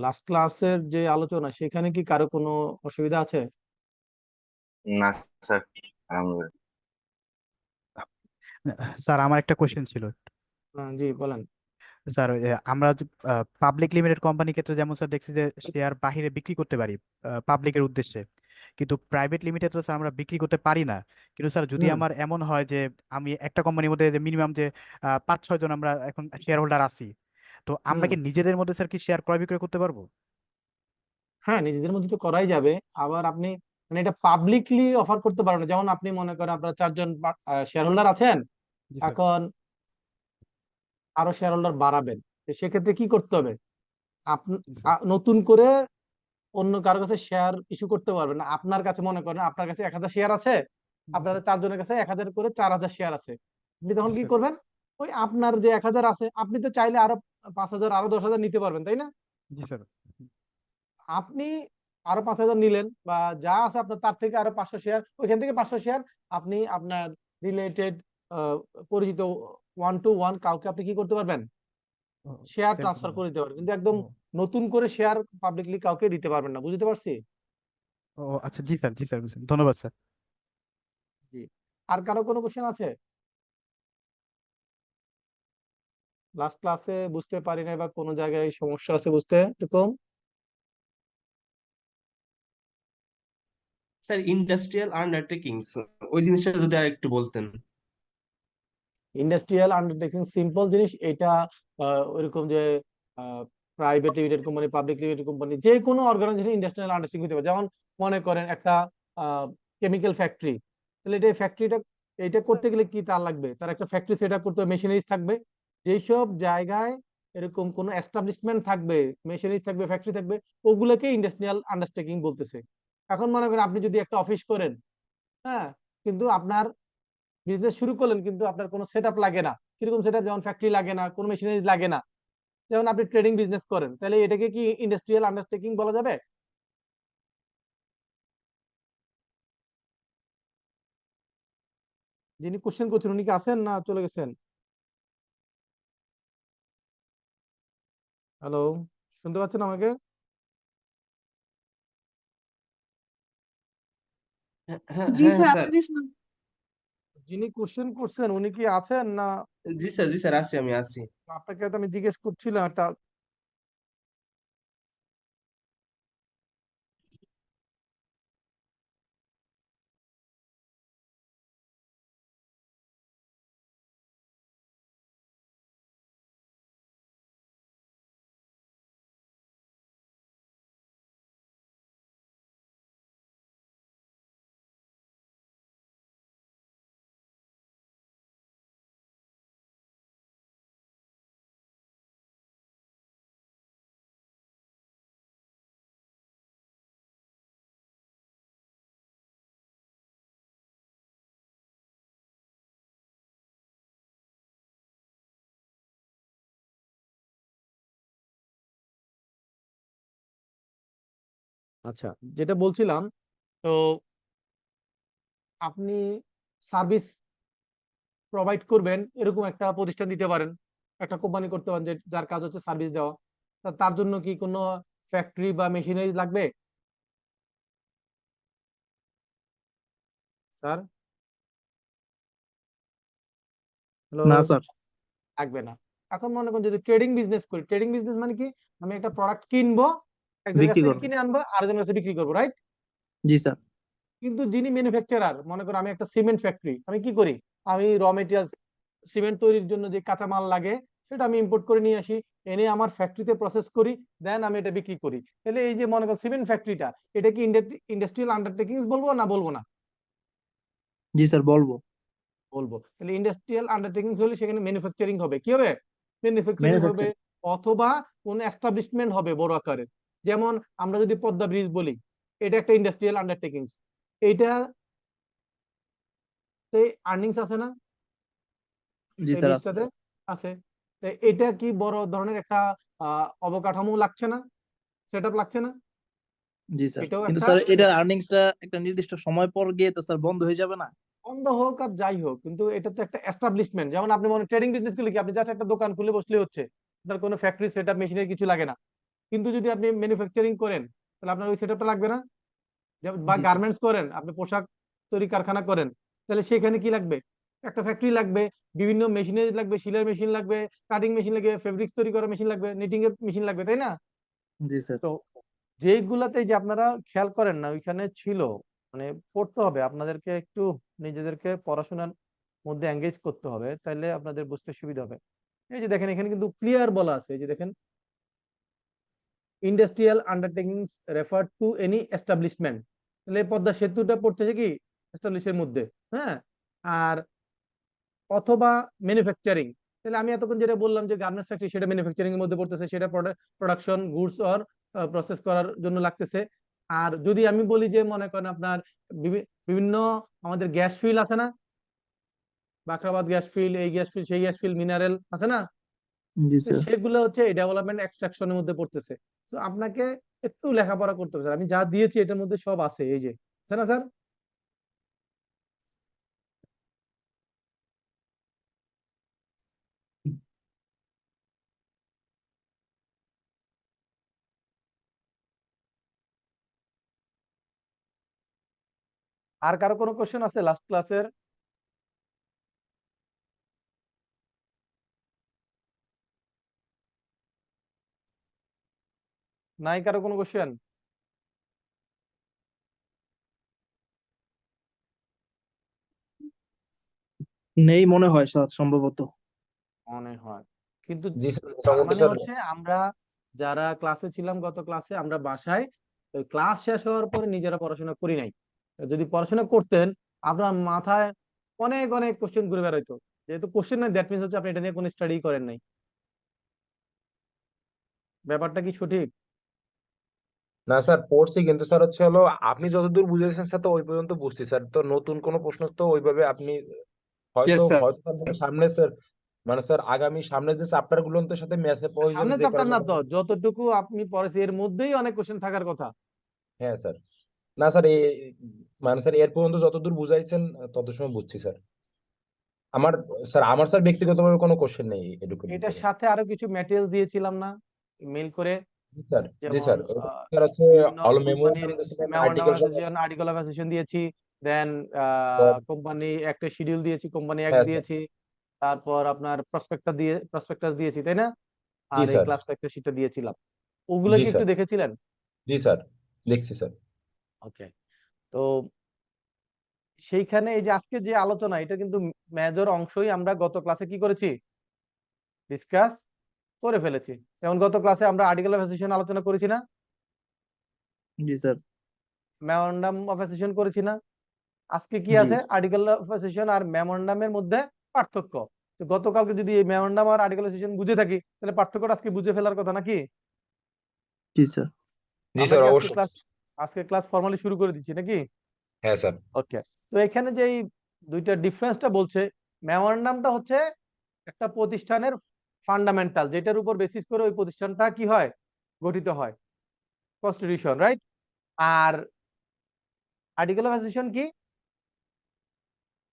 Last ক্লাসের যে আলোচনা সেখানে কি কারো কোনো অসুবিধা আছে? না স্যার, আলহামদুলিল্লাহ। স্যার আমার একটা কোশ্চেন ছিল। জি বলেন। স্যার আমরা পাবলিক লিমিটেড কোম্পানির ক্ষেত্রে যেমন স্যার দেখছি যে শেয়ার বাহিরে বিক্রি করতে পারি পাবলিকের উদ্দেশ্যে, কিন্তু প্রাইভেট লিমিটেড তো স্যার আমরা বিক্রি করতে পারি না। কিন্তু স্যার যদি হুম। আমার এমন হয় যে আমি একটা কোম্পানির মধ্যে যে মিনিমাম যে 5-6 জন আমরা এখন শেয়ার হোল্ডার আছি, তো আমরা হুম। কি নিজেদের মধ্যে স্যার কি শেয়ার ক্রয় বিক্রয় করতে পারবো? হ্যাঁ, নিজেদের মধ্যে তো করাই যাবে। আবার আপনি মানে এটা পাবলিকলি অফার করতে পারবেন না। যেমন আপনি মনে করেন আপনার 4 জন শেয়ার হোল্ডার আছেন, জি স্যার। এখন আরো শেয়ার হোল্ডার বাড়াবেন। তো সেক্ষেত্রে কি করতে হবে? আপনি জি স্যার। নতুন করে অন্য কারো কাছে শেয়ার ইস্যু করতে পারবেন না। আপনার কাছে মনে করেন আপনার কাছে 1,000 শেয়ার আছে, জি আপনার স্যার। 4 জনের কাছে 1,000 করে 4,000 শেয়ার আছে। আপনি তখন জি কি স্যার। করবেন? ওই আপনার যে 1,000 আছে আপনি তো চাইলে আরো 5,000 আরো 10,000 নিতে পারবেন, তাই না? জি স্যার। আপনি আরো 5,000 নিলেন, বা যা আছে আপনার তার থেকে আরো 500 শেয়ার, ওইখান থেকে 500 শেয়ার আপনি আপনার রিলেটেড পরিচিত 1 to 1 কাউকে আপনি কি করতে পারবেন? শেয়ার সেল করতে ট্রান্সফার পারবো। করে দিতে পারবেন, কিন্তু একদম ও। নতুন করে শেয়ার পাবলিকলি কাউকে দিতে পারবেন না। বুঝতে পারছি? ও আচ্ছা, জি স্যার, জি স্যার, বুঝছেন, ধন্যবাদ স্যার। জি। আর কারো কোনো কোশ্চেন আছে? লাস্ট ক্লাসে বুঝতে পারি না বা কোনো জায়গায় সমস্যা আছে বুঝতে এরকম? স্যার, ইন্ডাস্ট্রিয়াল আন্ডারটেকিংস ওই জিনিসটা যদি আর একটু বলতেন। ইন্ডাস্ট্রিয়াল আন্ডারটেকিং সিম্পল জিনিস এটা। ওইরকম যে private limited company, public limited company, যে কোনো অর্গানাইজেশন ইন্ডাস্ট্রিয়াল আন্ডারটেকিং হতে পারে। যেমন মনে করেন একটা কেমিক্যাল ফ্যাক্টরি, তাহলে এটা ফ্যাক্টরিটা এটা করতে গেলে কি তার লাগবে? তার একটা ফ্যাক্টরি সেট আপ করতে হবে, মেশিনারিজ থাকবে। যেই সব জায়গায় এরকম কোনো এস্টাবলিশমেন্ট থাকবে, মেশিনারিজ থাকবে, ফ্যাক্টরি থাকবে, ওগুলোকে ইন্ডাস্ট্রিয়াল আন্ডারটেকিং বলতেছে। এখন মনে করেন আপনি যদি একটা অফিস করেন, হ্যাঁ, কিন্তু আপনার বিজনেস শুরু করলেন কিন্তু আপনার কোনো সেট আপ লাগে না। কিরকম সেট আপ? যেমন ফ্যাক্টরি লাগে না, কোনো মেশিনারিজ লাগে না। যেমন আপনি ট্রেডিং বিজনেস করেন, তাহলে এটাকে কি ইন্ডাস্ট্রিয়াল আন্ডারটেকিং বলা যাবে? যিনি কোশ্চেন করছেন উনি কি আছেন না চলে গেছেন? হ্যালো, শুনতে পাচ্ছেন আমাকে? হ্যাঁ, হ্যাঁ, জি হ্যাঁ স্যার, স্যার। আপনাকে শুন। যিনি কোশ্চেন করছেন উনি কি আছেন না? জি স্যার, জি স্যার, আছি, আমি আছি। আপনাকে তো আমি জিজ্ঞেস করছিলাম একটা। আচ্ছা, যেটা বলছিলাম, তো আপনি সার্ভিস প্রোভাইড করবেন এরকম একটা প্রতিষ্ঠান দিতে পারেন, একটা কোম্পানি করতে পারেন যে যার কাজ হচ্ছে সার্ভিস দেওয়া। তার জন্য কি কোনো ফ্যাক্টরি বা মেশিনারিজ লাগবে স্যার? হ্যালো। না স্যার। লাগবে না। এখন মনে করেন যদি ট্রেডিং বিজনেস করি, ট্রেডিং বিজনেস মানে কি? আমি একটা প্রোডাক্ট কিনবো, একজনের কাছ বিক্রি থেকে করবো। কিনে আনবো, আরেকজনের কাছে বিক্রি করবো, রাইট? জি স্যার। কিন্তু যিনি ম্যানুফ্যাকচারার, মনে করো আমি একটা সিমেন্ট ফ্যাক্টরি, আমি কি করি? আমি র মেটেরিয়ালস, সিমেন্ট তৈরির জন্য যে কাঁচামাল লাগে সেটা আমি ইম্পোর্ট করে নিয়ে আসি, এনে আমার ফ্যাক্টরিতে প্রসেস করি, দেন আমি এটা বিক্রি করি। তাহলে এই যে মনে করো সিমেন্ট ফ্যাক্টরিটা, এটা কি ইন্ডাস্ট্রিয়াল আন্ডারটেকিংস বলবো না বলবো না? জি স্যার, বলবো। বলবো। তাহলে ইন্ডাস্ট্রিয়াল আন্ডারটেকিংস হলে সেখানে ম্যানুফ্যাকচারিং হবে। কি হবে? ম্যানুফ্যাকচারিং হবে, ম্যানুফ্যাকচার। অথবা কোন এস্টাবলিশমেন্ট হবে বড় আকারের। যেমন আমরা যদি পদ্মা ব্রিজ বলি, এটা একটা ইন্ডাস্ট্রিয়াল আন্ডারটেকিংস। এইটা আর্নিংস আছে না জি এই স্যার, আছে। ব্রিজটাতে? আছে। তো এটা কি বড় ধরনের একটা অবকাঠামো লাগছে না, সেট আপ লাগছে না? জি স্যার, এটাও কিন্তু একটা। স্যার এটা আর্নিংসটা একটা নির্দিষ্ট সময় পর গিয়ে তো স্যার বন্ধ হয়ে যাবে না? বন্ধ হোক আর যাই হোক, কিন্তু এটা তো একটা এস্টাবলিশমেন্ট। যেমন আপনি মনে ট্রেডিং বিজনেস করলে কি আপনি জাস্ট একটা দোকান খুলে বসলে হচ্ছে, আপনার কোনো ফ্যাক্টরি সেট আপ মেশিনের কিছু লাগে না। কিন্তু যদি আপনি ম্যানুফ্যাকচারিং করেন তাহলে আপনার ওই সেটআপটা লাগবে না? বা জি স্যার। গার্মেন্টস করেন, আপনি পোশাক তৈরি কারখানা করেন, তাহলে সেখানে কি লাগবে? একটা ফ্যাক্টরি লাগবে, বিভিন্ন মেশিনারি লাগবে, সেলাই মেশিন লাগবে, কাটিং মেশিন লাগবে, ফেব্রিক্স তৈরি করার মেশিন লাগবে, নিটিং এর মেশিন লাগবে, তাই না? জি স্যার। তো যেইগুলাতে যে আপনারা খেয়াল করেন না ওইখানে ছিল, মানে পড়তে হবে আপনাদেরকে, একটু নিজেদেরকে পড়াশোনার মধ্যে এঙ্গেজ করতে হবে, তাইলে আপনাদের বুঝতে সুবিধা হবে। এই যে দেখেন এখানে কিন্তু ক্লিয়ার বলা আছে, এই যে দেখেন industrial undertakings refer to any establishment, তাহলে পদ্মা সেতুটা পড়তেছে কি এস্টাবলিশের মধ্যে, হ্যাঁ। আর অথবা ম্যানুফ্যাকচারিং, তাহলে আমি এতক্ষণ যেটা বললাম যে গার্মেন্টস ফ্যাক্টরি, সেটা ম্যানুফ্যাকচারিং এর মধ্যে পড়তেছে, সেটা প্রোডাকশন গুডস অর প্রসেস করার জন্য লাগতেছে। আর যদি আমি বলি যে মনে করেন আপনার বিভিন্ন আমাদের গ্যাস ফিল্ড আছে না, বাখরাবাদ গ্যাস ফিল্ড, এই গ্যাস ফিল্ড, সেই গ্যাস ফিল্ড, মিনারেল আছে না, জি তো স্যার। সেগুলো হচ্ছে এই ডেভেলপমেন্ট এক্সট্রাকশনের মধ্যে পড়তেছে। তো আপনাকে একটু লেখাপড়া করতে হবে স্যার, আমি যা দিয়েছি এটার মধ্যে সব আছে, এই যে আছে না স্যার? আর কারো কোনো কোশ্চেন আছে লাস্ট ক্লাসের? নাই কারো কোনো কোশ্চেন? নেই মনে হয় স্যার, সম্ভবত। মনে হয়, কিন্তু জি স্যার, তার মোটামুটি মানে স্যার। হচ্ছে আমরা যারা ক্লাসে ছিলাম গত ক্লাসে, আমরা বাসায় ওই ক্লাস শেষ হওয়ার পরে নিজেরা পড়াশোনা করি নাই। যদি পড়াশোনা করতেন আপনার মাথায় অনেক অনেক কোশ্চেন ঘুরে বেড়াইতো, যেহেতু কোশ্চেন নাই দ্যাট মিনস হচ্ছে আপনি এটা নিয়ে কোনো স্টাডি করেন নাই। ব্যাপারটা কি সঠিক? না স্যার, পড়ছি, কিন্তু স্যার হচ্ছে হলো আপনি যতদূর বুঝেছেন স্যার তো ওই পর্যন্ত বুঝছি স্যার, তো নতুন কোনো প্রশ্ন তো ওইভাবে আপনি হয়তো ইয়েস স্যার। হয়তো স্যার সামনে স্যার, মানে স্যার আগামী সামনে যে চ্যাপ্টার গুলো তো সাথে ম্যাথে প্রয়োজন সামনে যে চ্যাপ্টার কারণে না তো, যতটুকু আপনি পড়েছি এর মধ্যেই অনেক কোশ্চেন থাকার কথা। হ্যাঁ স্যার। না স্যার মানে স্যার এর পর্যন্ত যতদূর বুঝাইছেন তত সময় বুঝছি স্যার। আমার আমার স্যার ব্যক্তিগতভাবে কোনো কোশ্চেন নেই এডুকের এটার ভিতরে। সাথে আরো কিছু ম্যাটেরিয়াল দিয়েছিলাম না মেইল করে? জি স্যার। জি যেমন স্যার, স্যার হচ্ছে বিভিন্ন অল কোম্পানির মেমোরেন্ডাম মেমোরেন্ডাম আর্টিকেল সব। অ্যাসোসিয়েশন, আর্টিকেল অফ অ্যাসোসিয়েশন দিয়েছি, দেন কোম্পানি একটা শিডিউল দিয়েছি, কোম্পানি অ্যাক্ট হ্যাঁ স্যার। দিয়েছি, তারপর আপনার প্রসপেক্টাস দিয়েছি, তাই না? জি আর এই স্যার। ক্লাস ফ্যাক্টর শিটটা দিয়েছিলাম, ওগুলো জি কি একটু স্যার। দেখেছিলেন? জি স্যার, দেখছি স্যার। ওকে। তো সেইখানে এই যে আজকে যে আলোচনা, এটা কিন্তু মেজর অংশই আমরা গত ক্লাসে কি করেছি, ডিসকাস করে ফেলেছি। যেমন গত ক্লাসে আমরা আর্টিকেল অফ অ্যাসোসিয়েশন আলোচনা করেছি না, জি স্যার। মেমোরেন্ডাম অফ অ্যাসোসিয়েশন করেছি না। আজকে কি জি। আছে, আর্টিকেল অফ অ্যাসোসিয়েশন আর মেমোরেন্ডামের মধ্যে পার্থক্য। তো গতকালকে যদি এই মেমোরেন্ডাম আর আর্টিকেল অ্যাসোসিয়েশন বুঝে থাকি, তাহলে পার্থক্যটা আজকে বুঝে ফেলার কথা নাকি? জি স্যার। জি আমরা স্যার, কি অবশ্যই। আজকে ক্লাস ফর্মালি শুরু করে দিচ্ছি নাকি? হ্যাঁ স্যার। ওকে। তো এখানে যে এই দুইটা ডিফারেন্সটা বলছে, মেমোরেন্ডামটা হচ্ছে একটা প্রতিষ্ঠানের ফান্ডামেন্টাল, যেটার উপর বেসিস করে ওই প্রতিষ্ঠানটা কি হয়, গঠিত হয়, কনস্টিটিউশন, রাইট? আর আর্টিকেল অফ অ্যাসোসিয়েশন কি,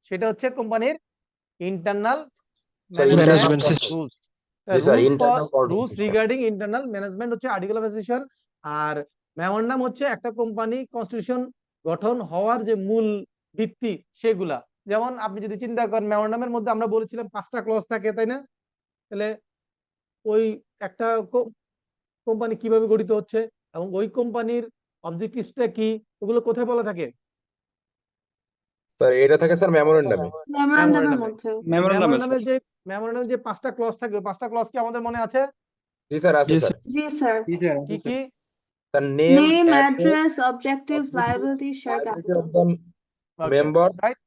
সেটা হচ্ছে কোম্পানির internal sir management management internal system. Rules. জি sir, rules for internal control rules system. Regarding internal management হচ্ছে আর্টিকেল অফ অ্যাসোসিয়েশন। আর মেমোরেন্ডাম হচ্ছে একটা কোম্পানি কনস্টিটিউশন গঠন হওয়ার যে মূল ভিত্তি সেগুলা। যেমন আপনি যদি চিন্তা করেন, মেমোরেন্ডামের মধ্যে আমরা বলেছিলাম 5টা ক্লজ থাকে, তাই না? তাহলে ওই একটা কোম্পানি কিভাবে গঠিত হচ্ছে এবং ওই কোম্পানির অবজেক্টিভসটা কি, ওগুলো কোথায় বলা থাকে? স্যার এটা থাকে স্যার মেমোরেন্ডামে। মেমোরান্ডামের মেমোরেন্ডামে। মধ্যে। মেমোরেন্ডামের যে 5টা ক্লজ থাকবে, 5টা ক্লজ কি আমাদের মনে আছে? জি স্যার, আছে জি স্যার। স্যার। জি স্যার। জি স্যার। কি কি? Sir name, name, address, address, objectives, liability, share liability capital. Of the members, right.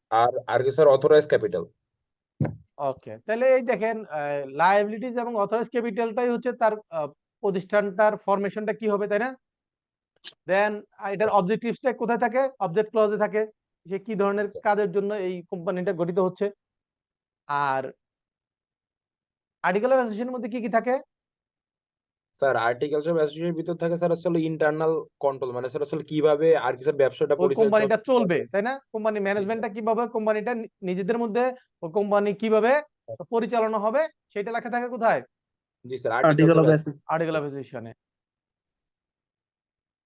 আর কি স্যার অথরাইজ ক্যাপিটাল। ওকে, তাহলে এই দেখেন লায়াবিলিটিস এবং অথরাইজ ক্যাপিটালটাই হচ্ছে তার প্রতিষ্ঠানটার ফরমেশনটা কি হবে, তাই না? দেন এটার অবজেক্টিভসটা কোথায় থাকে, অবজেক্ট ক্লজে থাকে, যে কি ধরনের কাজের জন্য এই কোম্পানিটা গঠিত হচ্ছে। আর আর্টিকেল অফ অ্যাসোসিয়েশনের মধ্যে কি কি থাকে? স্যার আর্টিকেলস অফ অ্যাসোসিয়েশনের ভিতর থাকে স্যার আসলে ইন্টারনাল কন্ট্রোল, মানে স্যার আসলে কিভাবে আর কি স্যার ব্যবসাটা ওই পরিচালিত কোম্পানিটা চলবে, হবে। তাই না? কোম্পানি জি ম্যানেজমেন্টটা স্যার। কিভাবে, কোম্পানিটা নিজেদের মধ্যে ওই কোম্পানি কিভাবে পরিচালনা হবে, সেটা লেখা থাকে কোথায়? জি sir, articles article of of article of association. অ্যাসোসিয়েশনে।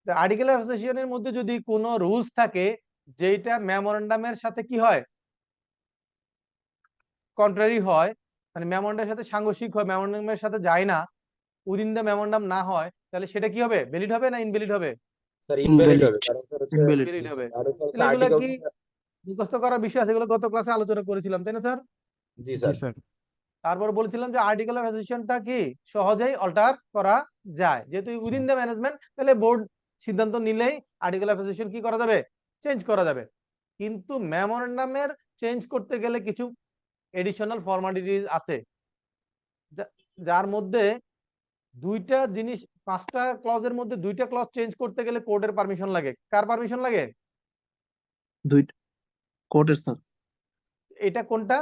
আর্টিকেল অফ অ্যাসোসিয়েশনের মধ্যে যদি কোনো রুলস থাকে যেটা মেমোরেন্ডামের সাথে কি হয়, কন্ট্রারি হয়, মানে মেমোরেন্ডামের সাথে সাংঘর্ষিক হয়, মেমোরেন্ডামের সাথে যায় না, উইদিন দ্য মেমোরেন্ডাম না হয়, তাহলে সেটা কি হবে, ভ্যালিড হবে না ইনভ্যালিড হবে? স্যার ইনভ্যালিড হবে, ইনভ্যালিড কারণ স্যার হচ্ছে ইনভ্যালিড ভ্যালিড হবে। কারণ স্যার হচ্ছে তাহলে এগুলা আর্টিকেল। কি মুখস্থ করার বিষয় আছে? এগুলো গত ক্লাসে আলোচনা করেছিলাম, তাই না স্যার? জি জি স্যার। স্যার। তারপর বলেছিলাম যে আর্টিকেল অফ অ্যাসোসিয়েশনটা কি সহজেই অল্টার করা যায়, যেহেতু উইদিন দ্য ম্যানেজমেন্ট, তাহলে বোর্ড সিদ্ধান্ত নিলেই আর্টিকেল অফ অ্যাসোসিয়েশন কি করা যাবে, চেঞ্জ করা যাবে। কিন্তু মেমোরেন্ডামের চেঞ্জ করতে গেলে কিছু এডিশনাল ফর্মালিটিস আছে, যার মধ্যে দুইটা জিনিস, 5টা ক্লজের মধ্যে 2টা ক্লজ চেঞ্জ করতে গেলে কোর্টের পারমিশন লাগে। কার পারমিশন লাগে? দুইটা কোর্টের স্যার। এটা কোনটা?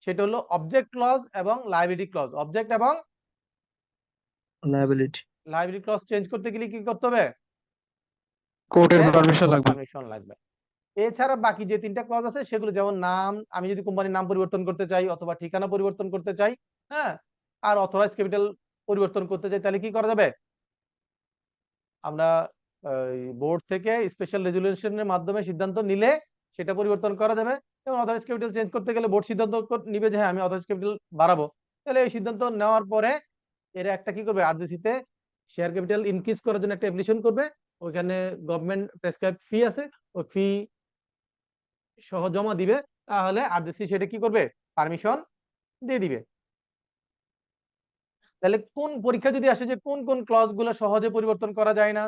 সেটা হলো অবজেক্ট ক্লজ এবং লায়াবিলিটি ক্লজ। অবজেক্ট এবং লায়াবিলিটি লায়াবিলিটি ক্লজ চেঞ্জ করতে গেলে কি করতে হবে? কোর্টের কোর্টের পারমিশন লাগবে। পারমিশন লাগবে। এছাড়া বাকি যে 3টা ক্লজ আছে সেগুলো যেমন নাম, আমি যদি কোম্পানির নাম পরিবর্তন করতে চাই অথবা ঠিকানা পরিবর্তন করতে চাই, হ্যাঁ, আর অথরাইজ ক্যাপিটাল পরিবর্তন করতে চাই, তাহলে কি করা যাবে? আমরা বোর্ড থেকে স্পেশাল রেজুলেশনের মাধ্যমে সিদ্ধান্ত নিলে সেটা পরিবর্তন করা যাবে। এবং অথরাইজ ক্যাপিটাল চেঞ্জ করতে গেলে বোর্ড সিদ্ধান্ত নিবে যে হ্যাঁ আমি অথরাইজ ক্যাপিটাল বাড়াবো, তাহলে এই সিদ্ধান্ত নেওয়ার পরে এরা একটা কি করবে, আরজিসি তে শেয়ার ক্যাপিটাল ইনক্রিজ করার জন্য একটা অ্যাপ্লিকেশন করবে। ওইখানে গভর্নমেন্ট প্রেসক্রাইব ফি আছে, ওই ফি সহ জমা দিবে, তাহলে আরজিসি সেটা কি করবে, পারমিশন দিয়ে দিবে। তাহলে কোন পরীক্ষা যদি আসে যে কোন কোন ক্লজ গুলো সহজে পরিবর্তন করা যায় না,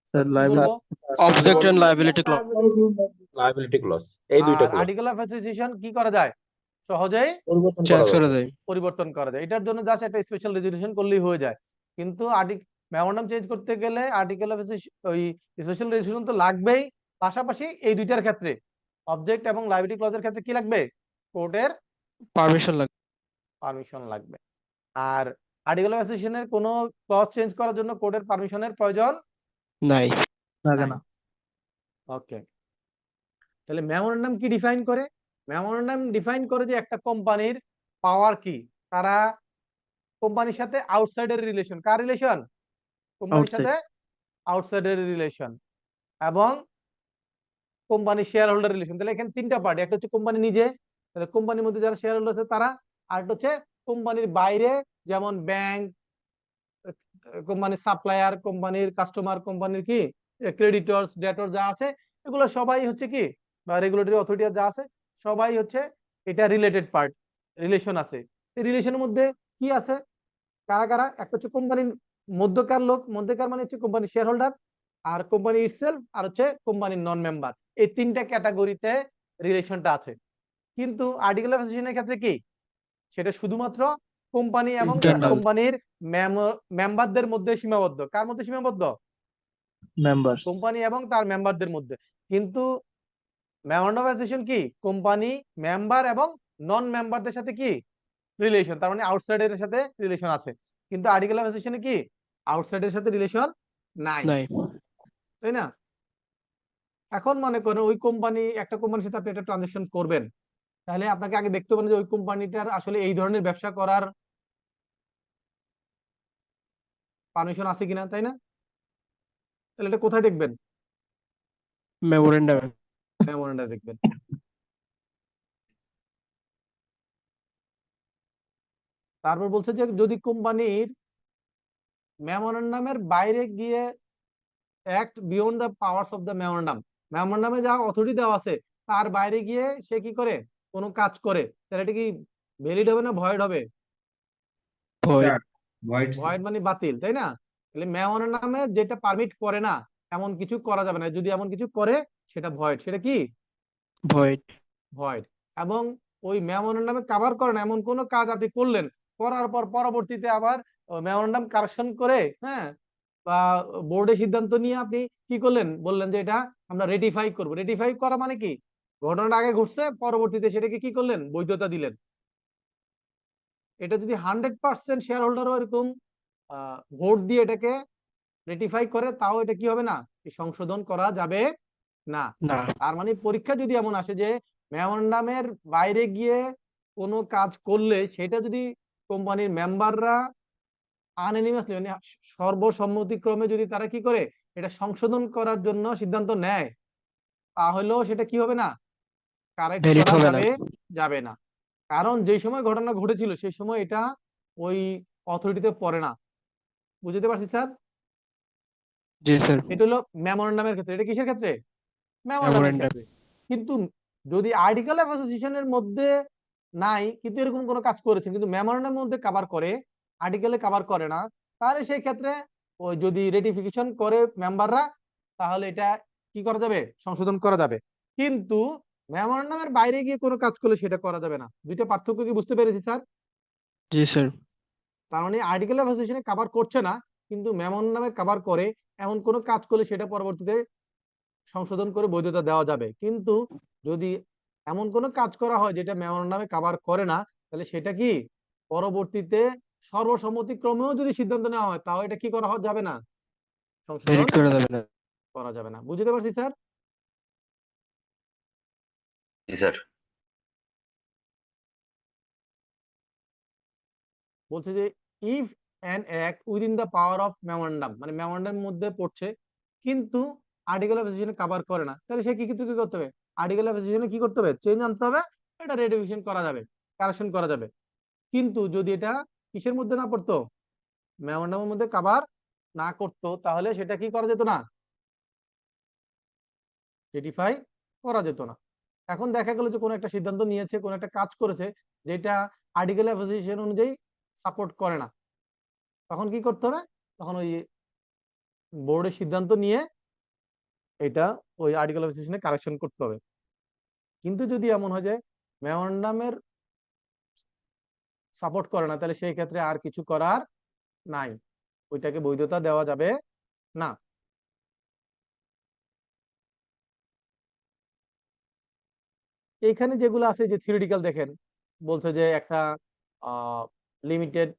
স্যার কি লায়াবিলিটি বলবো? Object and liability clause. Liability clause, এই দুইটা আর ক্লজ আর্টিকেল অফ অ্যাসোসিয়েশন কি করা যায়, সহজেই পরিবর্তন চেঞ্জ করা করা যায়। যায়। পরিবর্তন করা যায়। এটার জন্য জাস্ট একটা স্পেশাল রেজুলেশন করলেই হয়ে যায়। কিন্তু মেমোরেন্ডাম চেঞ্জ করতে গেলে আর্টিকেল অফ ওই স্পেশাল রেজুলেশন তো লাগবেই, পাশাপাশি এই দুইটার ক্ষেত্রে অবজেক্ট এবং লায়াবিলিটি ক্লজের ক্ষেত্রে কি লাগবে, কোর্টের পারমিশন লাগবে। পারমিশন লাগবে। আর আর্টিকেল অফ অ্যাসোসিয়েশনের কোনো ক্লজ চেঞ্জ করার জন্য কোর্টের পারমিশনের প্রয়োজন নাই, লাগে নাই। না। ওকে, তাহলে মেমোরেন্ডাম কি ডিফাইন করে? মেমোরেন্ডাম ডিফাইন করে যে একটা কোম্পানির পাওয়ার কি, তারা কোম্পানির সাথে আউটসাইডের রিলেশন, কার রিলেশন, কোম্পানির আউটসাইড সাথে আউটসাইডের রিলেশন, এবং কোম্পানি শেয়ার হোল্ডার রিলেশন। তাহলে এখানে 3টা পার্টি, একটা হচ্ছে কোম্পানি নিজে, তাহলে কোম্পানির মধ্যে যারা শেয়ার হোল্ডার আছে তারা, আর একটা হচ্ছে কোম্পানির বাইরে, যেমন ব্যাংক, কোম্পানির সাপ্লায়ার, কোম্পানির কাস্টমার, কোম্পানির কি ক্রেডিটরস, ডেটর যা আছে, এগুলো সবাই হচ্ছে কি, বা রেগুলেটরি অথরিটি যা আছে সবাই হচ্ছে এটা রিলেটেড পার্ট, রিলেশন আছে। এই রিলেশনের মধ্যে কি আছে, কারা কারা? একটা হচ্ছে কোম্পানির মধ্যকার লোক, মধ্যকার মানে হচ্ছে কোম্পানির শেয়ার হোল্ডার, আর কোম্পানি ইটসেলফ, আর হচ্ছে কোম্পানির নন মেম্বার। এই 3টা ক্যাটাগরিতে রিলেশনটা আছে। কিন্তু আর্টিকেল অফ অ্যাসোসিয়েশনের ক্ষেত্রে কি, সেটা শুধুমাত্র কোম্পানি এবং তার ইন্টারনাল কোম্পানির মেম্বারদের মধ্যে সীমাবদ্ধ। কার মধ্যে সীমাবদ্ধ? মেম্বার। কোম্পানি এবং তার মেম্বারদের মধ্যে। কিন্তু মেমোরেন্ডাম অফ অ্যাসোসিয়েশন কি, কোম্পানি, মেম্বার এবং নন মেম্বারদের সাথে কি রিলেশন, তার মানে আউটসাইডারের সাথে রিলেশন আছে। কিন্তু আর্টিকেল অফ অ্যাসোসিয়েশনে কি আউটসাইডের সাথে রিলেশন নাই, নাই। তাই না? এখন মনে করেন ওই কোম্পানি, একটা কোম্পানির সাথে আপনি একটা ট্রানজাকশন করবেন, তাহলে আপনাকে আগে দেখতে পারেন যে ওই কোম্পানিটার আসলে এই ধরনের ব্যবসা করার পারমিশন আছে কিনা, তাই না? তাহলে এটা কোথায় দেখবেন? মেমোরেন্ডাম। মেমোরেন্ডাম দেখবেন। তারপর বলছে যে যদি কোম্পানির মেমোরেন্ডামের বাইরে গিয়ে act beyond the powers of the memorandum, মেমোরেন্ডামে যা অথরিটি দেওয়া আছে তার বাইরে গিয়ে সে কি করে, কোনো কাজ করে, তাহলে এটা কি ভ্যালিড হবে না ভয়েড হবে? ভয়েড। ভয়েড মানে বাতিল, তাই না? তাহলে মেমোরেন্ডামে যেটা পারমিট করে না এমন কিছু করা যাবে না, যদি এমন কিছু করে সেটা ভয়েড। সেটা কি? ভয়েড। ভয়েড। এবং ওই মেমোরেন্ডামে কভার করে না এমন কোনো কাজ আপনি করলেন, করার পর পরবর্তীতে আবার মেমোরেন্ডাম কারেকশন করে, হ্যাঁ, বা বোর্ডে সিদ্ধান্ত নিয়ে আপনি কি করলেন, বললেন যে এটা আমরা রেটিফাই করব। রেটিফাই করা মানে কি, ঘটনাটা আগে ঘটছে, পরবর্তীতে সেটাকে কি করলেন, বৈধতা দিলেন। এটা যদি 100% শেয়ার হোল্ডারও এরকম ভোট দিয়ে এটাকে রেটিফাই করে, তাও এটা কি হবে না, সংশোধন করা যাবে না। না। তার মানে পরীক্ষা যদি এমন আসে যে মেমোরেন্ডামের বাইরে গিয়ে কোনো কাজ করলে সেটা যদি কোম্পানির মেম্বাররা আনএনিমাসলি মানে সর্বসম্মতিক্রমে যদি তারা কি করে এটা সংশোধন করার জন্য সিদ্ধান্ত নেয়, তাহলেও সেটা কি হবে না, কারেক্ট ভ্যালিড করা হবে না। যাবে না। কারণ যেই সময় ঘটনা ঘটেছিল সেই সময় এটা ওই অথরিটিতে পড়ে না। বুঝতে পারছি স্যার? জি স্যার। এটা হলো মেমোরেন্ডামের ক্ষেত্রে। এটা কিসের ক্ষেত্রে? মেমোরেন্ডামের মেমোরেন্ডাম। ক্ষেত্রে। কিন্তু যদি আর্টিকেল অফ অ্যাসোসিয়েশনের মধ্যে নাই কিন্তু এরকম কোনো কাজ করেছেন কিন্তু মেমোরেন্ডামের মধ্যে কভার করে, আর্টিকেলে কভার করে না, তাহলে সেই ক্ষেত্রে ওই যদি রেটিফিকেশন করে মেম্বাররা, তাহলে এটা কি করা যাবে, সংশোধন করা যাবে। কিন্তু মেমোরেন্ডামের বাইরে গিয়ে কোনো কাজ করলে সেটা করা যাবে না। দুইটা পার্থক্য কি বুঝতে পেরেছি স্যার? জি স্যার। তার মানে আর্টিকেল অফ অ্যাসোসিয়েশনে কভার করছে না কিন্তু মেমোরেন্ডামে কভার করে, এমন কোনো কাজ করলে সেটা পরবর্তীতে সংশোধন করে বৈধতা দেওয়া যাবে। কিন্তু যদি এমন কোনো কাজ করা হয় যেটা মেমোরেন্ডামে কভার করে না, তাহলে সেটা কি পরবর্তীতে সর্বসম্মতিক্রমেও যদি সিদ্ধান্ত নেওয়া হয় তাও এটা কি করা যাবে না, সংশোধন ভ্যালিড করা যাবে না। করা যাবে না। বুঝতে পারছি স্যার? জি স্যার। বলছে যে if an act within the power of memorandum, মানে মেমোরেন্ডামের মধ্যে পড়ছে কিন্তু আর্টিকেল অফ অ্যাসোসিয়েশন কভার করে না, তাহলে সে কি কি করতে হবে, আর্টিকেল অফ অ্যাসোসিয়েশনে কি করতে হবে, চেঞ্জ আনতে হবে, এটা রেটিফিকেশন করা যাবে, কারেকশন করা যাবে। কিন্তু যদি এটা কিসের মধ্যে না পড়তো, মেমোরেন্ডামের মধ্যে কভার না করতো, তাহলে সেটা কি করা যেত না, রেটিফাই করা যেত না। এখন দেখা গেল যে কোনো একটা সিদ্ধান্ত নিয়েছে, কোনো একটা কাজ করেছে যেটা আর্টিকেল অফ অ্যাসোসিয়েশন অনুযায়ী সাপোর্ট করে না, তখন কি করতে হবে, তখন ওই বোর্ডের সিদ্ধান্ত নিয়ে এটা ওই আর্টিকেল অফ অ্যাসোসিয়েশনে কারেকশন করতে হবে। কিন্তু যদি এমন হয় যে মেমোরেন্ডামের সাপোর্ট করে না, তাহলে সেই ক্ষেত্রে আর কিছু করার নাই, ওইটাকে বৈধতা দেওয়া যাবে না। এইখানে যেগুলো আছে যে থিওরিটিক্যাল দেখেন, বলছে যে একটা লিমিটেড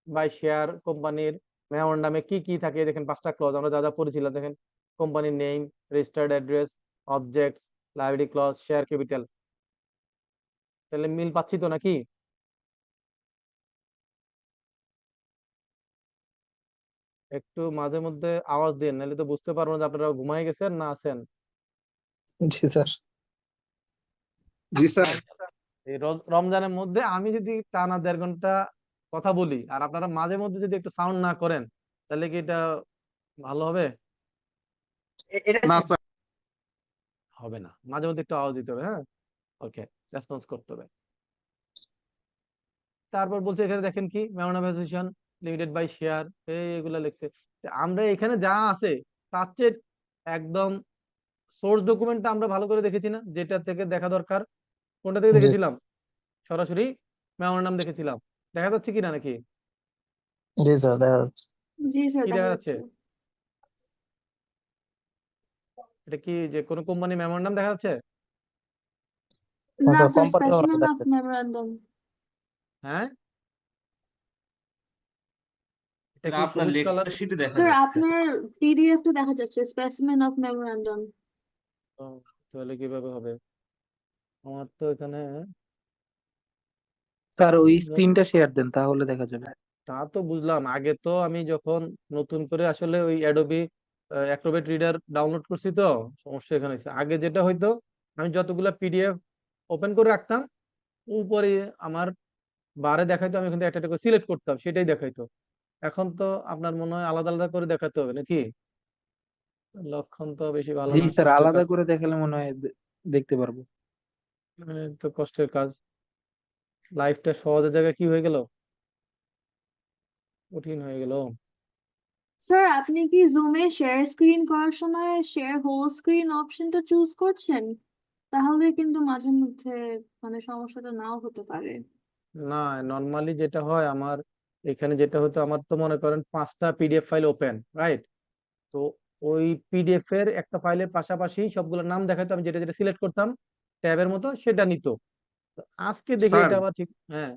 বাই শেয়ার কোম্পানির মেমোরেন্ডামে কি কি থাকে, দেখেন 5টা ক্লজ আমরা যা যা পড়েছিলাম, দেখেন কোম্পানির name, registered address, objects, liability clause, share capital. তাহলে মিল পাচ্ছি তো নাকি? একটু মাঝে মধ্যে আওয়াজ দিন, নাহলে তো বুঝতে পারবো না যে আপনারা ঘুমাই গেছেন না আছেন। জি স্যার। জি স্যার। এই রমজানের মধ্যে আমি যদি টানা 1.5 ঘন্টা কথা বলি আর আপনারা মাঝে মধ্যে যদি একটু সাউন্ড না করেন, তাহলে কি এটা ভালো হবে? না স্যার। হবে না, মাঝে মধ্যে একটু আওয়াজ দিতে হবে। হ্যাঁ, ওকে, রেসপন্স করতে হবে। তারপর বলছে এখানে দেখেন কি memorandum association limited by share, এগুলা লিখছে। আমরা এখানে যা আছে তার চেয়ে একদম সোর্স ডকুমেন্টটা আমরা ভালো করে দেখেছি না, যেটা থেকে দেখা দরকার। কোনটা থেকে দেখেছিলাম? সরাসরি মেমোরেন্ডাম দেখেছিলাম। দেখা যাচ্ছে কিনা নাকি? জি স্যার, দেখা যাচ্ছে। জি স্যার, কি দেখা দেখা যাচ্ছে। যাচ্ছে? এটা কি যে কোনো কোম্পানি মেমোরেন্ডাম দেখা যাচ্ছে? না sir, sir, company specimen of memorandum. হ্যাঁ, এটা স্যার, কি আপনার সবুজ কালার? লেকচার শিটে দেখা স্যার যাচ্ছে। আপনার পিডিএফ টা দেখা যাচ্ছে, স্পেসিমেন অফ মেমোরেন্ডাম। তাহলে কিভাবে হবে? আমার তো এখানে স্যার ওই স্ক্রিনটা শেয়ার দেন তাহলে দেখা যাবে। তা তো বুঝলাম, আগে তো আমি যখন নতুন করে আসলে ওই অ্যাডোবি অ্যাক্রোবেট রিডার ডাউনলোড করছি তো সমস্যা এখানে হয়েছে। আগে যেটা হইতো আমি যতগুলা পিডিএফ ওপেন করে রাখতাম, উপরে আমার বারে দেখাইতো, আমি কিন্তু একটা একটা করে সিলেক্ট করতাম, সেটাই দেখাইতো। এখন তো আপনার মনে হয় আলাদা আলাদা করে দেখাতে হবে নাকি? লক্ষণ তো বেশি ভালো জি না, স্যার, কষ্টের আলাদা কাজ। করে দেখালে মনে হয় দেখতে পারবো। তো কষ্টের কাজ, লাইফটা সহজের জায়গায় কি হয়ে গেল, কঠিন হয়ে গেল। স্যার আপনি কি জুমে শেয়ার স্ক্রিন করার সময় শেয়ার হোল স্ক্রিন অপশনটা চুজ করছেন? তাহলে কিন্তু মাঝে মধ্যে মানে সমস্যাটা নাও হতে পারে। না, নর্মালি যেটা হয় আমার এখানে যেটা হতো, আমার তো মনে করেন 5টা পিডিএফ ফাইল ওপেন, রাইট? তো ওই পিডিএফ এর একটা ফাইলের পাশাপাশি সবগুলোর নাম দেখাতো, আমি যেটা যেটা সিলেক্ট করতাম ট্যাবের মতো সেটা নিত। তো আজকে দেখি স্যার এটা আবার ঠিক, হ্যাঁ।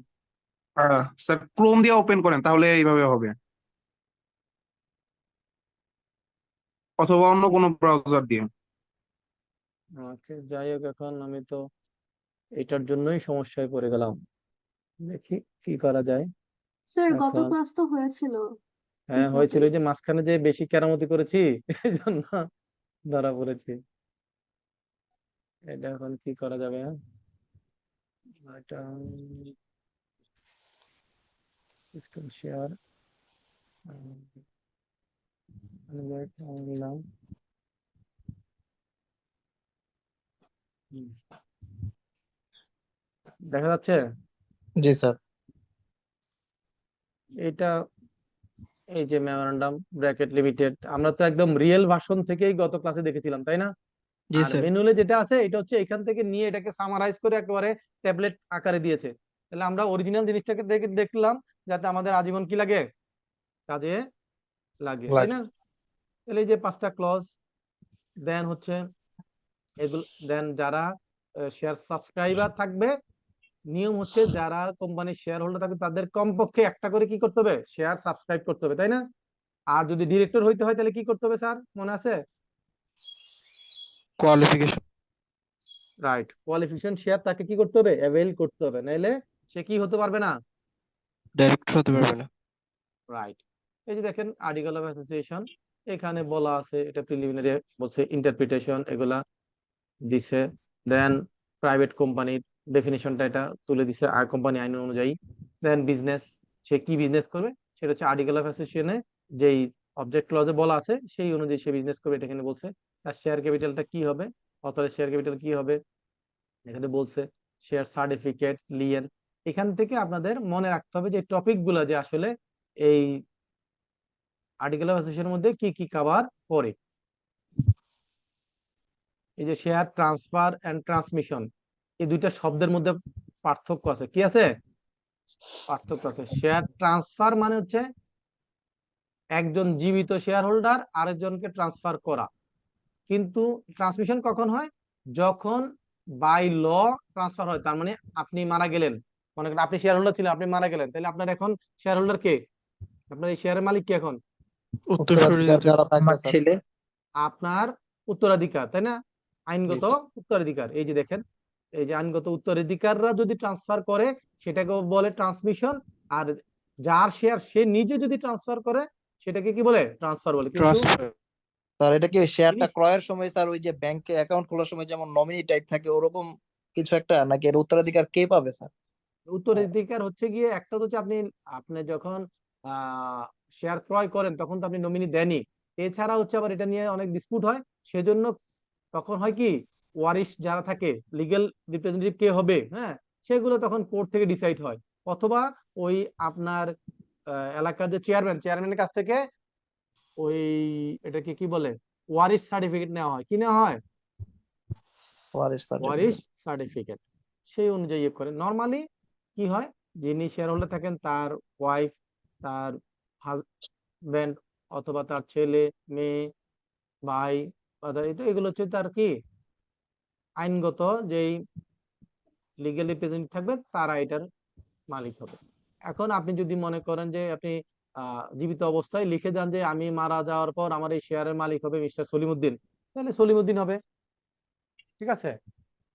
স্যার ক্রোম দিয়ে ওপেন করেন তাহলে এইভাবে হবে, অথবা অন্য কোনো ব্রাউজার দিয়ে। ওকে, যাই হোক, এখন আমি তো এটার জন্যই সমস্যায় পড়ে গেলাম, দেখি কি করা যায় স্যার গত এখন। ক্লাস তো হয়েছিল। হ্যাঁ হয়েছিল, ওই যে মাঝখানে যে বেশি কেরামতি করেছি এই জন্য ধরা পড়েছি। এটা এখন কি করা যাবে? এটা স্ক্রিন শেয়ার নিলাম। দেখা যাচ্ছে জি স্যার। এটা, এই যে মেমোরান্ডাম ব্র্যাকেট লিমিটেড, আমরা তো একদম রিয়েল ভার্সন থেকেই গত ক্লাসে দেখেছিলাম, তাই না? জি আর স্যার। ম্যানুয়ালে যেটা আছে এটা হচ্ছে এখান থেকে নিয়ে এটাকে সামারাইজ করে একেবারে ট্যাবলেট আকারে দিয়েছে। তাহলে আমরা অরিজিনাল জিনিসটাকে দেখলাম যাতে আমাদের আজীবন কি লাগে, কাজে লাগে, তাই না? তাহলে এই যে 5টা ক্লজ, দেন হচ্ছে এগুলো, দেন যারা শেয়ার সাবস্ক্রাইবার থাকবে, নিয়ম হচ্ছে যারা কোম্পানির শেয়ার হোল্ডার থাকবে তাদের কমপক্ষে একটা করে কি করতে হবে, শেয়ার সাবস্ক্রাইব করতে হবে, তাই না? আর যদি ডিরেক্টর হইতে হয় তাহলে কি করতে হবে স্যার, মনে আছে? কোয়ালিফিকেশন। রাইট, কোয়ালিফিকেশন শেয়ার তাকে কি করতে হবে, অ্যাভেল করতে হবে, নাইলে সে কি হতে পারবে না, ডাইরেক্টর হতে পারবে না। রাইট। এই যে দেখেন আর্টিকেল অফ অ্যাসোসিয়েশন, এখানে বলা আছে এটা প্রিলিমিনারি বলছে, ইন্টারপ্রিটেশন এগুলা দিছে। দেন প্রাইভেট কোম্পানির ডেফিনিশনটা এটা তুলে দিছে কোম্পানি আইন অনুযায়ী। দেন বিজনেস, সে কি বিজনেস করবে সেটা হচ্ছে আর্টিকেল অফ অ্যাসোসিয়েশনে যেই অবজেক্ট ক্লজে বলা আছে সেই অনুযায়ী সে বিজনেস করবে, এটা এখানে বলছে। তার শেয়ার ক্যাপিটালটা কি হবে, অথরের শেয়ার ক্যাপিটাল কি হবে এখানে বলছে। শেয়ার সার্টিফিকেট, লিয়েন, এখান থেকে আপনাদের মনে রাখতে হবে যে টপিক গুলা যে আসলে এই আর্টিকেল অফ অ্যাসোসিয়েশনের মধ্যে কি কি কভার করে। এই যে শেয়ার ট্রান্সফার এন্ড ট্রান্সমিশন, এই দুইটা শব্দের মধ্যে পার্থক্য আছে, কি আছে, পার্থক্য আছে। শেয়ার ট্রান্সফার মানে হচ্ছে একজন জীবিত শেয়ার হোল্ডার আরেকজনকে ট্রান্সফার করা, কিন্তু ট্রান্সমিশন কখন হয়, যখন বাই ল ট্রান্সফার হয়। তার মানে আপনি মারা গেলেন, মনে করেন আপনি শেয়ার হোল্ডার ছিলেন, আপনি মারা গেলেন, তাহলে আপনার এখন শেয়ার হোল্ডার কে, আপনার এই শেয়ারের মালিক কে এখন, উত্তরসূরি যারা আমার ছেলে। আপনার উত্তরাধিকার, তাই না? জি আইনগত স্যার। উত্তরাধিকার। এই যে দেখেন, এই যে আইনগত উত্তরাধিকাররা যদি ট্রান্সফার করে সেটাকে বলে ট্রান্সমিশন, আর যার শেয়ার সে নিজে যদি ট্রান্সফার করে সেটাকে কি বলে, ট্রান্সফার বলে। কিন্তু ট্রান্সফার। স্যার এটা কি শেয়ারটা জিনিস, ক্রয়ের সময় স্যার ওই যে ব্যাংকে অ্যাকাউন্ট খোলার সময় যেমন নমিনি টাইপ থাকে ওরকম কিছু একটা, নাকি এর উত্তরাধিকার কে পাবে স্যার? উত্তরাধিকার হচ্ছে গিয়ে একটা হচ্ছে আপনি, আপনি যখন শেয়ার ক্রয় করেন তখন তো আপনি নমিনি দেনই, এছাড়া হচ্ছে আবার এটা নিয়ে অনেক ডিসপুট হয়, সেজন্য তখন হয় কি, ওয়ারিশ যারা থাকে, লিগ্যাল রিপ্রেজেন্টেটিভ কে হবে, হ্যাঁ, সেগুলো তখন কোর্ট থেকে ডিসাইড হয়, অথবা ওই আপনার এলাকার যে চেয়ারম্যানের কাছ থেকে ওই এটাকে কি বলে, ওয়ারিশ সার্টিফিকেট নেওয়া হয়, কি নেওয়া হয়, ওয়ারিশ ওয়ারিশ সার্টিফিকেট। সার্টিফিকেট, সেই অনুযায়ী করে। নর্মালি কি হয়, যিনি শেয়ার হোল্ডার থাকেন তার ওয়াইফ, তার হাজবেন্ড, অথবা তার ছেলে, মেয়ে, ভাই, father, এই তো এগুলো হচ্ছে তার কি আইনগত যেই লিগ্যাল রিপ্রেজেন্টেটিভ থাকবে তারা এটার মালিক হবে। এখন আপনি যদি মনে করেন যে আপনি জীবিত অবস্থায় লিখে যান যে আমি মারা যাওয়ার পর আমার এই শেয়ারের মালিক হবে মিস্টার সলিমউদ্দিন, তাহলে সলিমউদ্দিন হবে, ঠিক আছে?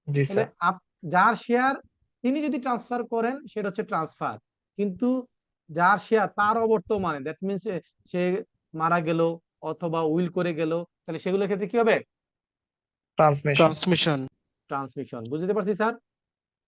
জি তাহলে স্যার। যার শেয়ার তিনি যদি ট্রান্সফার করেন সেটা হচ্ছে ট্রান্সফার, কিন্তু যার শেয়ার তার অবর্তমানে, দ্যাট মিনস সে মারা গেল অথবা উইল করে গেল, তাহলে সেগুলোর ক্ষেত্রে কি হবে, ট্রান্সমিশন। ট্রান্সমিশন। ট্রান্সমিশন। বুঝতে পারছি স্যার?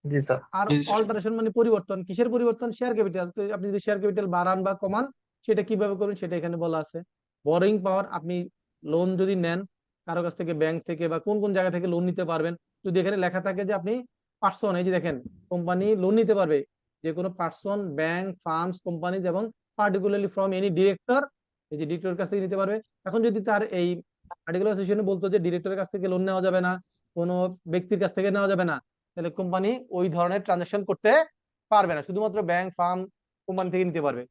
জি স্যার। আর জি স্যার। অল্টারেশন মানে পরিবর্তন, কিসের পরিবর্তন, শেয়ার ক্যাপিটাল। তো আপনি যদি শেয়ার ক্যাপিটাল বাড়ান বা কমান সেটা কিভাবে করবেন সেটা এখানে বলা আছে। বরোইং পাওয়ার, আপনি লোন যদি নেন কারো কাছ থেকে, ব্যাংক থেকে বা কোন কোন জায়গা থেকে লোন নিতে পারবেন, যদি এখানে লেখা থাকে যে আপনি পার্সন, এই যে দেখেন কোম্পানি লোন নিতে পারবে, যে কোনো পার্সন, ব্যাংক, ফার্মস, কোম্পানিজ এবং পার্টিকুলারলি ফ্রম এনি ডিরেক্টর, এই যে ডিরেক্টরের কাছ থেকে নিতে পারবে। এখন যদি তার এই আর্টিকেল অ্যাসোসিয়েশনে বলতো যে ডিরেক্টরের কাছ থেকে লোন নেওয়া যাবে না, কোনো ব্যক্তির কাছ থেকে নেওয়া যাবে না, তাহলে কোম্পানি ওই ধরনের ট্রানজাকশন করতে পারবে না, শুধুমাত্র ব্যাংক, ফার্ম, কোম্পানি থেকে নিতে পারবে।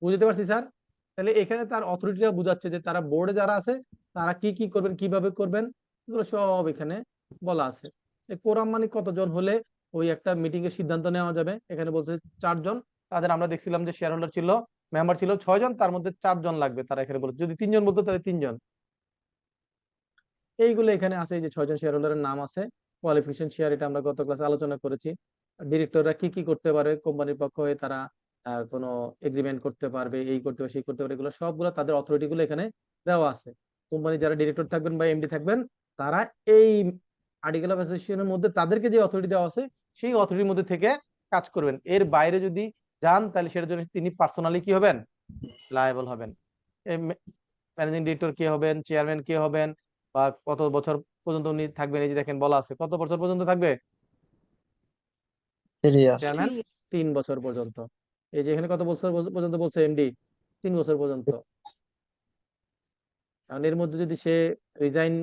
বুঝতে পারছি স্যার? তাহলে এখানে তার অথরিটিটা বুঝাচ্ছে যে তারা বোর্ডে যারা আছে তারা কি কি করবেন, কিভাবে করবেন, এগুলো সব এখানে বলা আছে। কোরাম মানে কতজন হলে ওই একটা মিটিং এর সিদ্ধান্ত নেওয়া যাবে, এখানে বলছে 4 জন। তাদের আমরা দেখছিলাম যে শেয়ার হোল্ডার ছিল, মেম্বার ছিল 6 জন, তার মধ্যে 4 জন লাগবে, তারা এখানে বলছে। যদি 3 জন বলতো তাহলে 3 জন। এইগুলো এখানে আছে, এই যে 6 জন শেয়ার হোল্ডারের নাম আছে। কোয়ালিফিকেশন শেয়ার, এটা আমরা গত ক্লাসে আলোচনা করেছি। ডিরেক্টররা কি কি করতে পারে কোম্পানির পক্ষ হয়ে, তারা কোনো এগ্রিমেন্ট করতে পারবে, এই করতে পারবে, সেই করতে পারবে, এগুলো সবগুলো তাদের অথরিটি গুলো এখানে দেওয়া আছে। কোম্পানি যারা ডিরেক্টর থাকবেন বা এমডি থাকবেন, তারা এই আর্টিকেল অফ অ্যাসোসিয়েশনের মধ্যে তাদেরকে যে অথরিটি দেওয়া আছে সেই অথরিটির মধ্যে থেকে কাজ করবেন। এর বাইরে যদি যান তাহলে সেটার জন্য তিনি পার্সোনালি কি হবেন, লায়াবল হবেন। ম্যানেজিং ডিরেক্টর কে হবেন, চেয়ারম্যান কে হবেন, বা কত বছর পর্যন্ত উনি থাকবেন, এই যে দেখেন বলা আছে কত বছর পর্যন্ত থাকবে 3 years। চেয়ারম্যান, 3 বছর পর্যন্ত। এই যে এখানে কত বছর পর্যন্ত বলছে এমডি, 3 বছর পর্যন্ত। কারণ এর মধ্যে যদি সে রিজাইন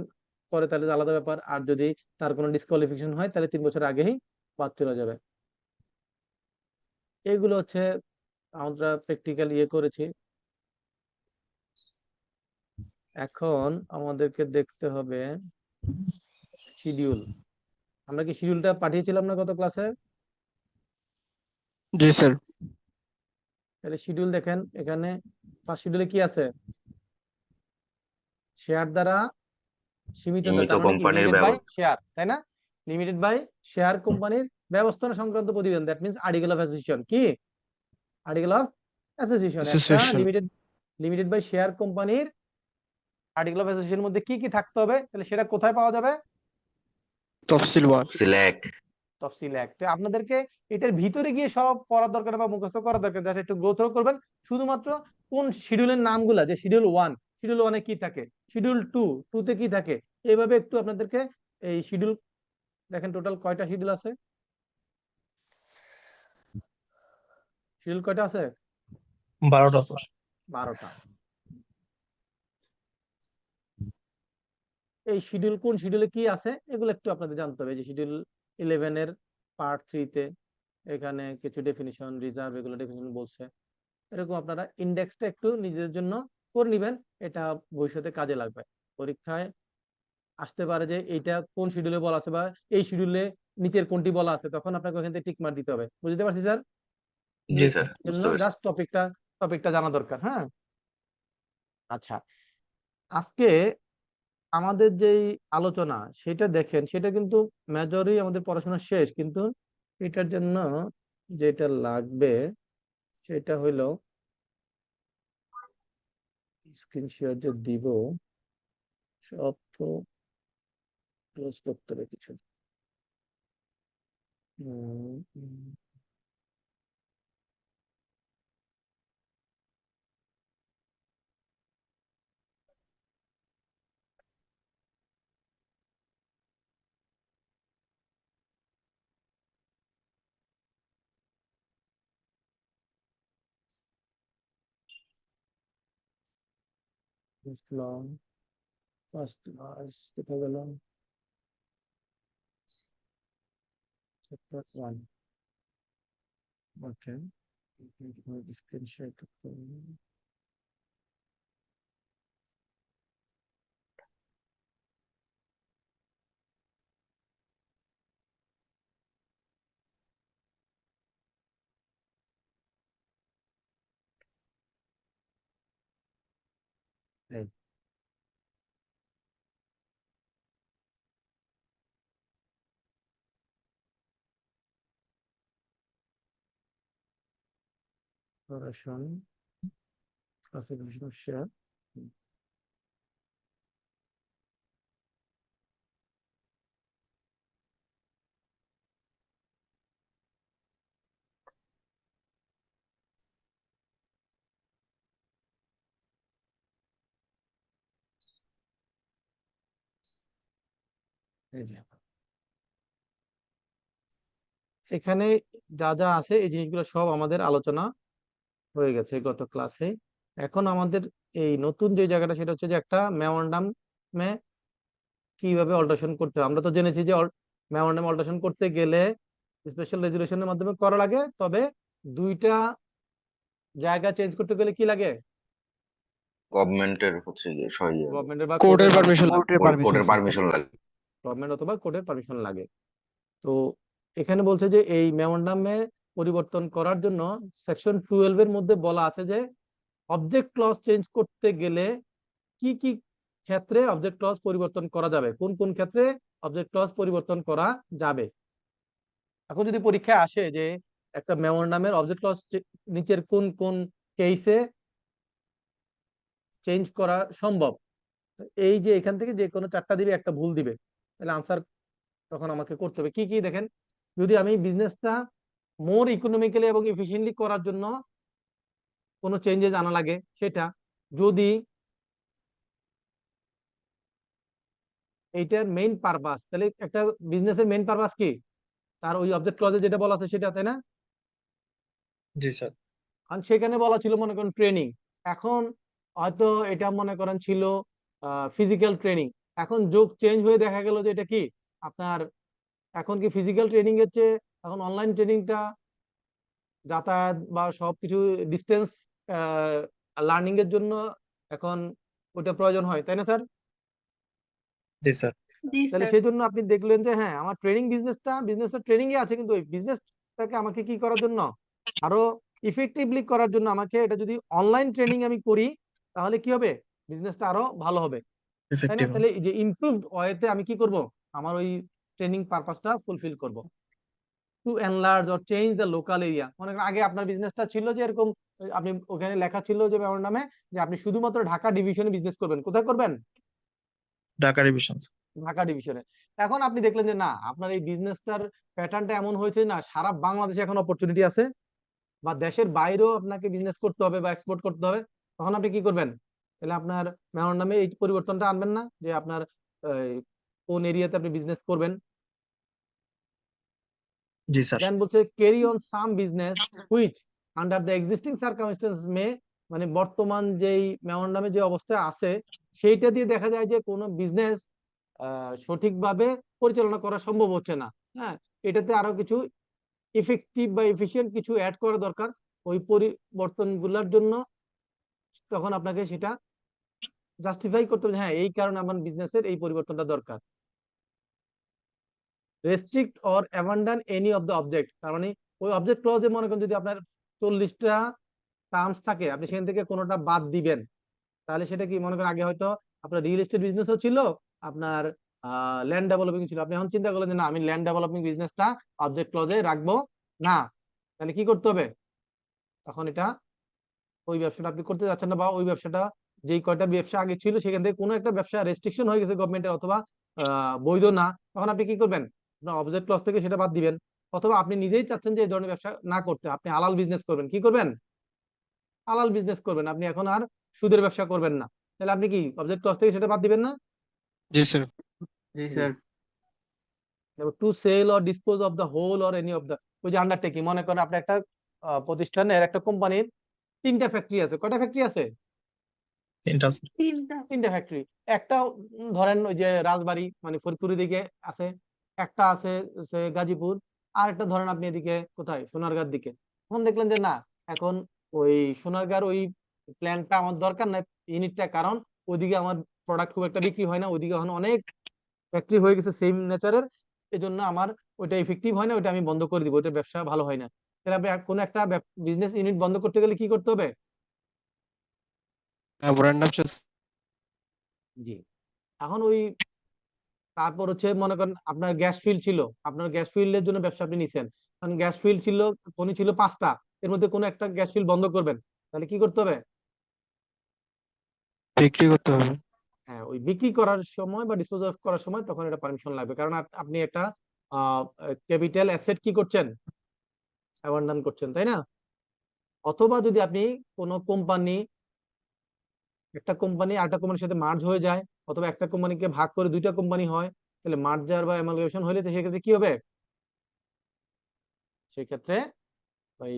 করে তাহলে তো আলাদা ব্যাপার, আর যদি তার কোনো ডিসকোয়ালিফিকেশন হয় তাহলে 3 বছর আগেই বাদ চলে যাবে। এইগুলো হচ্ছে আমরা প্র্যাকটিক্যাল ইয়ে করেছি। এখন আমাদেরকে দেখতে হবে শিডিউল। আমরা কি শিডিউলটা পাঠিয়েছিলাম না গত ক্লাসে? জি স্যার। তাহলে শিডিউল দেখেন, এখানে ফার্স্ট শিডিউলে কি আছে, শেয়ার দ্বারা সীমিত, নিয়মিত তার মানে কি কোম্পানির লিমিটেড বাই ব্যবস্থা। শেয়ার, তাই না? লিমিটেড বাই শেয়ার কোম্পানির ব্যবস্থাপনা সংক্রান্ত প্রতিবেদন, that means article of association. কি আর্টিকেল অফ অ্যাসোসিয়েশন? একটা অ্যাসোসিয়েশন। লিমিটেড বাই শেয়ার কোম্পানির আর্টিকেল অফ অ্যাসোসিয়েশনের মধ্যে কি কি থাকতে হবে, তাহলে সেটা কোথায় পাওয়া যাবে? তফসিল 1। সিলেক্ট। তফসিল 1। তো আপনাদেরকে এটার ভিতরে গিয়ে সব পড়ার দরকার বা মুখস্থ করার দরকার, জাস্ট একটু গ্রো থ্রো করবেন। শুধুমাত্র কোন শিডিউলের নামগুলা, যে শিডিউল 1, শিডিউল 1 এ কি থাকে, শিডিউল 2 তে কি থাকে, এইভাবে একটু আপনাদেরকে এই শিডিউল দেখেন টোটাল কয়টা শিডিউল আছে, শিডিউল কয়টা আছে? 12টা স্যার। 12টা। এই শিডিউল কোন শিডিউলে কি আছে এগুলো একটু আপনাদের জানতে হবে। যে শিডিউল 11 এর পার্ট 3 তে এখানে কিছু ডেফিনিশন, রিজার্ভ, এগুলো ডেফিনিশন বলছে। এরকম আপনারা ইন্ডেক্সটা একটু নিজেদের জন্য করে নেবেন, এটা ভবিষ্যতে কাজে লাগবে। পরীক্ষায় আসতে পারে যে এইটা কোন শিডিউলে বলা আছে বা এই শিডিউলে নিচের কোনটি বলা আছে, তখন আপনাকে ওখান থেকে টিক মার্ক দিতে হবে। বুঝতে পারছি স্যার? জি জি স্যার, স্যার। জন্য বুঝতে পেরেছি। জাস্ট টপিকটা জানা দরকার। হ্যাঁ, আচ্ছা, আজকে আমাদের যেই আলোচনা সেটা দেখেন, সেটা কিন্তু মেজরই আমাদের পড়াশোনা শেষ, কিন্তু এটার জন্য যেটা লাগবে সেটা হইলো স্ক্রিন শেয়ার যে দিব, সব তো ক্লোজ করতে হবে কিছু। ফার্স্ট ক্লাস কোথায় গেল? চ্যাপ্টার 1। ওকে, স্ক্রিন শেয়ার করতে হবে। এই পড়াশোনা ক্লাসিফিকেশন অফ শেয়ার। এই যে এখানে যা যা আছে এই জিনিসগুলো সব আমাদের আলোচনা হয়ে গেছে গত ক্লাসে। এখন আমাদের এই নতুন যে জায়গাটা সেটা হচ্ছে যে একটা মেমোরান্ডামে কিভাবে অল্টারেশন করতে হয়। আমরা তো জেনেছি যে মেমোরান্ডাম অল্টারেশন করতে গেলে স্পেশাল রেজুলেশনের মাধ্যমে করা লাগে, তবে দুইটা জায়গা চেঞ্জ করতে গেলে কি লাগে? গভর্নমেন্টের হচ্ছে যে সই গভর্নমেন্টের বা কোর্টের কোর্টের পারমিশন। কোর্টের পারমিশন লাগে। গভর্নমেন্ট অথবা কোর্টের পারমিশন লাগে। তো এখানে বলছে যে এই মেমোরান্ডামে পরিবর্তন করার জন্য সেকশন 12 এর মধ্যে বলা আছে যে অবজেক্ট ক্লজ চেঞ্জ করতে গেলে কি কি ক্ষেত্রে অবজেক্ট ক্লজ পরিবর্তন করা যাবে, কোন কোন ক্ষেত্রে অবজেক্ট ক্লজ পরিবর্তন করা যাবে। এখন যদি পরীক্ষায় আসে যে একটা মেমোরান্ডামের অবজেক্ট ক্লজ নিচের কোন কোন কেসে চেঞ্জ করা সম্ভব। এই যে এখান থেকে যে কোনো চারটা দিবে, একটা ভুল দিবে, তাহলে আনসার তখন আমাকে করতে হবে কি কি দেখেন। যদি আমি বিজনেসটা মোর ইকোনমিক্যালি এবং এফিসিয়েন্টলি করার জন্য কোনো চেঞ্জেস আনা লাগে সেটা, যদি এইটার মেইন পারপাস, তাহলে একটা বিজনেসের মেইন পারপাস কি, তার ওই অবজেক্ট ক্লজে যেটা বলা আছে সেটা, তাই না? জি স্যার। কারণ সেখানে বলা ছিল মনে করেন ট্রেনিং, এখন হয়তো এটা মনে করেন ছিল ফিজিক্যাল ট্রেনিং, এখন যুগ চেঞ্জ হয়ে দেখা গেল যে এটা কি আপনার এখন কি ফিজিক্যাল ট্রেনিং এর চেয়ে এখন অনলাইন ট্রেনিংটা যাতায়াত বা সবকিছু ডিস্টেন্স লার্নিং এর জন্য এখন ওটা প্রয়োজন হয়, তাই না স্যার? জি স্যার। জি তাহলে স্যার। সেই জন্য আপনি দেখলেন যে হ্যাঁ আমার ট্রেনিং বিজনেসটা ট্রেনিং এ আছে, কিন্তু ওই বিজনেসটাকে আমাকে কি করার জন্য আরো ইফেক্টিভলি করার জন্য আমাকে এটা যদি অনলাইন ট্রেনিং আমি করি তাহলে কি হবে, বিজনেসটা আরো ভালো হবে, তাই না? এফেক্টিভ। তাহলে এই যে ইমপ্রুভড ওয়েতে আমি কি করব, আমার ওই ট্রেনিং পারপাসটা ফুলফিল করব। To enlarge or change the local area, মনে করেন আগে আপনার বিজনেসটা ছিল যে এরকম, আপনি ওখানে লেখা ছিল যে আমার নামে যে আপনি শুধুমাত্র ঢাকা ডিভিশনে বিজনেস করবেন, কোথায় করবেন? ঢাকা ডিভিশন। ঢাকা ডিভিশনে। এখন আপনি দেখলেন যে না আপনার এই বিজনেসটার প্যাটার্নটা এমন হয়েছে না সারা বাংলাদেশে এখন অপরচুনিটি আছে, বা দেশের বাইরেও আপনাকে বিজনেস করতে হবে বা এক্সপোর্ট করতে হবে, তখন আপনি কি করবেন, তাহলে আপনার মেয়র নামে এই পরিবর্তনটা আনবেন না যে আপনার কোন এরিয়াতে আপনি বিজনেস করবেন। জি স্যার। দেন বলছে carry on some business which under the existing circumstances may, মানে বর্তমান যেই মেয়র নামে যে অবস্থায় আছে সেইটা দিয়ে দেখা যায় যে কোনো বিজনেস সঠিকভাবে পরিচালনা করা সম্ভব হচ্ছে না। হ্যাঁ, এটাতে আরো কিছু ইফেক্টিভ বা এফিশিয়েন্ট কিছু অ্যাড করা দরকার ওই পরিবর্তনগুলোর জন্য। তখন আপনাকে সেটা জাস্টিফাই করতে হবে, হ্যাঁ এই কারণে আমার বিজনেসের এই পরিবর্তনটা দরকার। Restrict or abandon any of the object, তার মানে ওই অবজেক্ট ক্লজে মনে করেন যদি আপনার 40টা টার্মস থাকে আপনি সেখান থেকে কোনোটা বাদ দিবেন, তাহলে সেটা কি মনে করেন আগে হয়তো আপনার রিয়েল এস্টেট বিজনেসও ছিল, আপনার ল্যান্ড ডেভেলপিং ছিল, আপনি এখন চিন্তা করলেন যে না আমি ল্যান্ড ডেভেলপিং বিজনেসটা অবজেক্ট ক্লজে রাখবো না, তাহলে কি করতে হবে, তখন এটা ওই ব্যবসাটা আপনি করতে যাচ্ছেন না, বা ওই ব্যবসাটা যেই কয়টা ব্যবসা আগে ছিল সেখান থেকে কোনো একটা ব্যবসা রেস্ট্রিকশন হয়ে গেছে গভর্নমেন্টের অথবা বৈধ না, তখন আপনি কি করবেন, আপনার অবজেক্ট ক্লজ থেকে সেটা বাদ দিবেন। অথবা আপনি নিজেই চাচ্ছেন যে এই ধরনের ব্যবসা না করতে, আপনি হালাল বিজনেস করবেন, কি করবেন, হালাল বিজনেস করবেন, আপনি এখন আর সুদের ব্যবসা করবেন না, তাহলে আপনি কি অবজেক্ট ক্লজ থেকে সেটা বাদ দিবেন না? জি স্যার। জি sir. To sell or dispose of the whole or any of the, ওই যে আন্ডারটেকিং, মনে করেন আপনি একটা প্রতিষ্ঠানের একটা কোম্পানির 3টা ফ্যাক্টরি আছে, কয়টা ফ্যাক্টরি আছে? তিনটা স্যার। 3টা ফ্যাক্টরি। একটা ধরেন ওই যে রাজবাড়ী মানে ফরিদপুরের দিকে আছে, একটা আছে হচ্ছে গাজীপুর, আর একটা ধরেন আপনি এদিকে কোথায় সোনারগাঁর দিকে। এখন দেখলেন যে না এখন ওই সোনারগাঁর ওই প্ল্যান্টটা আমার দরকার নাই ইউনিটটা, কারণ ওইদিকে আমার প্রোডাক্ট খুব একটা বিক্রি হয় না, ওইদিকে এখন অনেক ফ্যাক্টরি হয়ে গেছে সেম নেচারের, এই জন্য আমার ওইটা ইফেক্টিভ হয় না, ওইটা আমি বন্ধ করে দিব, ওইটা ব্যবসা ভালো হয় না। তাহলে আপনি কোনো একটা বিজনেস ইউনিট বন্ধ করতে গেলে কি করতে হবে? মেমোরেন্ডাম। জি। এখন ওই তারপর হচ্ছে মনে করেন আপনার গ্যাস ফিল্ড ছিল, আপনার গ্যাস ফিল্ডের জন্য ব্যবসা আপনি নিছেন, কারণ গ্যাস ফিল্ড ছিল খনি ছিল 5টা, এর মধ্যে কোনো একটা গ্যাস ফিল্ড বন্ধ করবেন, তাহলে কি করতে হবে? বিক্রি করতে হবে। হ্যাঁ, ওই বিক্রি করার সময় বা ডিসপোজ অফ করার সময় তখন এটা পারমিশন লাগবে, কারণ আপনি একটা ক্যাপিটাল অ্যাসেট কি করছেন, অ্যাবান্ডন করছেন, তাই না? অথবা যদি আপনি কোনো একটা কোম্পানি আরেকটা কোম্পানির সাথে মার্জ হয়ে যায়, অথবা একটা কোম্পানিকে ভাগ করে 2টা কোম্পানি হয়, তাহলে মার্জার বা অ্যামালগামেশন হলে তো সেক্ষেত্রে কি হবে, সেক্ষেত্রে ওই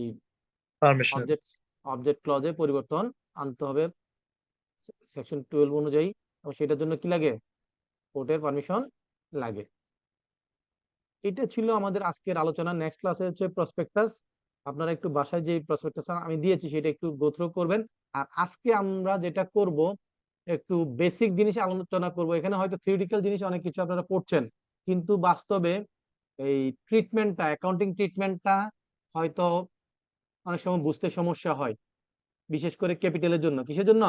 পারমিশন। অবজেক্ট ক্লজে পরিবর্তন আনতে হবে সেকশন 12 অনুযায়ী, এবং সেটার জন্য কি লাগে, কোর্টের পারমিশন লাগে। এটা ছিল আমাদের আজকের আলোচনা। নেক্সট ক্লাসে হচ্ছে প্রসপেক্টাস, আপনারা একটু বাসায় যে প্রসপেক্টাস আমি দিয়েছি সেটা একটু গো থ্রু করবেন। আর আজকে আমরা যেটা করব একটু বেসিক জিনিস আলোচনা করব, এখানে হয়তো থিওরিটিক্যাল জিনিস অনেক কিছু আপনারা পড়ছেন, কিন্তু বাস্তবে এই ট্রিটমেন্টটা অ্যাকাউন্টিং ট্রিটমেন্টটা হয়তো অনেক সময় বুঝতে সমস্যা হয়, বিশেষ করে ক্যাপিটালের জন্য। কিসের জন্য?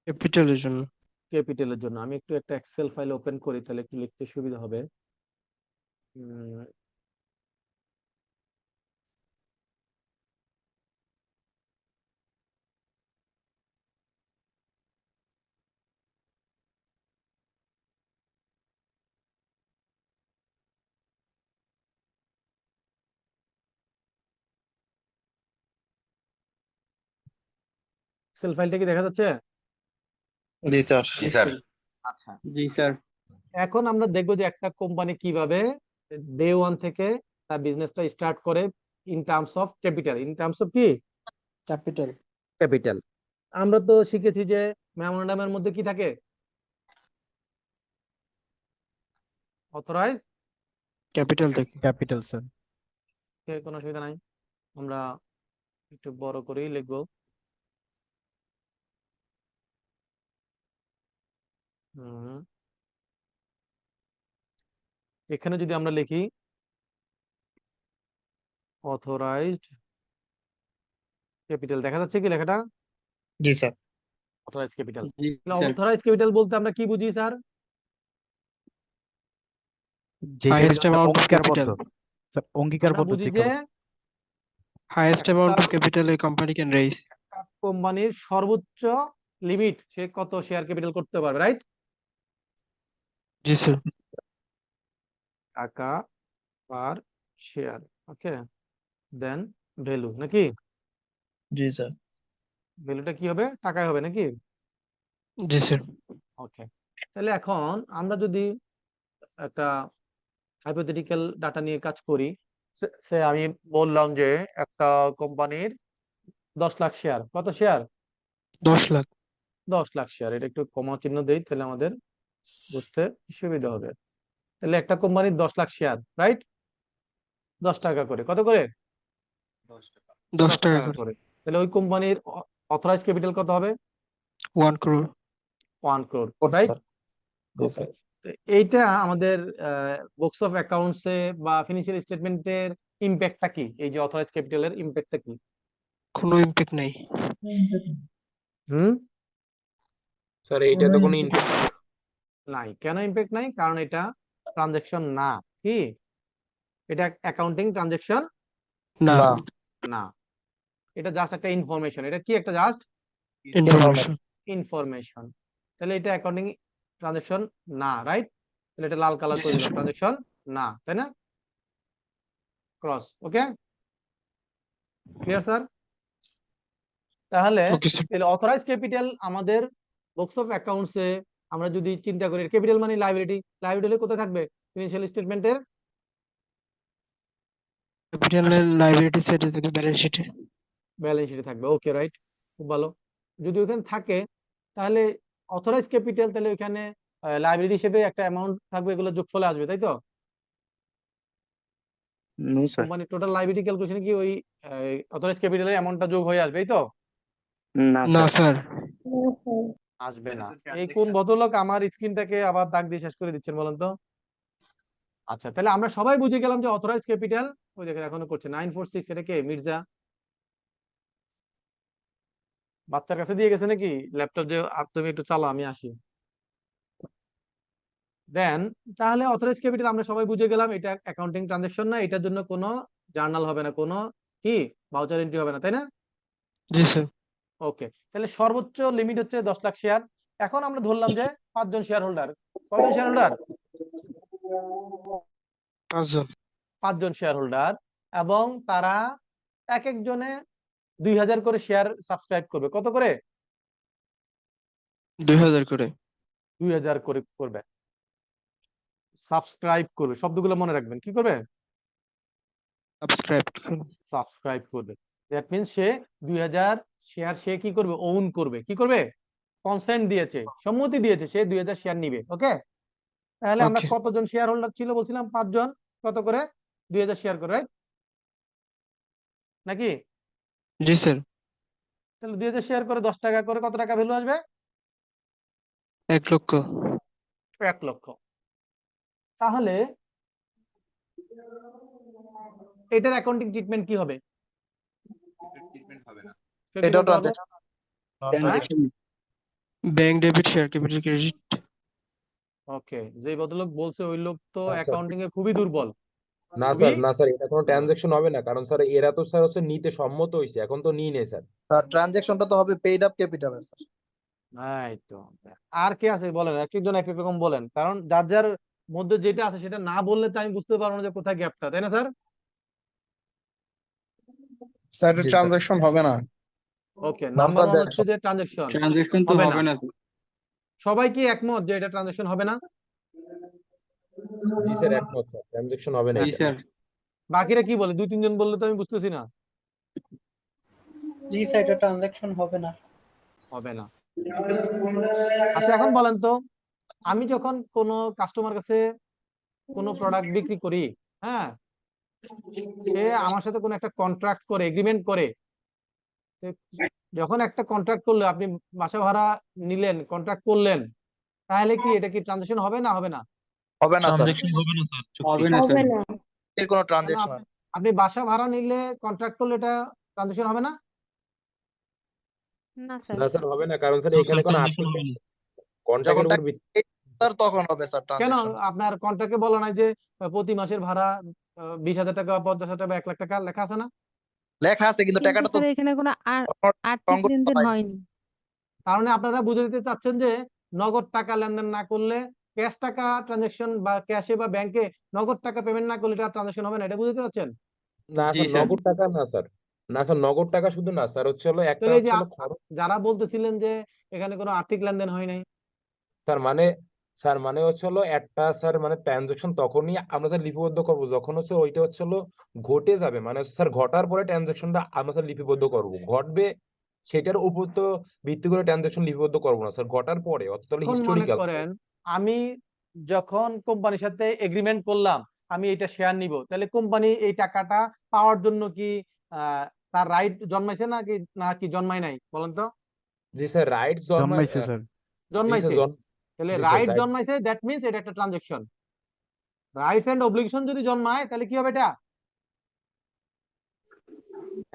ক্যাপিটালের জন্য। ক্যাপিটালের জন্য। আমি একটু একটা এক্সেল ফাইল ওপেন করি, তাহলে একটু লিখতে সুবিধা হবে। এক্সেল ফাইলটা কি দেখা যাচ্ছে? জি স্যার। জি স্যার। আচ্ছা, জি স্যার। এখন আমরা দেখবো যে একটা কোম্পানি কিভাবে ডে ওয়ান থেকে তার বিজনেসটা স্টার্ট করে in terms of capital. In terms of কি? ক্যাপিটাল। ক্যাপিটাল। আমরা তো শিখেছি যে মেমোরেন্ডামের মধ্যে কি থাকে? অথরাইজ ক্যাপিটাল থেকে। Capital sir. কোনো অসুবিধা নাই, আমরা একটু বড় করেই লিখবো। এখানে যদি আমরা লিখি অথরাইজড ক্যাপিটাল, দেখা যাচ্ছে কি লেখাটা? জি স্যার। Authorized capital. জি স্যার। অথরাইজড ক্যাপিটাল বলতে আমরা কি বুঝি স্যার? যেটা Highest amount of অঙ্গীকারবদ্ধ capital. স্যার, আমরা অঙ্গীকারবদ্ধ বুঝি যে যে Highest amount of capital a company can raise. কোম্পানির সর্বোচ্চ লিমিট সে কত শেয়ার ক্যাপিটাল করতে পারবে, রাইট? জি স্যার। টাকা পার শেয়ার, ওকে, দেন ভ্যালু, নাকি? জি স্যার। ভ্যালুটা কি হবে? টাকায় হবে নাকি? জি স্যার। ওকে, তাহলে এখন আমরা যদি একটা হাইপোথেটিক্যাল ডাটা নিয়ে কাজ করি, সে আমি বললাম যে একটা কোম্পানির 10 লাখ শেয়ার, কত শেয়ার? 10 লাখ। 10 লাখ শেয়ার। এটা একটু কমা চিহ্ন দেই, তাহলে আমাদের বুঝতে সুবিধা হবে। তাহলে একটা কোম্পানির 10 লাখ শেয়ার, রাইট? 10 টাকা করে, কত করে? 10 10 টাকা টাকা করে। করে। তাহলে ওই কোম্পানির অথরাইজ ক্যাপিটাল কত হবে? 1 crore. 1 crore, করতে রাইট? স্যার। জি ওকে, স্যার। এইটা আমাদের বুকস অফ অ্যাকাউন্টসে বা ফিনান্সিয়াল স্টেটমেন্টের ইমপ্যাক্টটা কি? এই যে অথরাইজ ক্যাপিটালের ইমপ্যাক্টটা কি? কোনো ইমপ্যাক্ট নাই। হুম, স্যার এইটা তো কোনো ইনপুট নাই। কেন ইমপ্যাক্ট নাই? কারণ এটা ট্রানজাকশন না। কি? এটা অ্যাকাউন্টিং ট্রানজাকশন না। না। না, এটা জাস্ট একটা ইনফরমেশন। এটা কি? একটা জাস্ট ইনফরমেশন। ইনফরমেশন। তাহলে এটা অ্যাকাউন্টিং ট্রানজাকশন না, রাইট? তাহলে এটা লাল কালার করে দিলাম, ট্রানজাকশন না, তাই না? ক্রস, ওকে, ক্লিয়ার স্যার? তাহলে ওকে স্যার। অথরাইজ ক্যাপিটাল আমাদের বুকস অফ অ্যাকাউন্টসে আমরা যদি চিন্তা করি, ক্যাপিটাল মানে লাইবিলিটি, লাইবিলিটি কোথায় থাকবে? ফিনান্সিয়াল স্টেটমেন্টের ক্যাপিটালের লাইবিলিটি সাইডে থেকে ব্যালেন্স শিটে। ব্যালেন্স শিটে থাকবে, ওকে, রাইট, খুব ভালো। যদি ওখানে থাকে তাহলে অথরাইজ ক্যাপিটাল, তাহলে ওখানে লাইবিলিটি হিসেবে একটা অ্যামাউন্ট থাকবে, এগুলো যোগফলে আসবে, তাই তো? No sir. কোম্পানির টোটাল লাইবিলিটি ক্যালকুলেশনে কি ওই অথরাইজ ক্যাপিটালের অ্যামাউন্টটা যোগ হয়ে আসবে, এই তো? না না স্যার। স্যার। আসবে না। এই কোন ভদ্রলোক আমার স্ক্রিনটাকে আবার দাগ দিয়ে শেষ করে দিচ্ছেন বলেন তো? আচ্ছা, তাহলে আমরা সবাই বুঝে গেলাম যে অথরাইজ ক্যাপিটাল, ওই দেখেন এখনো করছে 946, এটা কে? মির্জা। বাচ্চার কাছে দিয়ে গেছে নাকি ল্যাপটপ? যে তুমি একটু চালাও, আমি আসি। দেন তাহলে অথরাইজ ক্যাপিটাল আমরা সবাই বুঝে গেলাম, এটা অ্যাকাউন্টিং ট্রানজাকশন না, এটার জন্য কোনো জার্নাল হবে না, কোনো কি ভাউচার এন্ট্রি হবে না, তাই না? জি স্যার। ওকে, তাহলে সর্বোচ্চ লিমিট হচ্ছে 10 লাখ শেয়ার। এখন আমরা ধরলাম যে 5 জন শেয়ার হোল্ডার। কয়জন শেয়ার হোল্ডার? 5 জন। 5 জন শেয়ার হোল্ডার, এবং তারা এক একজনে 2000 করে শেয়ার সাবস্ক্রাইব করবে। কত করে? 2000 করে। 2000 করে করবে, সাবস্ক্রাইব করবে। শব্দগুলো মনে রাখবেন, কি করবে? সাবস্ক্রাইব। সাবস্ক্রাইব করবে। দ্যাট মিন্স সে 2000 শেয়ার সে কি করবে? ওন করবে। কি করবে? কনসেন্ট দিয়েছে, সম্মতি দিয়েছে, সে 2000 শেয়ার নিবে। ওকে, তাহলে আমরা ওকে। কতজন শেয়ার হোল্ডার ছিল বলছিলাম? 5 জন। কত করে? 2000 শেয়ার করে, রাইট নাকি? জি স্যার। তাহলে 2000 শেয়ার করে 10 টাকা করে কত টাকা ভ্যালু আসবে? 1 লক্ষ। 1 লক্ষ। তাহলে এটার অ্যাকাউন্টিং ট্রিটমেন্ট কি হবে? এটাও বলতে পারবো? Transaction. Bank debit, share capital credit. Okay, যে ভদ্রলোক বলছে ওই লোক তো স্যার। অ্যাকাউন্টিং এ খুবই দুর্বল। না স্যার, না স্যার, এটা কোনো ট্রানজাকশন হবে না, কারণ স্যার এরা তো স্যার হচ্ছে নিতে সম্মত হয়েছে, এখন তো নিয়ে নেই স্যার। স্যার ট্রানজাকশনটা তো হবে পেইড আপ ক্যাপিটালের স্যার। এই তো, আর কে আছে বলেন, এক একজন এক এক রকম বলেন, কারণ যার যার মধ্যে যেটা আছে সেটা না বললে তো আমি বুঝতে পারবো না যে কোথায় গ্যাপটা, তাই না স্যার? স্যার জি স্যার। ট্রানজাকশন হবে না। ওকে, নন নাম্বার ওয়ান ট্রানজাকশন। হচ্ছে যে ট্রানজেকশন ট্রানজেকশন তো হবে হবে না। না স্যার। সবাই কি একমত যে এটা ট্রানজেকশন হবে না? জি স্যার, একমত স্যার, ট্রানজেকশন হবে না জি এটা। স্যার। বাকিরা কি বলে? 2-3 জন বললে তো আমি বুঝতেছি না। জি স্যার, এটা ট্রানজাকশন হবে না। হবে না। আচ্ছা, এখন বলেন তো, আমি যখন কোনো কাস্টমার কাছে কোনো প্রোডাক্ট বিক্রি করি, হ্যাঁ, সে আমার সাথে কোনো একটা কন্ট্রাক্ট করে, এগ্রিমেন্ট করে। সে যখন একটা কন্ট্রাক্ট করলো, আপনি বাসা ভাড়া নিলেন, কন্ট্রাক্ট করলেন, তাহলে কি এটা কি ট্রানজেকশন হবে না হবে না? হবে না স্যার, ট্রানজেকশন হবে না স্যার, হবে না হবে স্যার। না। এর কোনো কেন? ট্রানজাকশন আপনি বাসা ভাড়া নিলে, কন্ট্রাক্ট করলে এটা ট্রানজেকশন হবে না? না স্যার। না স্যার, হবে না, কারণ স্যার না এখানে স্যার, কোনো ট্রানজেকশন আর্টিকেল হবে না। কন্ট্রাক্টের যখন উপর ভিত্তি। স্যার তখন হবে স্যার কেন? ট্রানজাকশন। আপনার কন্ট্রাক্টে বলা নাই যে প্রতি মাসের ভাড়া 20,000 টাকা, 50,000 টাকা, 1 লাখ টাকা লেখা আছে না? লেখা আছে কিন্তু কিন্তু টাকাটা তো স্যার এখানে কোনো আর্থিক সংগঠিত লেনদেন হয়নি। হয়নি। তার মানে আপনারা বুঝে দিতে চাচ্ছেন যে নগদ টাকা লেনদেন না করলে, ক্যাশ টাকা ট্রানজেকশন বা ক্যাশে বা ব্যাংকে নগদ টাকা পেমেন্ট না করলে এটা ট্রানজেকশন হবে না, এটা বুঝতে চাচ্ছেন? না জি স্যার, স্যার। নগদ টাকা না স্যার। না স্যার, নগদ টাকা শুধু না স্যার, হচ্ছে হলো একটা তাহলে এই যে হচ্ছে হলো খরচ। যারা বলতেছিলেন যে এখানে কোনো আর্থিক লেনদেন হয় নাই, স্যার মানে হচ্ছে হলো একটা স্যার, মানে ট্রানজাকশন তখনই আমরা স্যার লিপিবদ্ধ করবো যখন হচ্ছে ওইটা হচ্ছে হলো ঘটে যাবে, মানে হচ্ছে স্যার ঘটার পরে ট্রানজাকশনটা আমরা স্যার লিপিবদ্ধ করব। ঘটবে সেটার উপর তো ভিত্তি করে ট্রানজাকশন লিপিবদ্ধ করবো না স্যার, ঘটার পরে, অর্থাৎ হলো এখন মনে হিস্টোরিক্যাল। করেন আমি যখন কোম্পানির সাথে এগ্রিমেন্ট করলাম আমি এটা শেয়ার নিব, তাহলে কোম্পানি এই টাকাটা পাওয়ার জন্য কি তার রাইট জন্মাইছে নাকি জন্মায় নাই বলেন তো? জি স্যার, রাইটস জন্মাইছে স্যার। জি স্যার, জন্মাইছে। তাহলে জি স্যার, রাইট জন্মাইছে, দ্যাট মিন্স এটা একটা ট্রানজেকশন। রাইটস এন্ড অব্লিগেশন যদি জন্মায় তাহলে কি হবে? এটা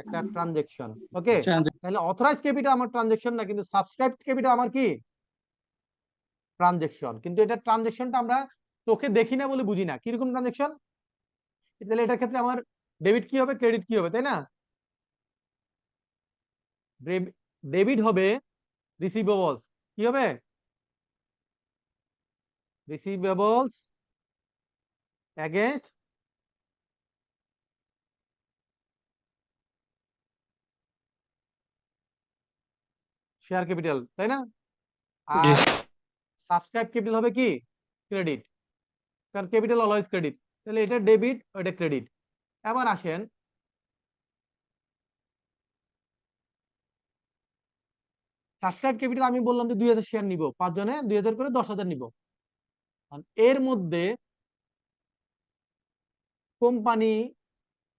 একটা ট্রানজেকশন। ওকে, তাহলে অথরাইজ ক্যাপিটাল আমার ট্রানজেকশন না, কিন্তু সাবস্ক্রাইবড ক্যাপিটাল আমার কি? ট্রানজেকশন। কিন্তু এটা ট্রানজেকশনটা আমরা চোখে দেখি না বলে বুঝি না কিরকম ট্রানজেকশন। তাহলে এটার ক্ষেত্রে আমার ডেবিট কি হবে, ক্রেডিট কি হবে, তাই না? ডেবিট হবে রিসিভেবলস। কি হবে? রিসিভেবলস এগেইনস্ট শেয়ার ক্যাপিটাল, তাই না? জি আর স্যার। সাবস্ক্রাইব ক্যাপিটাল হবে কি? ক্রেডিট, কারণ ক্যাপিটাল অলওয়েজ ক্রেডিট। তাহলে এটা ডেবিট, ওটা ক্রেডিট। এবার আসেন, সাবস্ক্রাইব ক্যাপিটাল আমি বললাম যে 2000 শেয়ার নিব, 5 জনে 2000 করে 10,000 নিব। এর মধ্যে কোম্পানি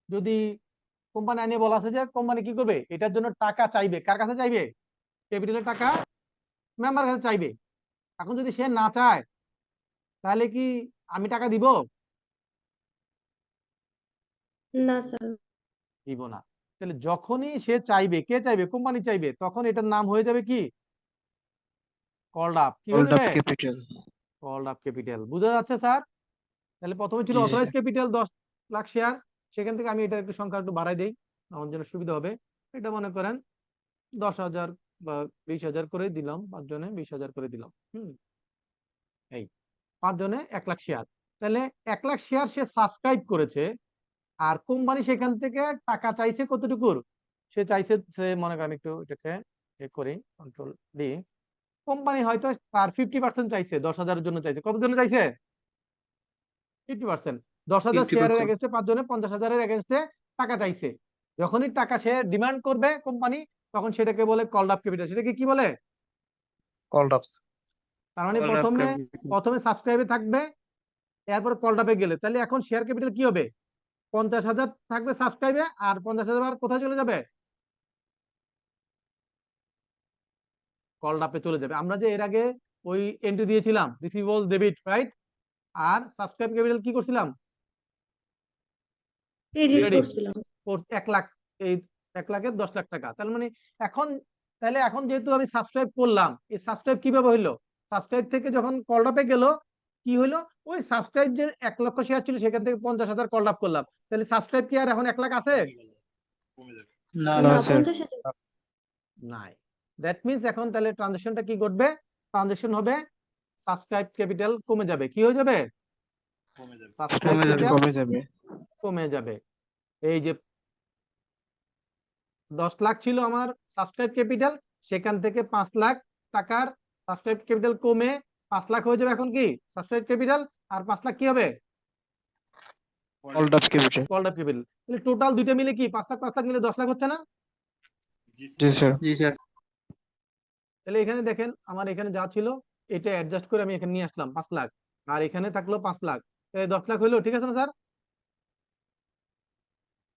যদি কোম্পানি আনিয়ে বলা আছে যে কোম্পানি কি করবে, এটার জন্য টাকা চাইবে। কার কাছে চাইবে? ক্যাপিটালের টাকা মেম্বার কাছে চাইবে। এখন যদি সে না চায় তাহলে কি আমি টাকা দিব? না স্যার। দিব না। তাহলে যখনই সে চাইবে, কে চাইবে? কোম্পানি চাইবে, তখন এটার নাম হয়ে যাবে কি? Called up. কি হয়ে হোল্ড আপ যাবে? ক্যাপিটাল। Called up capital. বুঝা যাচ্ছে স্যার? তাহলে প্রথমে ছিল জি authorize sir. Capital 10 lakh share, সেখান থেকে আমি এটা একটু সংখ্যা একটু বাড়াই দেই, আমার জন্য সুবিধা হবে। এটা মনে করেন 10,000 বা 20,000 করে দিলাম, 5 জনে 20,000 করে দিলাম। এই 5 জনে 1 লাখ শেয়ার। তাহলে 1 লাখ শেয়ার সে সাবস্ক্রাইব করেছে, আর কোম্পানি সেখান থেকে টাকা চাইছে কতটুকুর? সে চাইছে, সে মনে করেন একটু এটাকে করি, কন্ট্রোল ডি। কোম্পানি হয়তো তার 50% চাইছে, 10,000 জন্য চাইছে। কত জন্য চাইছে? 50%। 10,000 শেয়ারের 50%। এগেইনস্টে 5 জনে 50,000-এর এগেইনস্টে টাকা চাইছে। যখনই টাকা সে ডিমান্ড করবে কোম্পানি, তখন সেটাকে বলে কল্ড আপ ক্যাপিটাল। সেটাকে কি বলে? Call drafts. তার মানে হোল্ড আপ ক্যাপিটাল। প্রথমে সাবস্ক্রাইবে থাকবে, এরপর কল্ড আপে গেলে, তাহলে এখন শেয়ার ক্যাপিটাল কি হবে? 50,000 থাকবে সাবস্ক্রাইবে, আর 50,000 কোথায় চলে যাবে? কল্ড আপে চলে যাবে। আমরা যে এর আগে ওই এন্ট্রি দিয়েছিলাম রিসিভেবলস ডেবিট, রাইট? আর সাবস্ক্রাইব ক্যাপিটাল কি করছিলাম? Credit credit. করছিলাম। 1 লাখ, এই 1 লাখের 10 লাখ টাকা। তার মানে এখন, তাহলে এখন যেহেতু আমি সাবস্ক্রাইব করলাম, এই সাবস্ক্রাইব কিভাবে হইলো? সাবস্ক্রাইব থেকে যখন কল্ড আপে গেল, কি হইলো? ওই সাবস্ক্রাইব যে 1 লক্ষ শেয়ার ছিল সেখান থেকে 50,000 কল্ড আপ করলাম। তাহলে সাবস্ক্রাইব কি আর এখন 1 লাখ আছে? না না না স্যার। 50,000। নাই। দ্যাট মিন্স এখন তাহলে ট্রানজাকশনটা কি ঘটবে? ট্রানজাকশন হবে, সাবস্ক্রাইব ক্যাপিটাল কমে যাবে। কি হয়ে যাবে? সাবস্ক্রাইব কমে যাবে। ক্যাপিটাল কমে যাবে। কমে যাবে। এই যে 10 লাখ ছিল আমার সাবস্ক্রাইব ক্যাপিটাল, সেখান থেকে 5 লাখ টাকার সাবস্ক্রাইব ক্যাপিটাল কমে 5 লাখ হয়ে যাবে এখন কি সাবস্ক্রাইব ক্যাপিটাল, আর 5 লাখ কি হবে called up capital. Called up capital. তাহলে টোটাল দুইটা মিলে কি 5 লাখ মিলে 10 লাখ হচ্ছে না? জি স্যার। তাহলে এখানে দেখেন আমার এখানে যা ছিল এটা অ্যাডজাস্ট করে আমি এখানে নিয়ে আসলাম 5 লাখ, আর এখানে থাকলো 5 লাখ, তাহলে 10 লাখ হইলো, ঠিক আছে না স্যার?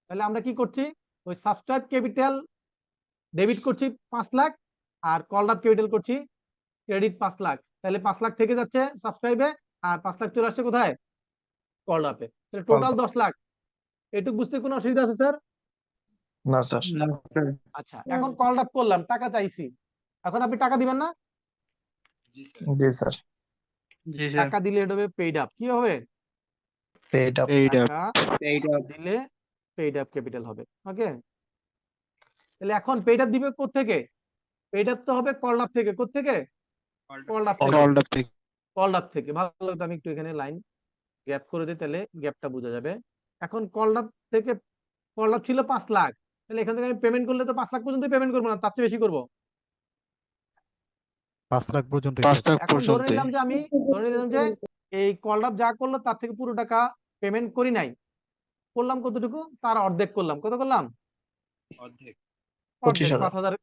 তাহলে আমরা কি করছি, ওই সাবস্ক্রাইব ক্যাপিটাল ডেবিট করছি 5 লাখ, আর কল্ড আপ ক্যাপিটাল করছি ক্রেডিট 5 লাখ। তাহলে 5 লাখ থেকে যাচ্ছে সাবস্ক্রাইবে, আর 5 লাখ চলে আসছে কোথায় কল্ড আপে। তাহলে টোটাল 10 লাখ। এটুকু বুঝতে কোনো অসুবিধা আছে স্যার? না স্যার। আচ্ছা, এখন কল্ড আপ করলাম, টাকা চাইছি, এখন আপনি টাকা দিবেন না? জি স্যার। টাকা দিলে এটা হবে পেইড আপ। কি হবে? Paid up. টাকা দিলে পেইড আপ ক্যাপিটাল হবে। ওকে, তাহলে এখন পেইড আপ দিবে কোত্থেকে? পেইড আপ তো হবে কল্ড আপ থেকে। কোত্থেকে? কল্ড আপ থেকে। কল্ড আপ থেকে। কল্ড আপ থেকে। ভালো, আমি একটু এখানে লাইন গ্যাপ করে দিই, তাহলে গ্যাপটা বোঝা যাবে। এখন কল্ড আপ থেকে, কল্ড আপ ছিল 5 লাখ, তাহলে এখান থেকে আমি পেমেন্ট করলে তো 5 লাখ পর্যন্ত পেমেন্ট করবো না, তার চেয়ে বেশি করবো। 5 লাখ পর্যন্ত। 5 লাখ এখন ধরে পর্যন্ত। নিলাম যে আমি এই কল্ড আপ যা করলো তার থেকে পুরো টাকা পেমেন্ট করি নাই, করলাম কতটুকু, তার অর্ধেক করলাম। কত করলাম? অর্ধেক। 25,000। 5,000,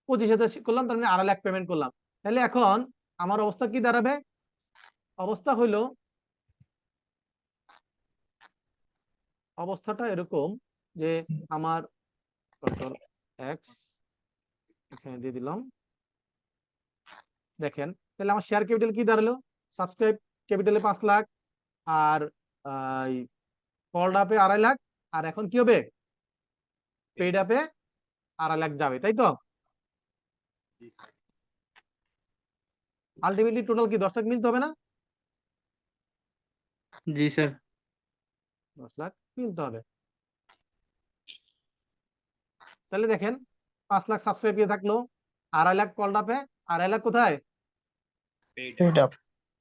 25,000 করলাম, তার মানে 2.5 লাখ পেমেন্ট করলাম। তাহলে এখন আমার অবস্থা কি দাঁড়াবে? অবস্থা হইলো, অবস্থাটা এরকম যে আমার কন্ট্রোল এক্স এখানে দিয়ে দিলাম, দেখেন তাহলে আমার শেয়ার ক্যাপিটাল কি দাঁড়ালো, সাবস্ক্রাইব ক্যাপিটালে 5 লাখ, আর কল্ড আপে 2.5 লাখ, আর এখন কি হবে পেইড আপে 2.5 লাখ যাবে, তাই তো? আলটিমেটলি টোটাল কি 10 লাখ মিলতে হবে না? জি স্যার। 10 লাখ মিলতে হবে। তাহলে দেখেন 5 লাখ সাবস্ক্রাইব দিয়ে থাকলো, 2.5 লাখ কল্ড আপে, 2.5 লাখ কোথায়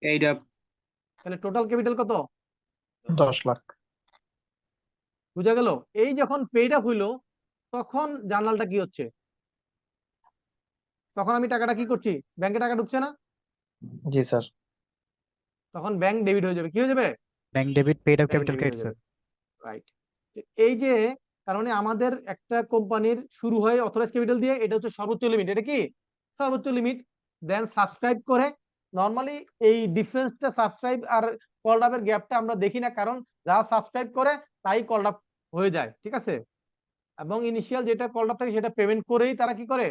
পেইড আপ। তাহলে টোটাল ক্যাপিটাল কত? 10 লাখ। বুঝা গেল? এই যখন পেইড আপ হইলো তখন জার্নালটা কি হচ্ছে, তখন আমি টাকাটা কি করছি, ব্যাংকে টাকা ঢুকছে না? জি স্যার। তখন ব্যাংক ডেবিট হয়ে যাবে। কি হয়ে যাবে? Bank debit, paid up bank capital debit credit হয়ে স্যার। যাবে। রাইট। এই যে কারণে আমাদের একটা কোম্পানির শুরু হয় অথরাইজ ক্যাপিটাল দিয়ে, এটা হচ্ছে সর্বোচ্চ লিমিট। এটা কি সর্বোচ্চ লিমিট? দেন সাবস্ক্রাইব করে, নরমালি এই ডিফারেন্সটা সাবস্ক্রাইব আর কল্ড আপের গ্যাপটা আমরা দেখি না, কারণ যারা সাবস্ক্রাইব করে তাই কল্ড আপ হয়ে যায়, ঠিক আছে? এবং ইনিশিয়াল যেটা কল্ড আপ থাকে সেটা পেমেন্ট করেই তারা কি করে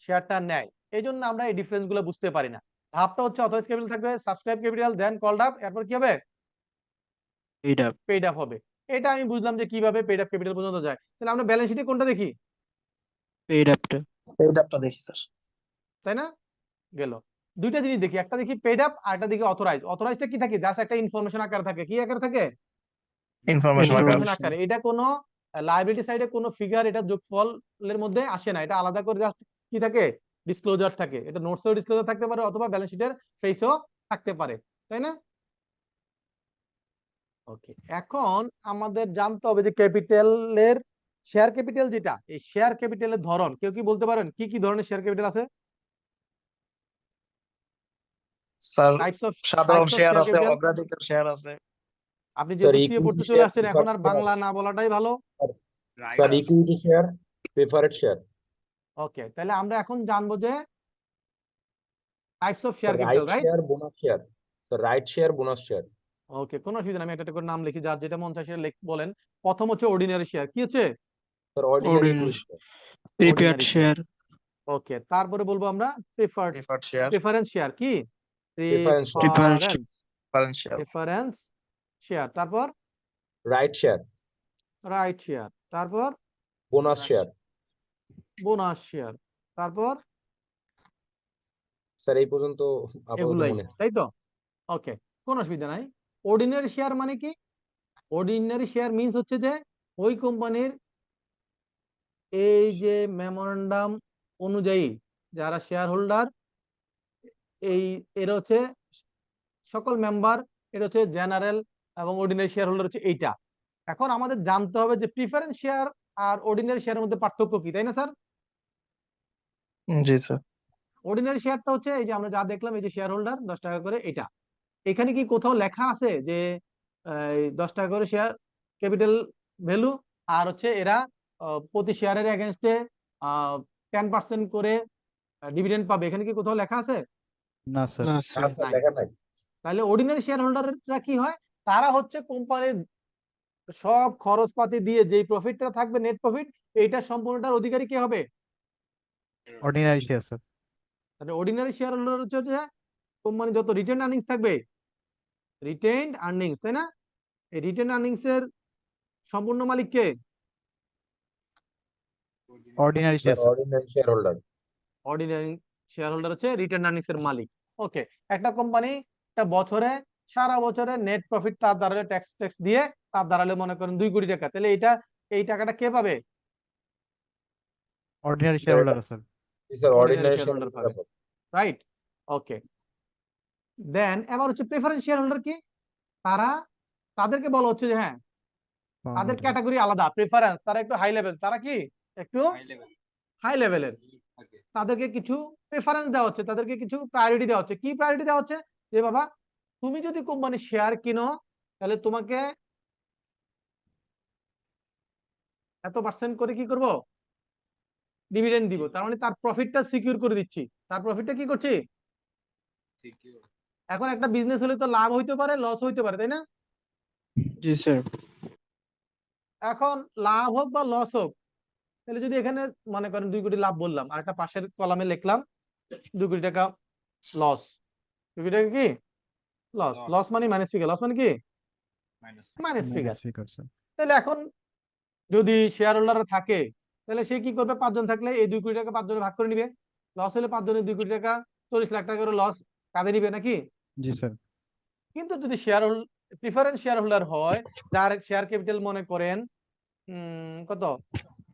শেয়ারটা নেয়। এই জন্য আমরা এই ডিফারেন্স গুলো বুঝতে পারি না। ধাপটা হচ্ছে অথরাইজ ক্যাপিটাল থাকবে, সাবস্ক্রাইব ক্যাপিটাল, দেন কল্ড আপ, এরপর কি হবে পেইড আপ। পেইড আপ হবে। এটা আমি বুঝলাম যে কিভাবে পেইড আপ ক্যাপিটাল পর্যন্ত যায়। তাহলে আমরা ব্যালেন্স শিটে কোনটা দেখি? পেইড আপটা। পেইড আপটা দেখি স্যার। তাই না? গেল দুইটা জিনিস দেখি, একটা দেখি পেইড আপ আর একটা দেখি অথরাইজ। অথরাইজটা কি থাকে? জাস্ট একটা ইনফরমেশন আকারে থাকে। কি আকারে থাকে? ইনফরমেশন আকার। ইনফরমেশন আকারে। এটা কোনো লায়াবিলিটি সাইডে কোনো ফিগার এটা যোগফলের মধ্যে আসে না, এটা আলাদা করে জাস্ট কি থাকে ডিসক্লোজার থাকে। এটা নোটসেও ডিসক্লোজার থাকতে পারে অথবা ব্যালেন্স শিটের ফেসেও থাকতে পারে, তাই না? ওকে, এখন আমাদের জানতে হবে যে ক্যাপিটালের শেয়ার ক্যাপিটাল যেটা, এই শেয়ার ক্যাপিটালের ধরন কেউ কি বলতে পারেন কি কি ধরনের শেয়ার ক্যাপিটাল আছে? স্যার টাইপস অফ সাধারণ শেয়ার আছে, ক্যাপিটাল। অগ্রাধিকার শেয়ার আছে। আপনি স্যার যেহেতু সিএ পড়তে ইকুইটি চলে শেয়ার, আসছেন, এখন আর বাংলা না বলাটাই ভালো। Sir equity share, preferred share, okay, তাহলে আমরা এখন জানবো যে types of share right capital, right? Share, bonus share. Sir right share, bonus share. Okay, কোনো অসুবিধা নেই, আমি একটা করে নাম লিখি, যার যেটা মন চায় সেটা বলেন। প্রথম হচ্ছে অর্ডিনারি শেয়ার। কি হচ্ছে? Sir ordinary equity share. Prepared share. Okay, তারপরে বলবো আমরা প্রেফার্ড শেয়ার। Preference share. কি? Preference share. Preference share. তারপর রাইট শেয়ার, রাইট শেয়ার। তারপর বোনাস শেয়ার। Bonus share. তারপর স্যার এই পর্যন্ত আপাতত এগুলাই, মনে। তাই তো? ওকে, কোনো অসুবিধা নাই। অর্ডিনারি শেয়ার মানে কি? অর্ডিনারি শেয়ার মিন্স হচ্ছে যে ওই কোম্পানির এই যে মেমোরেন্ডাম অনুযায়ী যারা শেয়ার হোল্ডার, এই এরা হচ্ছে সকল মেম্বার, এটা হচ্ছে জেনারেল এবং অর্ডিনারি শেয়ার হোল্ডার হচ্ছে এইটা। এখন আমাদের জানতে হবে যে প্রিফারেন্স শেয়ার আর অর্ডিনারি শেয়ারের মধ্যে পার্থক্য কি, তাই না স্যার? জি স্যার। অর্ডিনারি শেয়ারটা হচ্ছে এই যে আমরা যা দেখলাম, এই যে শেয়ার হোল্ডার 10 টাকা করে, এটা এখানে কি কোথাও লেখা আছে যে 10 টাকা করে শেয়ার ক্যাপিটাল ভ্যালু, আর হচ্ছে এরা প্রতি শেয়ারের এগেনস্টে 10% করে ডিভিডেন্ড পাবে, এখানে কি কোথাও লেখা আছে? না স্যার। না না স্যার স্যার নাই। লেখা নাই। তাহলে অর্ডিনারি শেয়ার হোল্ডাররা কি হয়, তারা হচ্ছে কোম্পানির সব খরচপাতি দিয়ে যেই প্রফিটটা থাকবে, নেট প্রফিট, এইটা সম্পূর্ণটার অধিকারী কে হবে? Ordinary share sir. তাহলে অর্ডিনারি শেয়ার হোল্ডার হচ্ছে যে কোম্পানি যত রিটেন আর্নিংস থাকবে, রিটেইনড আর্নিংস, তাই না? এই রিটেন আর্নিংস এর সম্পূর্ণ মালিক কে? Ordinary sir share sir. Ordinary share holder. Ordinary share holder হচ্ছে রিটেন আর্নিংস এর মালিক। ওকে, একটা কোম্পানি একটা বছরে সারা বছরে নেট প্রফিট তার দাঁড়ালে ট্যাক্স দিয়ে তার দাঁড়ালে মনে করেন 2 কোটি টাকা, তাহলে এই টাকাটা কে পাবে? Ordinary share holder sir. জি sir ordinary ordinary share share holder holder পাবে, রাইট? ওকে, দেন এবার হচ্ছে প্রেফারেন্স শেয়ার হোল্ডার কি? তাদেরকে বলা হচ্ছে যে হ্যাঁ, তাদের ক্যাটাগরি আলাদা, প্রেফারেন্স, তারা একটু হাই লেভেল, তারা কি একটু হাই লেভেলের, তাদেরকে কিছু প্রেফারেন্স দেওয়া হচ্ছে, তাদেরকে কিছু প্রায়োরিটি দেওয়া হচ্ছে। কি প্রায়োরিটি দেওয়া হচ্ছে? যে বাবা, তুমি যদি কোম্পানির শেয়ার কিনো, তাহলে তোমাকে এত পার্সেন্ট করে কি করব, ডিভিডেন্ড দিব। তার মানে তার প্রফিটটা সিকিউর করে দিচ্ছি। তার প্রফিটটা কি করছি? এখন একটা বিজনেস হলে তো লাভ হইতে পারে, লস হইতে পারে, তাই না? জি স্যার এখন লাভ হোক বা লস হোক, তাহলে যদি এখানে মনে করেন 2 কোটি লাভ বললাম, আর একটা পাশের কলামে লিখলাম 2 কোটি টাকা লস, 2 কোটি টাকা কি লস? লস মানে মাইনাস ফিগার, লস মানে কি minus figure. Minus figure sir. তাহলে এখন যদি শেয়ার হোল্ডার থাকে, তাহলে সে কি করবে? 5 জন থাকলে এই 2 কোটি টাকা 5 জনে ভাগ করে নিবে। লস হলে 5 জনের 2 কোটি টাকা, 40 লাখ টাকা করে লস কাঁধে নিবে নাকি? জি স্যার। কিন্তু যদি প্রিফারেন্স শেয়ার হোল্ডার হয়, যার শেয়ার ক্যাপিটাল মনে করেন কত,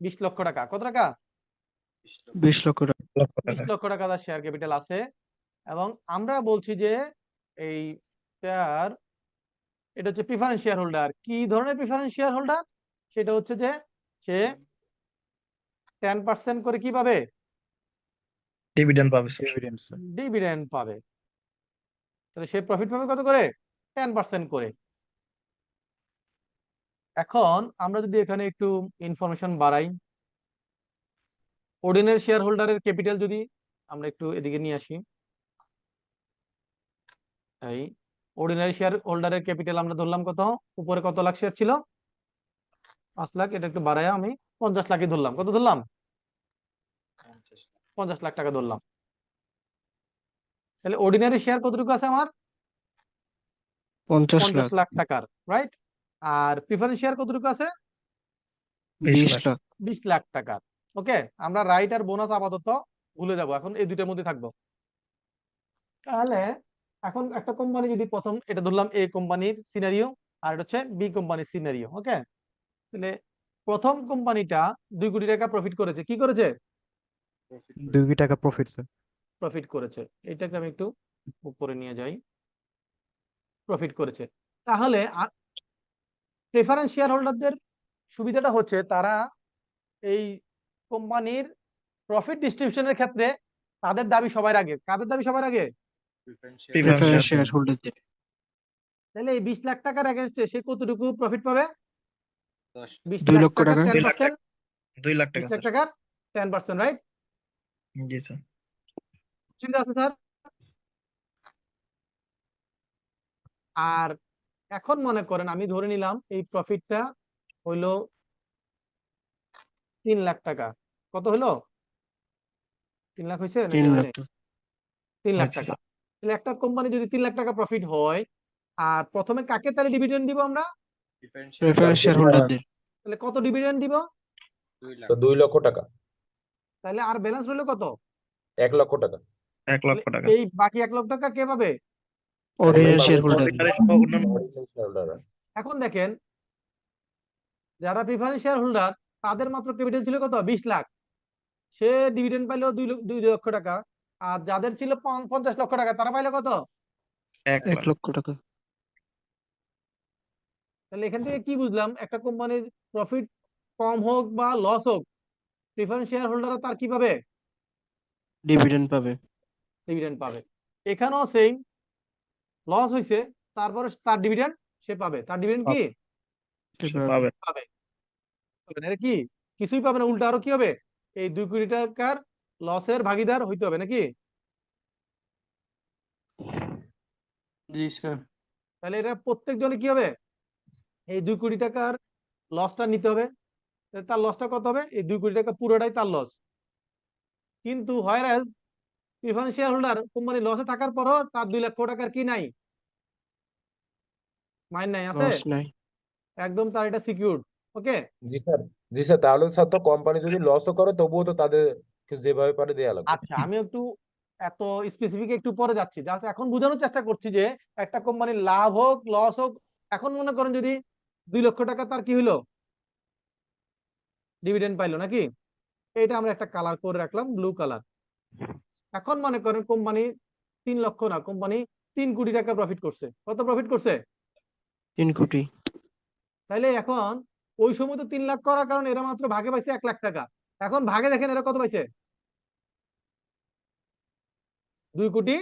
20 লক্ষ টাকা, কত টাকা? 20 লক্ষ টাকা 20 লক্ষ টাকা তার শেয়ার ক্যাপিটাল আছে, এবং আমরা বলছি যে এই শেয়ার, এটা হচ্ছে প্রিফারেন্স শেয়ার হোল্ডার। কি ধরনের প্রিফারেন্স শেয়ার হোল্ডার? সেটা হচ্ছে যে সে 10% করে কি পাবে? ডিভিডেন্ড পাবে স্যার। Dividend sir. ডিভিডেন্ড পাবে। তাহলে সে প্রফিট পাবে কত করে? 10% করে। এখন আমরা যদি এখানে একটু ইনফরমেশন বাড়াই, অর্ডিনারি শেয়ার হোল্ডারের ক্যাপিটাল যদি আমরা একটু এদিকে নিয়ে আসি, এই অর্ডিনারি শেয়ার হোল্ডারের ক্যাপিটাল আমরা ধরলাম কত, উপরে কত লাখ শেয়ার ছিল? 5 লাখ। এটা একটু বাড়ায় আমি 50 লাখই ধরলাম। কত ধরলাম? 50 লাখ টাকা ধরলাম। তাহলে অর্ডিনারি শেয়ার কতটুকু আছে আমার? 50 50 লাখ লাখ টাকার, রাইট? আর প্রিফারেন্স শেয়ার কতটুকু আছে? 20 লাখ 20 লাখ টাকার। ওকে, আমরা রাইট আর বোনাস আপাতত ভুলে যাব, এখন এই দুইটার মধ্যে থাকবো। তাহলে এখন একটা কোম্পানি যদি প্রথম, এটা ধরলাম এ কোম্পানির সিনারিও, আর এটা হচ্ছে বি কোম্পানির সিনারিও। ওকে, তাহলে প্রথম কোম্পানিটা 2 কোটি টাকা প্রফিট করেছে। কি করেছে? 2 কোটি টাকা প্রফিট স্যার। প্রফিট করেছে। এটাকে আমি একটু উপরে নিয়ে যাই, প্রফিট করেছে। তাহলে প্রেফারেন্স শেয়ার হোল্ডারদের সুবিধাটা হচ্ছে তারা এই কোম্পানির প্রফিট ডিস্ট্রিবিউশনের ক্ষেত্রে তাদের দাবি সবার আগে। কাদের দাবি সবার আগে? প্রেফারেন্স শেয়ার হোল্ডারদের তাহলে এই 20 লাখ টাকার এগেনস্টে সে কতটুকু প্রফিট পাবে? 20 2 লাখ লক্ষ টাকার টাকা 10%, 2 লাখ 20 টাকা লাখ স্যার। টাকার 10%, রাইট? জি স্যার। চিন্তা আছে স্যার? আর এখন মনে করেন আমি ধরে নিলাম এই প্রফিটটা হইলো 3 লাখ টাকা। কত হলো? 3 লাখ হয়েছে নাকি 3 হয় লাখ নাই? টাকা 3 লাখ হয়েছে টাকা। স্যার। তাহলে একটা কোম্পানি যদি 3 লাখ টাকা প্রফিট হয়, আর প্রথমে কাকে তাহলে ডিভিডেন্ড দিব আমরা? প্রেফারেন্স শেয়ার হোল্ডারদের তাহলে কত ডিভিডেন্ড দিব? তো 2 লক্ষ টাকা, তাহলে আর ব্যালেন্স রইলো কত? 1 লক্ষ টাকা। 1 লক্ষ টাকা। এই বাকি 1 লক্ষ টাকা কে পাবে? অর্ডিনারি শেয়ার হোল্ডারদের অর্ডিনারি সহ অন্যান্য অর্ডিনারি শেয়ার হোল্ডার। এখন দেখেন, যারা প্রিফারেন্স শেয়ার হোল্ডার তাদের মাত্র ক্যাপিটাল ছিল কত? 20 লাখ। সে ডিভিডেন্ড পাইলো 2 লক্ষ টাকা। আর যাদের ছিল 50 লক্ষ টাকা, তারা পাইলো কত? 1 1 লক্ষ টাকা তাহলে এখান থেকে কি বুঝলাম? একটা কোম্পানির প্রফিট কম হোক বা লস হোক, প্রিফারেন্স শেয়ার হোল্ডাররা তার কি পাবে? ডিভিডেন্ড পাবে। ডিভিডেন্ড পাবে। এখানেও সেম, লস হয়েছে, তারপরে তার ডিভিডেন্ড সে পাবে। তার ডিভিডেন্ড কি সে পাবে। পাবে? পাবে না, এটা কি কিছুই পাবে না, উল্টা আরো কি হবে, এই 2 কোটি টাকার লসের ভাগীদার হইতে হবে নাকি? জি স্যার। তাহলে এটা প্রত্যেকজনে কি হবে, এই 2 কোটি টাকার লসটা নিতে হবে। তাহলে তার লসটা কত হবে? এই 2 কোটি টাকা পুরোটাই তার লস। কিন্তু হোয়ারএজ প্রিফারেন্স শেয়ার হোল্ডার কোম্পানি লসে থাকার পরও তার 2 লক্ষ টাকার কি নাই, মাইন নাই, আছে লস নাই। একদম, তার এটা সিকিউরড। ওকে, জি স্যার। জি স্যার, তাহলে স্যার তো কোম্পানি যদি লসও করে তবুও তো তাদের যেভাবে পারে দেয়া লাগবে। আচ্ছা আমি একটু এত স্পেসিফিক একটু পরে যাচ্ছি, জাস্ট এখন বোঝানোর চেষ্টা করছি যে একটা কোম্পানির লাভ হোক লস হোক, এখন মনে করেন যদি 2 লক্ষ টাকা তার কি হইলো, ডিভিডেন্ড পাইলো নাকি, এটা আমরা একটা কালার করে রাখলাম, ব্লু কালার। এখন মনে করেন কোম্পানি 3 লক্ষ না, কোম্পানি 3 কোটি টাকা প্রফিট করছে। কত প্রফিট করছে? 3 কোটি। তাইলে এখন ওই সময় তো 3 লাখ করার কারণে এরা মাত্র ভাগে পাইছে 1 লাখ টাকা। এখন ভাগে দেখেন এরা কত পাইছে, 2 কোটি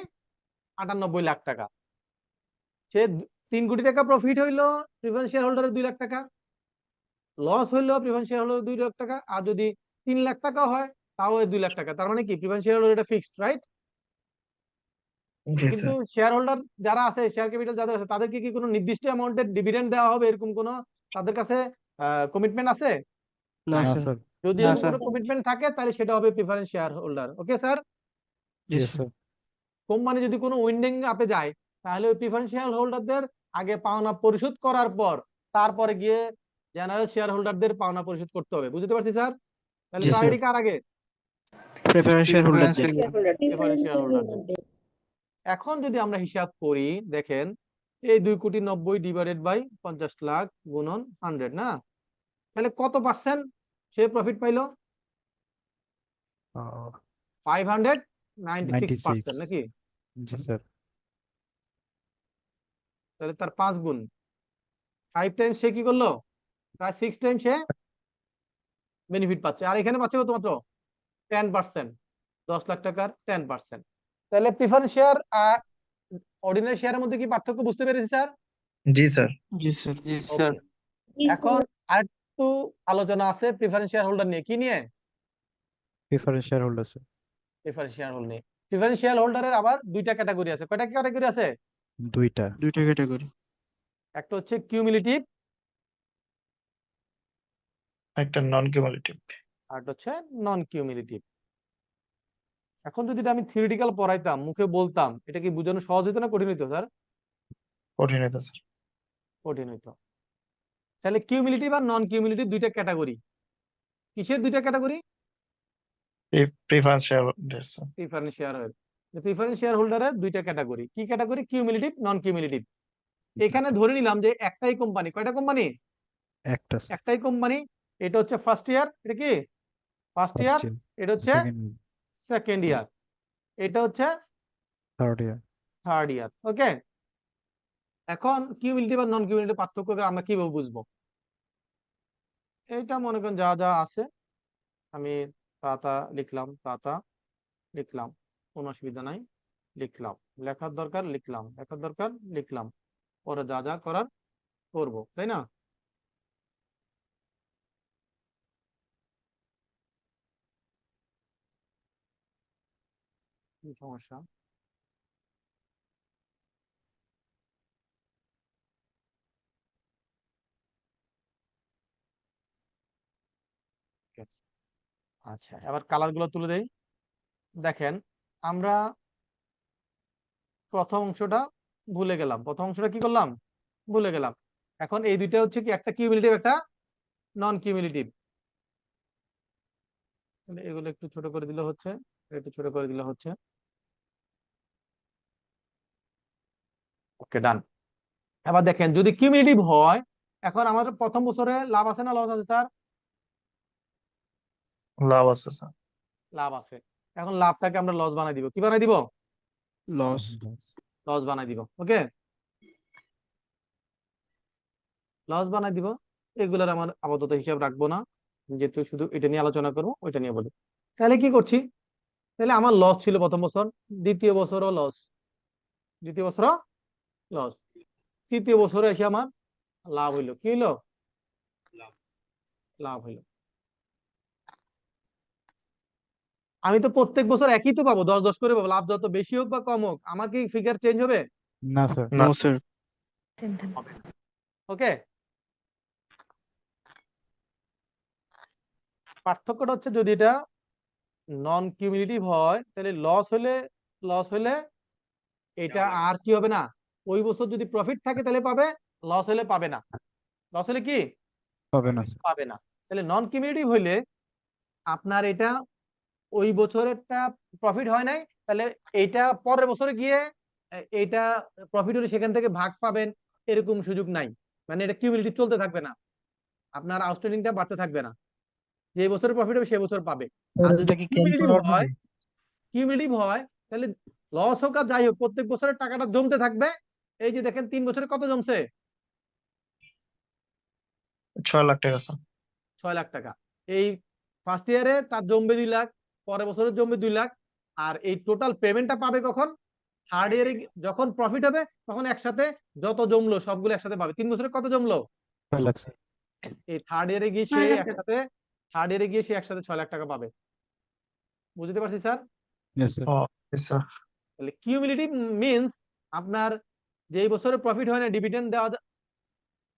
98 লাখ টাকা। সে 3 কোটি টাকা প্রফিট হইলো, প্রিফারেন্স শেয়ার হোল্ডারের 2 লাখ টাকা, লস হইলো প্রিফারেন্স শেয়ার হোল্ডারের 2 লাখ টাকা, আর যদি 3 লাখ টাকা হয় তাও এই 2 লাখ টাকা। তার মানে কি প্রিফারেন্স শেয়ার হোল্ডার এটা ফিক্সড, রাইট? জি কিন্তু স্যার। শেয়ার হোল্ডার যারা আছে, শেয়ার ক্যাপিটাল যাদের আছে, তাদেরকে কি কোনো নির্দিষ্ট অ্যামাউন্টের ডিভিডেন্ড দেওয়া হবে, এরকম কোনো তাদের কাছে কমিটমেন্ট আছে? না না স্যার। স্যার। যদি না এরকম স্যার। কোনো কমিটমেন্ট থাকে তাহলে সেটা হবে preference share holder. Okay sir? জি ইয়েস স্যার। স্যার। কোম্পানি যদি কোনো উইন্ডিং আপে যায়, তাহলে ওই প্রিফারেন্স শেয়ার হোল্ডারদের আগে পাওনা পরিশোধ করার পর তারপরে গিয়ে জেনারেল শেয়ার হোল্ডারদের পাওনা পরিশোধ করতে হবে। বুঝতে পারছি স্যার? তাহলে জি স্যার। প্রায়োরিটি কার আগে? প্রেফারেন্স শেয়ার হোল্ডারদের। প্রিফারেন্স শেয়ার হোল্ডারদের। এখন যদি আমরা হিসাব করি, দেখেন এই 2 কোটি 90 ডিভাইডেড বাই 50 লাখ গুণন 100 না, তাহলে কত পার্সেন্ট সে প্রফিট পাইলো? 596% 96। নাকি? জি স্যার। তাহলে তার 5 গুণ, 5 টাইমস সে কি করলো, প্রায় 6 টাইম সে বেনিফিট পাচ্ছে। আর এখানে পাচ্ছে কত মাত্র 10%, 10 লাখ টাকার 10%। তাহলে প্রিফারেন্স শেয়ার অর্ডিনারি শেয়ারের মধ্যে কি পার্থক্য বুঝতে পেরেছি স্যার? জি স্যার। জি স্যার। জি ওকে, এখন আরেকটু আলোচনা আছে প্রিফারেন্স শেয়ার হোল্ডার নিয়ে। কি নিয়ে? Preference share holder sir. Preference share holder নিয়ে। প্রিফারেন্স শেয়ার হোল্ডারের আবার 2টা ক্যাটাগরি আছে। কয়টা ক্যাটাগরি আছে? 2টা। 2টা ক্যাটাগরি। একটা হচ্ছে কিউমুলেটিভ, একটা নন কিউমুলেটিভ। আর একটা হচ্ছে নন কিউমুলেটিভ। এখন যদি এটা আমি থিওরিটিক্যাল পড়াইতাম, মুখে বলতাম, এটা কি বোঝানো সহজ হতো না কঠিন হতো স্যার? কঠিন হতো স্যার। কঠিন হতো। তাহলে কিউমুলেটিভ আর নন কিউমুলেটিভ 2টা ক্যাটাগরি। কিসের 2টা category? Preference share holder sir. Preference share holder. Preference share হোল্ডারের 2টা ক্যাটাগরি। কি ক্যাটাগরি? কিউমুলেটিভ, নন কিউমুলেটিভ। এখানে ধরে নিলাম যে একটাই কোম্পানি। কয়টা কোম্পানি? একটা স্যার। একটাই কোম্পানি। এটা হচ্ছে ফার্স্ট ইয়ার, এটা কি ফার্স্ট ইয়ার, এটা হচ্ছে সেকেন্ড, সেকেন্ড ইয়ার, এটা হচ্ছে থার্ড ইয়ার। Third year. ওকে, এখন কিউমুলেটিভ আর নন কিউমুলেটিভ পার্থক্য আমরা কিভাবে বুঝবো? এইটা মনে করেন যা যা আছে আমি তা লিখলাম, কোনো অসুবিধা নাই, লিখলাম, লেখার দরকার লিখলাম, লেখার দরকার লিখলাম, পরে যা যা করার করবো, তাই না? কি সমস্যা? আচ্ছা, এবার কালার গুলো তুলে দেই। দেখেন আমরা প্রথম অংশটা ভুলে গেলাম, প্রথম অংশটা কি করলাম, ভুলে গেলাম। এখন এই দুইটা হচ্ছে কি, একটা কিউমুলেটিভ, একটা নন কিউমুলেটিভ। এগুলো একটু ছোট করে দিলে হচ্ছে, একটু ছোট করে দিলে হচ্ছে। ওকে, ডান। এবার দেখেন যদি কিউমুলেটিভ হয়, এখন আমাদের প্রথম বছরে লাভ আছে না লস আছে স্যার? লাভ আছে স্যার। লাভ আছে। এখন লাভটাকে আমরা লস বানাই দিব। কি বানাই দিব? লস। লস বানাই দিব। ওকে, লস বানাই দিব। এগুলোর আমার আপাতত হিসাব রাখবো না, যেহেতু শুধু এটা নিয়ে আলোচনা করবো ওইটা নিয়ে বলি। তাহলে কি করছি, তাহলে আমার লস ছিল প্রথম বছর, দ্বিতীয় বছরও লস, দ্বিতীয় বছরও লস, তৃতীয় বছরে এসে আমার লাভ হইলো। কি হইলো? লাভ হইলো। আমি তো প্রত্যেক বছর একই তো পাবো, 10 10 করে পাবো, লাভ যত বেশি হোক বা কম হোক, আমার কি ফিগার চেঞ্জ হবে? না স্যার। না নো স্যার। হবে। ওকে, পার্থক্যটা হচ্ছে যদি এটা নন কিউমুলেটিভ হয় তাহলে লস হলে এটা আর কি হবে না, ওই বছর যদি প্রফিট থাকে তাহলে পাবে, লস হলে পাবে না। লস হলে কি হবে না স্যার। পাবে না। তাহলে নন কিউমুলেটিভ হইলে আপনার এটা ওই বছরেরটা প্রফিট হয় নাই, তাহলে এইটা পরের বছরে গিয়ে এইটা প্রফিট হলে সেখান থেকে ভাগ পাবেন, এরকম সুযোগ নাই। মানে এটা কিউমুলেটিভ চলতে থাকবে না, আপনার আউটস্ট্যান্ডিংটা বাড়তে থাকবে না, যে বছরে প্রফিট হবে সে বছর পাবে। আর যদি কিউমুলেটিভ হয় তাহলে লস হোক আর যাই হোক প্রত্যেক বছরের টাকাটা জমতে থাকবে। এই যে দেখেন 3 বছরে কত জমছে, 6 লাখ টাকা স্যার। 6 লাখ টাকা। এই ফার্স্ট ইয়ারে তার জমবে 2 লাখ, পরের বছরে জমবে 2 লাখ। আর এই টোটাল পেমেন্টটা পাবে কখন? থার্ড ইয়ারে যখন প্রফিট হবে তখন একসাথে যত জমলো সবগুলো একসাথে পাবে। 3 বছরে কত জমলো? 6 লাখ স্যার। এই থার্ড ইয়ারে গিয়ে সে একসাথে 6 লাখ টাকা পাবে। বুঝতে পারছি স্যার? Yes sir. স্যার তাহলে কিউমুলেটিভ মিন্স আপনার যেই বছরে প্রফিট হয় না, ডিভিডেন্ড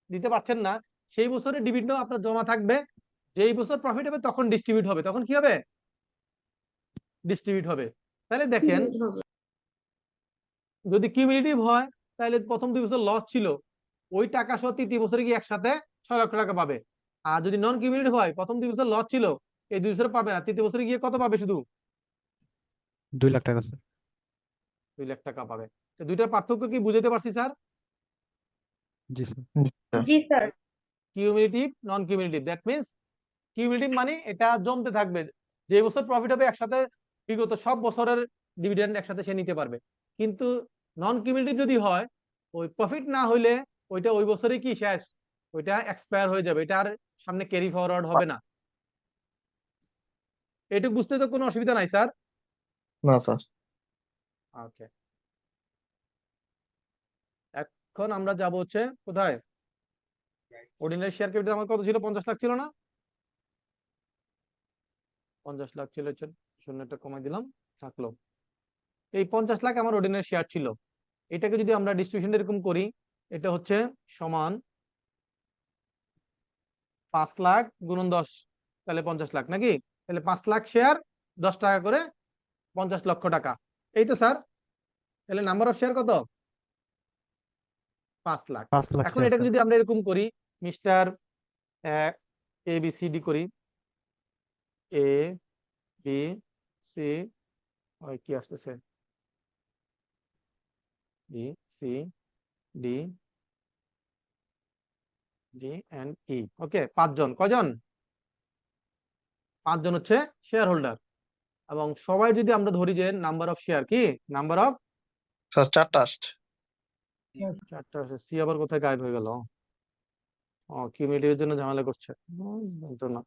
দিতে পারছেন না, সেই বছরে ডিভিডেন্ড আপনার জমা থাকবে, যেই বছর প্রফিট হবে তখন ডিস্ট্রিবিউট হবে। তখন কি হবে? ডিস্ট্রিবিউট হবে। তাহলে দেখেন যদি কিউমুলেটিভ হয় তাহলে প্রথম 2 বছর লস ছিল, ওই টাকা সহ তৃতীয় বছরে গিয়ে একসাথে 6 লক্ষ টাকা পাবে। আর যদি নন কিউমুলেটিভ হয় প্রথম 2 বছর লস ছিল, এই 2 বছরে পাবে না, তৃতীয় বছরে গিয়ে কত পাবে? শুধু 2 লাখ টাকা স্যার। 2 লাখ টাকা পাবে। তো দুইটার পার্থক্য কি বুঝতে পারছি স্যার? জি স্যার। জি sir. Cumulative non cumulative, that means cumulative মানে এটা জমতে থাকবে, যে বছর প্রফিট হবে একসাথে বিগত সব বছরের ডিভিডেন্ড একসাথে সে নিতে পারবে। কিন্তু নন কিউমুলেটিভ যদি হয়, ওই প্রফিট না হইলে ওইটা ওই বছরই কি শেষ, ওইটা এক্সপায়ার হয়ে যাবে, এটা আর সামনে ক্যারি ফরওয়ার্ড হবে না। এটুকু বুঝতে তো কোনো অসুবিধা নাই স্যার? না স্যার। ওকে, এখন আমরা যাব হচ্ছে কোথায়? অর্ডিনারি শেয়ার ক্যাপিটাল আমার কত ছিল? 50 লাখ ছিল না? 50 লাখ ছিল, শূন্যটা কমাই দিলাম, থাকলো। এই 50 লাখ আমার অর্ডিনারি শেয়ার ছিল। এটাকে যদি আমরা ডিস্ট্রিবিউশন এরকম করি, এটা হচ্ছে সমান 5 লাখ গুণন 10, তাহলে 50 লাখ নাকি? তাহলে 5 লাখ শেয়ার 10 টাকা করে 50 লক্ষ টাকা। এই তো স্যার। তাহলে নাম্বার অফ শেয়ার কত? 5 লাখ। 5 লাখ এখন শেয়ার এটাকে স্যার। যদি আমরা এরকম করি, mister A B C D করি, এ বি সি, কি আসতেছে, B C D D and E. Okay, 5 জন। কয়জন? 5 জন হচ্ছে শেয়ার হোল্ডার। এবং সবাই যদি আমরা ধরি যে নাম্বার অফ শেয়ার কি, নাম্বার অফ স্যার 4টা আসছে। 4টা আছে। সি আবার কোথায় গায়েব হয়ে গেল? কিউমুলেটিভের জন্য ঝামেলা করছে, বলতো না।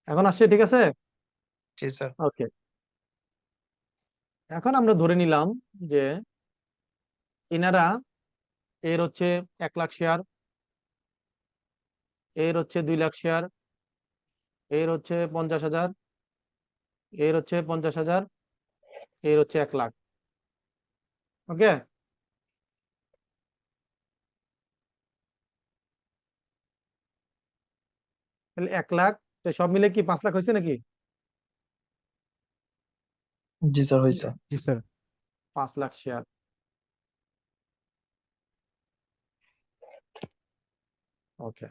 এখন আসছে, ঠিক আছে? জি স্যার। ওকে, এখন আমরা ধরে নিলাম যে ইনারা, এর হচ্ছে 1 লাখ শেয়ার, এর হচ্ছে 2 লাখ শেয়ার, এর হচ্ছে 50,000, এর হচ্ছে 50,000, এর হচ্ছে 1 লাখ। ওকে, তাহলে 1 লাখ, তো সব মিলে কি 5 লাখ হয়েছে নাকি? জি স্যার হয়েছে। জি স্যার। 5 লাখ শেয়ার। ওকে,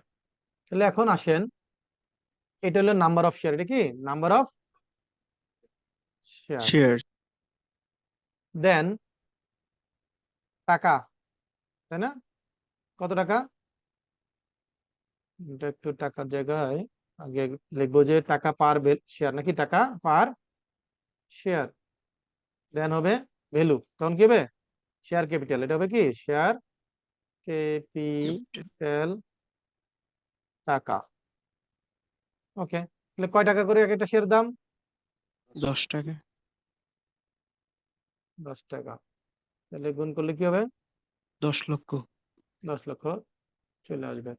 তাহলে এখন আসেন, এটা হলো নাম্বার অফ শেয়ার। এটা কি নাম্বার অফ শেয়ার। শেয়ার। দেন টাকা, তাই না? কত টাকা? এটা একটু টাকার জায়গায় আগে লিখবো যে টাকা পার শেয়ার, নাকি টাকা পার শেয়ার। দেন হবে ভ্যালু, তখন কি হবে? Share capital. এটা হবে কি শেয়ার ক্যাপিটাল টাকা। ওকে, তাহলে কয় টাকা করে এক একটা শেয়ার দাম? 10 টাকা। 10 টাকা। তাহলে গুণ করলে কি হবে? 10 লক্ষ। 10 লক্ষ চলে আসবে।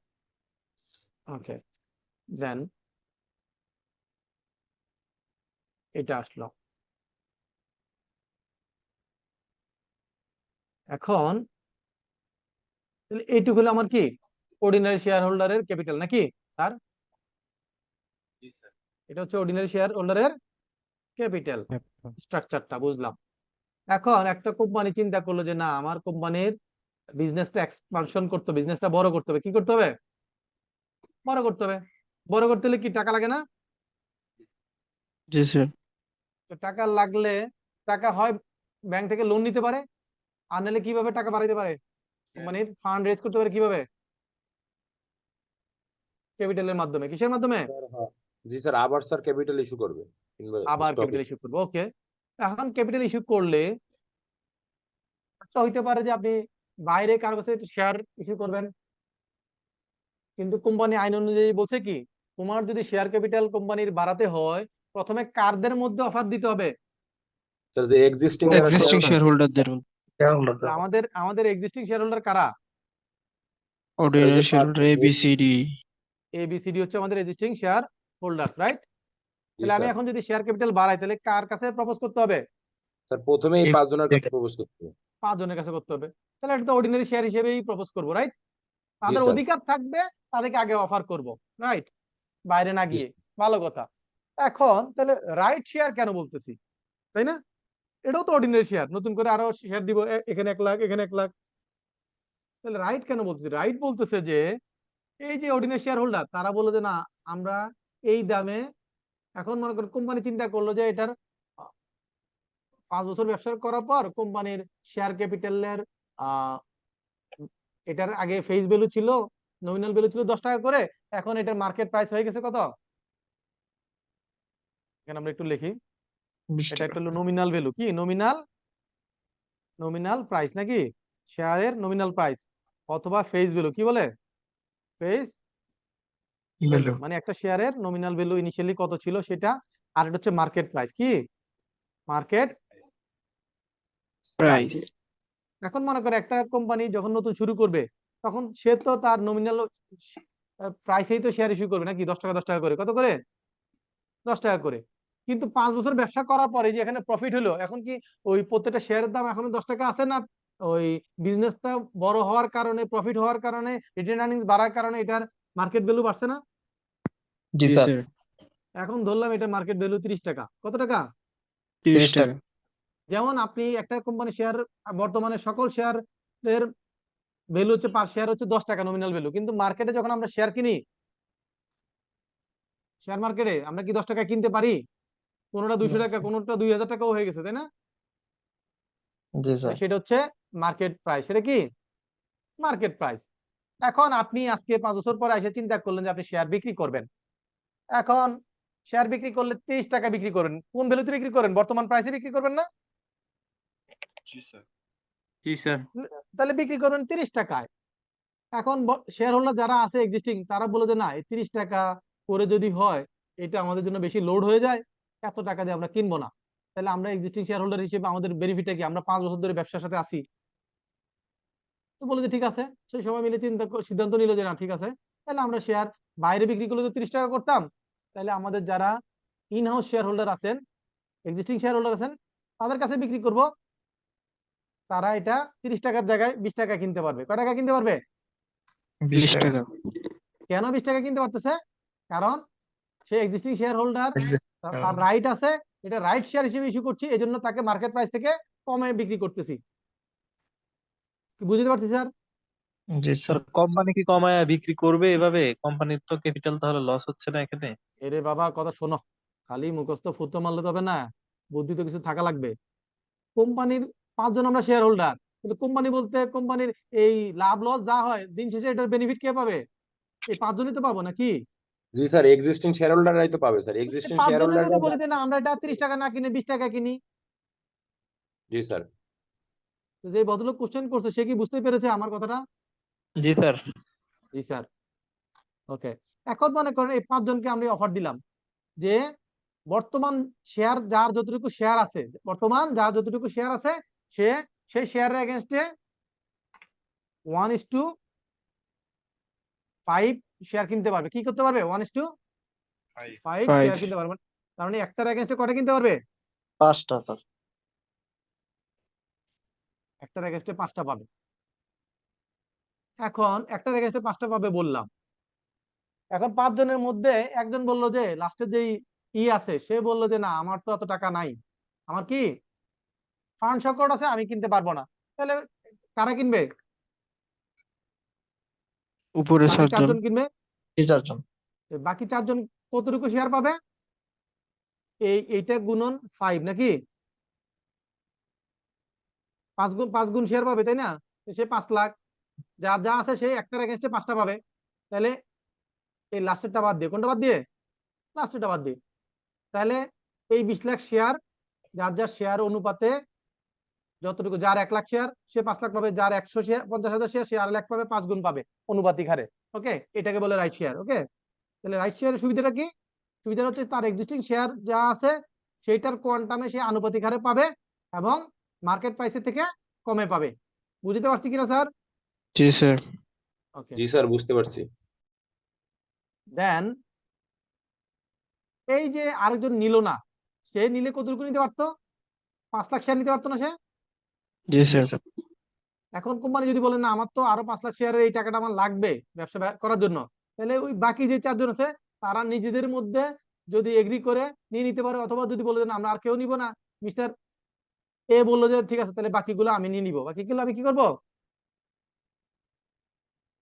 ওকে, দেন এটা আসলো। এখন তাহলে এইটুকু হলো আমার কি অর্ডিনারি শেয়ার হোল্ডারের ক্যাপিটাল নাকি স্যার? এটা হচ্ছে অর্ডিনারি শেয়ার হোল্ডারের ক্যাপিটাল স্ট্রাকচারটা, বুঝলাম। এখন একটা কোম্পানি চিন্তা করলো যে না, আমার কোম্পানির বিজনেসটা এক্সপানশন করতে হবে, বিজনেসটা বড় করতে হবে। কি করতে হবে? বড় করতে হবে। বড় করতে হলে কি টাকা লাগে না? জি স্যার। তো টাকা লাগলে টাকা হয় ব্যাংক থেকে লোন নিতে পারে, আর নাহলে কিভাবে টাকা বাড়াইতে পারে? কোম্পানির ফান্ড রেজ করতে পারে কিভাবে? ক্যাপিটালের মাধ্যমে। কিসের মাধ্যমে? জি স্যার, আবার স্যার ক্যাপিটাল ইস্যু করবে কিংবা আবার স্টক ক্যাপিটাল ইস্যু করবে। ওকে, এখন ক্যাপিটাল ইস্যু করলে একটা হইতে পারে যে আপনি বাইরে কারো কাছে শেয়ার ইস্যু করবেন, কিন্তু কোম্পানি আইন অনুযায়ী বলছে কি, তোমার যদি শেয়ার ক্যাপিটাল কোম্পানির বাড়াতে হয় প্রথমে কারদের মধ্যে অফার দিতে হবে। স্যার যে এক্সিস্টিং যারা এক্সিস্টিং শেয়ার শেয়ার হোল্ডারদের আমাদের আমাদের এক্সিস্টিং শেয়ার হোল্ডার কারা? Ordinary share holder ABCD। ABCD হচ্ছে আমাদের এক্সিস্টিং শেয়ার হোল্ডার, রাইট? জি তাহলে আমি স্যার। এখন যদি শেয়ার ক্যাপিটাল বাড়াই তাহলে কার কাছে প্রপোজ করতে হবে? স্যার প্রথমে এই 5 জনের কাছে প্রপোজ করতে হবে। 5 জনের কাছে করতে হবে। তাহলে এটা তো অর্ডিনারি শেয়ার হিসেবেই প্রপোজ করবো, রাইট? জি তাদের স্যার। অধিকার থাকবে, তাদেরকে আগে অফার করব, রাইট? বাইরে না জি গিয়ে। ভালো কথা। এখন তাহলে রাইট শেয়ার কেন বলতেছি, তাই না? এটাও তো অর্ডিনারি শেয়ার, নতুন করে আরো শেয়ার দিব, এখানে 1 লাখ, এখানে 1 লাখ। তাহলে রাইট কেন বলতেছি? রাইট বলতেছে যে এই যে অর্ডিনারি শেয়ার হোল্ডার তারা বললো যে না, আমরা এই দামে, এখন মনে করেন কোম্পানি চিন্তা করলো যে এটার 5 বছর ব্যবসা করার পর কোম্পানির শেয়ার ক্যাপিটালের এটার আগে ফেস ভ্যালু ছিল, নমিনাল ভ্যালু ছিল 10 টাকা করে, এখন এটার মার্কেট প্রাইস হয়ে গেছে কত? এখানে আমরা একটু লিখি, 20 এটা টাকা। একটা হলো নমিনাল ভ্যালু, কি নমিনাল, নমিনাল প্রাইস নাকি শেয়ারের নমিনাল প্রাইস, অথবা ফেস ভ্যালু, কি বলে ফেস ভ্যালু, ভ্যালু। মানে একটা শেয়ারের নমিনাল ভ্যালু ইনিশিয়ালি কত ছিল সেটা, আর এটা হচ্ছে মার্কেট প্রাইস, কি মার্কেট প্রাইস। এখন মনে করে একটা কোম্পানি যখন নতুন শুরু করবে তখন সে তো তার নমিনাল প্রাইসেই তো শেয়ার ইস্যু করবে নাকি, 10 টাকা 10 টাকা করে, কত করে? 10 টাকা করে। কিন্তু 5 বছর ব্যবসা করার পরে যে এখানে প্রফিট হলো, এখন কি ওই প্রত্যেকটা শেয়ারের দাম এখনো 10 টাকা আছে না? ওই বিজনেসটা বড় হওয়ার কারণে, প্রফিট হওয়ার কারণে, রিটেন আর্নিংস বাড়ার কারণে এটার মার্কেট ভ্যালু বাড়ছে না? জি জি স্যার। স্যার। এখন ধরলাম এটা মার্কেট ভ্যালু 30 টাকা, কত টাকা? 30 টাকা। যেমন আপনি একটা কোম্পানি শেয়ার, বর্তমানে সকল শেয়ার এর ভ্যালু হচ্ছে পার শেয়ার হচ্ছে 10 টাকা নমিনাল ভ্যালু, কিন্তু মার্কেটে যখন আমরা শেয়ার কিনি, শেয়ার মার্কেটে আমরা কি 10 টাকা কিনতে পারি? কোনোটা 200 টাকা, কোনোটা 2000 টাকাও হয়ে গেছে, তাই না? জি স্যার। সেটা হচ্ছে মার্কেট প্রাইস, সেটা কি মার্কেট প্রাইস। এখন আপনি আজকে 5 বছর পরে এসে চিন্তা করলেন যে আপনি শেয়ার বিক্রি করবেন। এখন শেয়ার বিক্রি করলে 30 টাকা বিক্রি করবেন, কোন ভ্যালুতে বিক্রি করবেন? বর্তমান প্রাইসে বিক্রি করবেন না? জি স্যার। তাহলে বিক্রি করবেন 30 টাকায়। এখন শেয়ার হোল্ডার যারা আছে এক্সিস্টিং, তারা বলে যে না, এই 30 টাকা করে যদি হয় এটা আমাদের জন্য বেশি লোড হয়ে যায়, এত টাকা দিয়ে আমরা কিনবো না। তাহলে আমরা এক্সিস্টিং শেয়ার হোল্ডার হিসেবে আমাদের বেনিফিটটা কি? আমরা 5 বছর ধরে ব্যবসার সাথে আছি, তো বলে যে ঠিক আছে, সেই সবাই মিলে সিদ্ধান্ত নিল যে না ঠিক আছে, তাহলে আমরা শেয়ার বাইরে বিক্রি করলে তো 30 টাকা করতাম, তাহলে আমাদের যারা ইন হাউস শেয়ার হোল্ডার আছেন, এক্সিস্টিং শেয়ার হোল্ডার আছেন, তাদের কাছে বিক্রি করব। তারা এটা 30 টাকার জায়গায় 20 টাকা কিনতে পারবে। কয় টাকা কিনতে পারবে? 20 টাকা। কেন 20 টাকা কিনতে পারতেছে? কারণ সে এক্সিস্টিং শেয়ার হোল্ডার, তার রাইট আছে, এটা রাইট শেয়ার হিসেবে ইস্যু করছি, এজন্য তাকে মার্কেট প্রাইস থেকে কমে বিক্রি করতেছি। কি বুঝতে পারছি স্যার? জি স্যার স্যার। কোম্পানি কি কমায় বিক্রি করবে এভাবে? কোম্পানির তো ক্যাপিটাল তাহলে লস হচ্ছে না এখানে? এরে বাবা, কথা শোনো, খালি মুখস্থ ফুটো মারলে তবে না, বুদ্ধি তো কিছু থাকা লাগবে। কোম্পানির 5 জন আমরা শেয়ার হোল্ডার, কিন্তু কোম্পানি বলতে কোম্পানির এই লাভ লস যা হয় দিন শেষে এটার বেনিফিট কে পাবে? এই 5 জনই তো পাবো নাকি? জি স্যার, এক্সিস্টিং শেয়ার হোল্ডাররাই তো পাবে স্যার, এই এক্সিস্টিং 5 শেয়ার জনে হোল্ডাররা। যদি বলি যে না, আমরা এটা 30 টাকা না কিনে 20 টাকা কিনি, জি স্যার। তো যে ভদ্রলোক কোশ্চেন করছে সে কি বুঝতে পেরেছে আমার কথাটা? জি স্যার। জি স্যার। ওকে, এখন মনে করেন এই 5 জনকে আমরা অফার দিলাম যে বর্তমান শেয়ার যার যতটুকু শেয়ার আছে, বর্তমান যার যতটুকু শেয়ার আছে সে সেই শেয়ারের এগেনস্টে 1:5 শেয়ার কিনতে পারবে। কি করতে পারবে? 1:5 শেয়ার কিনতে পারবে। তার মানে একটার এগেনস্টে কটা কিনতে পারবে? 5টা স্যার। একটার এগেনস্টে 5টা পাবে। এখন একটার এগেনস্টে 5টা পাবে বললাম। এখন 5 জনের মধ্যে একজন বলল যে লাস্টে যেই আছে সে বলল যে না আমার তো এত টাকা নাই, আমার কি ফান্ড সংকট আছে, আমি কিনতে পারবো না। তাহলে কারা কিনবে? উপরে বাকি 4 জন 7 জন। কিনবে। 4 জন। বাকি 4 জন কতটুকু শেয়ার পাবে? এইটা গুণন 5 নাকি 5 গুণ শেয়ার পাবে, তাই না? সে 5 লাখ, যার যা আছে সে একটার এগেনস্টে 5টা পাবে। তাহলে এই লাস্টেরটা বাদ দিয়ে, কোনটা বাদ দিয়ে? লাস্টেরটা বাদ দিয়ে। তাহলে এই 20 লাখ শেয়ার, যার যার শেয়ার অনুপাতে যতটুকু, যার 1 লাখ শেয়ার সে 5 লাখ পাবে, যার 150,000 শেয়ার সে 1.5 লাখ পাবে, 5 গুণ পাবে অনুপাতিক হারে। ওকে, এটাকে বলে রাইট শেয়ার। ওকে, তাহলে রাইট শেয়ারের সুবিধাটা কি? সুবিধাটা হচ্ছে তার এক্সিস্টিং শেয়ার যা আছে সেইটার কোয়ান্টামে সে আনুপাতিক হারে পাবে এবং মার্কেট প্রাইসের থেকে কমে পাবে। বুঝতে পারছি কিনা স্যার? জি স্যার। ওকে, জি স্যার, বুঝতে পারছি। দেন এই যে আরেকজন নিল না, সে নিলে কতটুকু নিতে পারতো? 5 লাখ শেয়ার নিতে পারতো না সে? জি স্যার। এখন কোম্পানি যদি বলে না আমার তো আরো 5 লাখ শেয়ারের এই টাকাটা আমার লাগবে ব্যবসা করার জন্য, তাহলে ওই বাকি যে 4 জন আছে তারা নিজেদের মধ্যে যদি এগ্রি করে নিয়ে নিতে পারে, অথবা যদি বলে না আমরা আর কেউ নিব না, মিস্টার এ বললো যে ঠিক আছে তাহলে বাকিগুলো আমি নিয়ে নিবো, বাকিগুলো আমি কি করব?